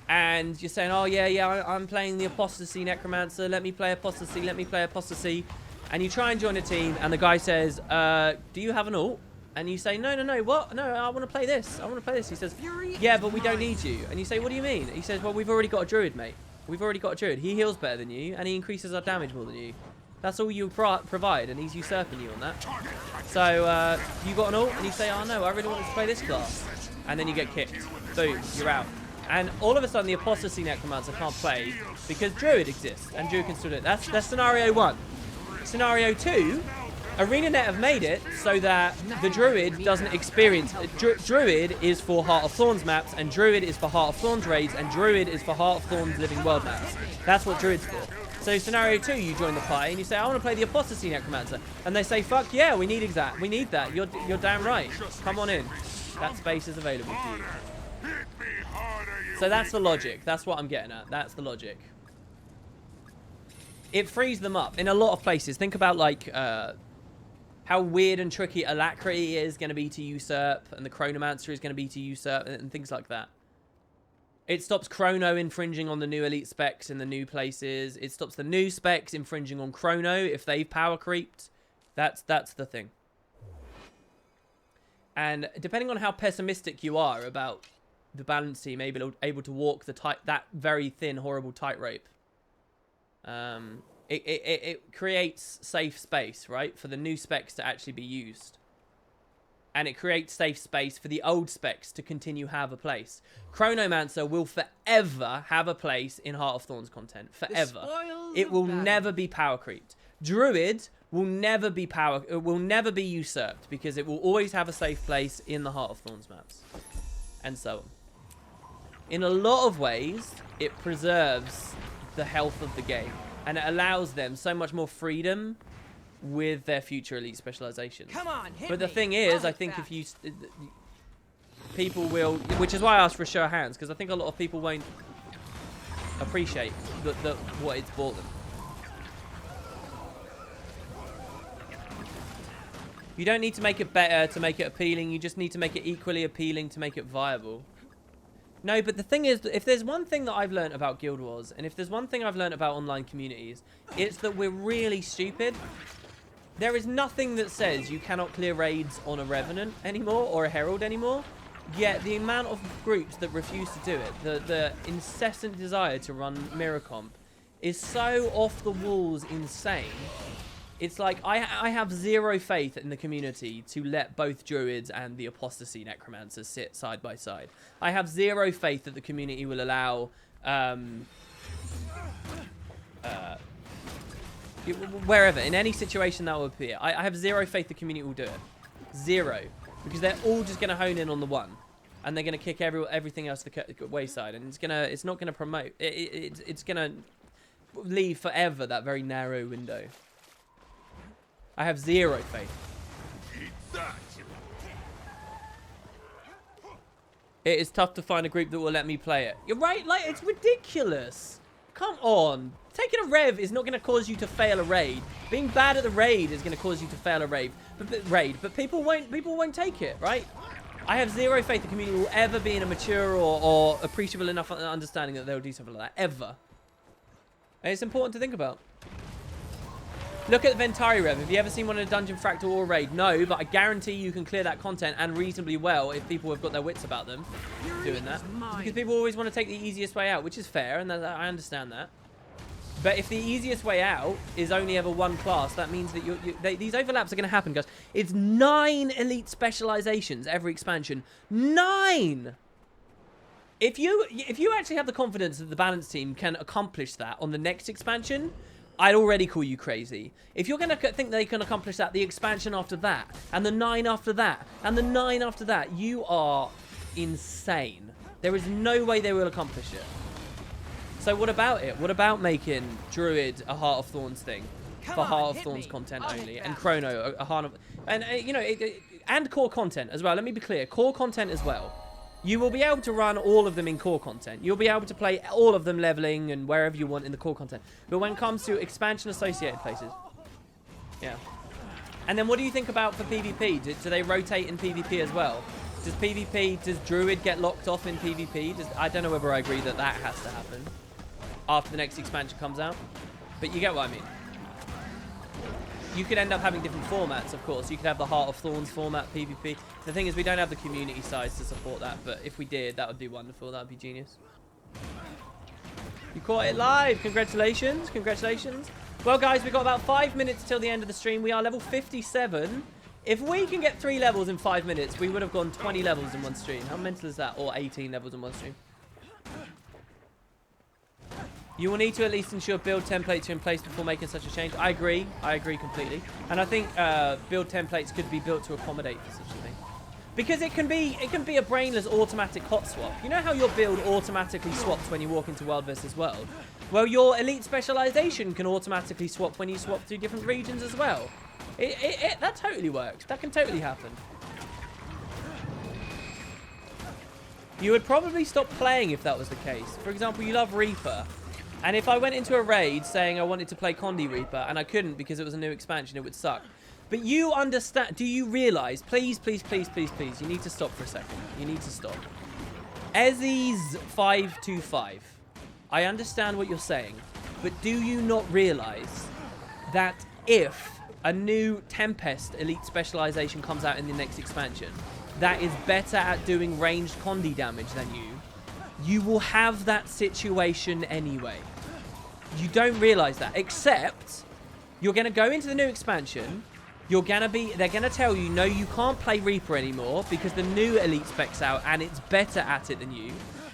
And you're saying, oh, yeah, I'm playing the Apostasy Necromancer. Let me play Apostasy. And you try and join a team, and the guy says, do you have an ult? And you say, no, what? No, I want to play this. He says, yeah, but we don't need you. And you say, what do you mean? He says, well, we've already got a Druid, mate. He heals better than you, and he increases our damage more than you. That's all you provide, and he's usurping you on that. So, you got an ult, and you say, oh, no, I really want to play this class. And then you get kicked. Boom, you're out. And all of a sudden, the Apostasy Necromancer can't play because Druid exists, and Druid can still do it. That's scenario 1. Scenario 2, ArenaNet have made it so that the Druid doesn't experience... Druid is for Heart of Thorns maps, and Druid is for Heart of Thorns raids, and Druid is for Heart of Thorns Living World maps. That's what Druid's for. So scenario 2, you join the party, and you say, I want to play the Apostasy Necromancer. And they say, fuck yeah, we need that. You're damn right. Come on in. That space is available to you. So that's the logic. That's what I'm getting at. That's the logic. It frees them up in a lot of places. Think about like how weird and tricky Alacrity is going to be to usurp, and the Chronomancer is going to be to usurp, and things like that. It stops Chrono infringing on the new elite specs in the new places. It stops the new specs infringing on Chrono if they've power creeped. That's the thing. And depending on how pessimistic you are about the balance team able to walk that very thin, horrible tightrope, it creates safe space, right, for the new specs to actually be used. And it creates safe space for the old specs to continue have a place. Chronomancer will forever have a place in Heart of Thorns content. Forever. It will never be power creeped. Druid will never be usurped because it will always have a safe place in the Heart of Thorns maps. And so on. In a lot of ways, it preserves the health of the game. And it allows them so much more freedom with their future elite specializations. Come on, hit but the me. thing is, I'll I hit think back. if you... people will... Which is why I asked for a show of hands, because I think a lot of people won't appreciate what it's bought them. You don't need to make it better to make it appealing. You just need to make it equally appealing to make it viable. No, but the thing is, if there's one thing that I've learned about Guild Wars, and if there's one thing I've learned about online communities, it's that we're really stupid. There is nothing that says you cannot clear raids on a Revenant anymore, or a Herald anymore. Yet the amount of groups that refuse to do it, the incessant desire to run Mirror Comp, is so off the walls insane. It's like, I have zero faith in the community to let both Druids and the Apostasy Necromancers sit side by side. I have zero faith that the community will allow... wherever, in any situation that will appear. I have zero faith the community will do it. Zero. Because they're all just going to hone in on the one. And they're going to kick everything else to the wayside. And it's not going to promote. It's going to leave forever that very narrow window. I have zero faith. It is tough to find a group that will let me play it. You're right, like, it's ridiculous. Come on. Taking a rev is not going to cause you to fail a raid. Being bad at the raid is going to cause you to fail a raid. But people won't take it, right? I have zero faith the community will ever be in a mature or appreciable enough understanding that they'll do something like that. Ever. And it's important to think about. Look at the Ventari Rev. Have you ever seen one in a dungeon, fractal, or raid? No, but I guarantee you can clear that content and reasonably well if people have got their wits about them doing that. Because people always want to take the easiest way out, which is fair, and I understand that. But if the easiest way out is only ever one class, that means that these overlaps are going to happen, guys. It's 9 elite specializations every expansion. 9! If you actually have the confidence that the balance team can accomplish that on the next expansion, I'd already call you crazy. If you're going to think they can accomplish that, the expansion after that, and the 9 after that, and the 9 after that, you are insane. There is no way they will accomplish it. So what about it? What about making Druid a Heart of Thorns thing for Heart of Thorns content only, and Chrono a Heart of... And, you know, and core content as well. Let me be clear. Core content as well. You will be able to run all of them in core content. You'll be able to play all of them leveling and wherever you want in the core content. But when it comes to expansion associated places, yeah. And then what do you think about for PvP? Do they rotate in PvP as well? Does Druid get locked off in PvP? I don't know whether I agree that that has to happen after the next expansion comes out. But you get what I mean. You could end up having different formats, of course. You could have the Heart of Thorns format, PvP. The thing is, we don't have the community size to support that, but if we did, that would be wonderful. That would be genius. You caught it live. Congratulations. Congratulations. Well, guys, we've got about 5 minutes till the end of the stream. We are level 57. If we can get 3 levels in 5 minutes, we would have gone 20 levels in one stream. How mental is that? Or 18 levels in one stream. You will need to at least ensure build templates are in place before making such a change. I agree. I agree completely. And I think build templates could be built to accommodate for such a thing. Because it can be a brainless automatic hot swap. You know how your build automatically swaps when you walk into World versus World? Well, your elite specialization can automatically swap when you swap through different regions as well. That totally works. That can totally happen. You would probably stop playing if that was the case. For example, you love Reaper. And if I went into a raid saying I wanted to play Condi Reaper and I couldn't because it was a new expansion, it would suck. But you understand, do you realize, please, please, please, please, please, you need to stop for a second. You need to stop. Ezzy's 525. I understand what you're saying, but do you not realize that if a new Tempest Elite specialization comes out in the next expansion that is better at doing ranged Condi damage than you will have that situation anyway. You don't realize that, except you're going to go into the new expansion. They're going to tell you, no, you can't play Reaper anymore because the new Elite spec's out and it's better at it than you.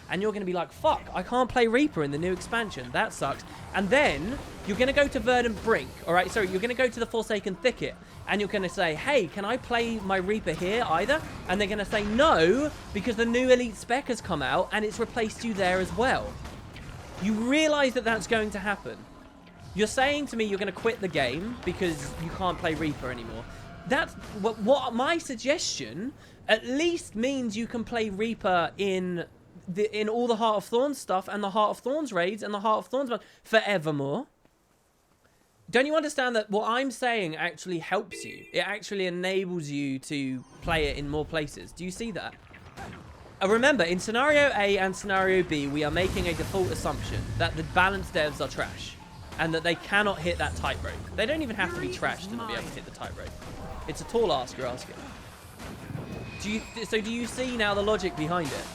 And you're going to be like, fuck, I can't play Reaper in the new expansion. That sucks. And then you're going to go to Verdant Brink. All right, sorry, you're going to go to the Forsaken Thicket. And you're going to say, hey, can I play my Reaper here either? And they're going to say no, because the new Elite spec has come out and it's replaced you there as well. You realize that that's going to happen. You're saying to me you're going to quit the game because you can't play Reaper anymore. That's what my suggestion at least means you can play Reaper in all the Heart of Thorns stuff and the Heart of Thorns raids and the Heart of Thorns forevermore. Don't you understand that what I'm saying actually helps you? It actually enables you to play it in more places. Do you see that? Remember, in Scenario A and Scenario B, we are making a default assumption that the balanced devs are trash and that they cannot hit that tightrope. They don't even have to be trash to be able to hit the tightrope. It's a tall ask you're asking. So do you see now the logic behind it?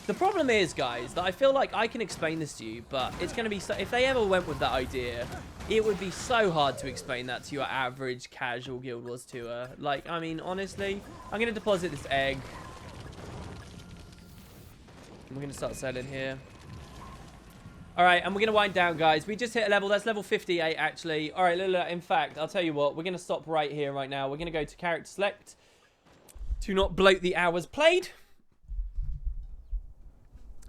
The problem is, guys, that I feel like I can explain this to you, but it's going to be so... If they ever went with that idea, it would be so hard to explain that to your average casual Guild Wars tour. Like, I mean, honestly, I'm going to deposit this egg. We're going to start selling here. All right, and we're going to wind down, guys. We just hit a level. That's level 58, actually. All right, look, in fact, I'll tell you what. We're going to stop right here, right now. We're going to go to character select to not bloat the hours played.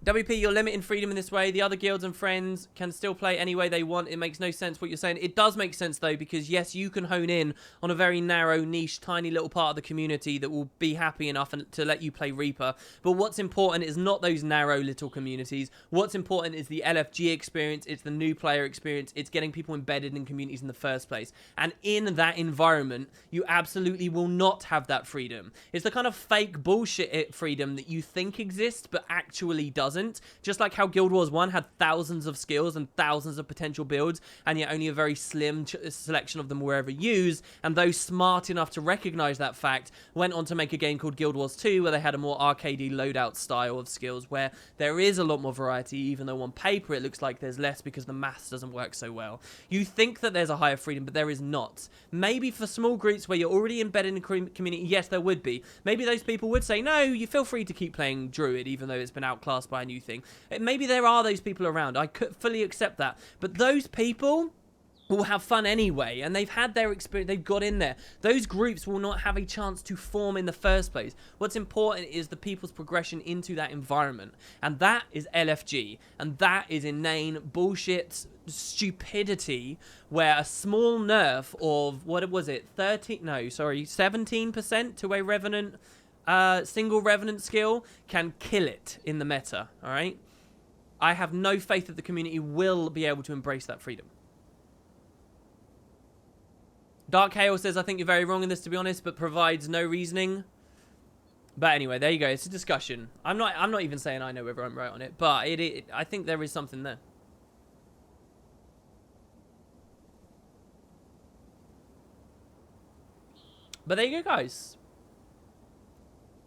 WP, you're limiting freedom in this way. The other guilds and friends can still play any way they want. It makes no sense what you're saying. It does make sense, though, because, yes, you can hone in on a very narrow, niche, tiny little part of the community that will be happy enough to let you play Reaper. But what's important is not those narrow little communities. What's important is the LFG experience. It's the new player experience. It's getting people embedded in communities in the first place. And in that environment, you absolutely will not have that freedom. It's the kind of fake bullshit freedom that you think exists, but actually doesn't. Just like how Guild Wars 1 had thousands of skills and thousands of potential builds, and yet only a very slim selection of them were ever used, and those smart enough to recognize that fact went on to make a game called Guild Wars 2, where they had a more arcadey loadout style of skills, where there is a lot more variety, even though on paper it looks like there's less because the maths doesn't work so well. You think that there's a higher freedom, but there is not. Maybe for small groups where you're already embedded in a community, yes, there would be. Maybe those people would say, no, you feel free to keep playing Druid, even though it's been outclassed by a new thing. Maybe there are those people around. I could fully accept that. But those people will have fun anyway, and they've had their experience, they've got in there. Those groups will not have a chance to form in the first place. What's important is the people's progression into that environment, and that is LFG, and that is inane bullshit stupidity where a small nerf of, what was it, 17% to a Revenant single Revenant skill can kill it in the meta. All right, I have no faith that the community will be able to embrace that freedom. Dark Hail says, I think you're very wrong in this, to be honest, but provides no reasoning. But anyway, there you go. It's a discussion. I'm not even saying I know whether I'm right on it, but I think there is something there. But there you go, guys.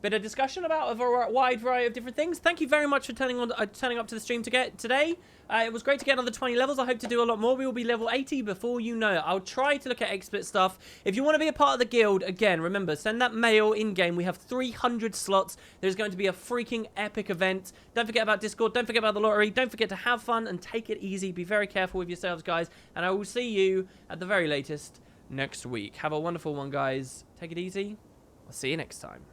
Bit of discussion about a wide variety of different things. Thank you very much for turning up to the stream today. It was great to get another 20 levels. I hope to do a lot more. We will be level 80 before you know it. I'll try to look at expert stuff. If you want to be a part of the guild, again, remember, send that mail in-game. We have 300 slots. There's going to be a freaking epic event. Don't forget about Discord. Don't forget about the lottery. Don't forget to have fun and take it easy. Be very careful with yourselves, guys. And I will see you at the very latest next week. Have a wonderful one, guys. Take it easy. I'll see you next time.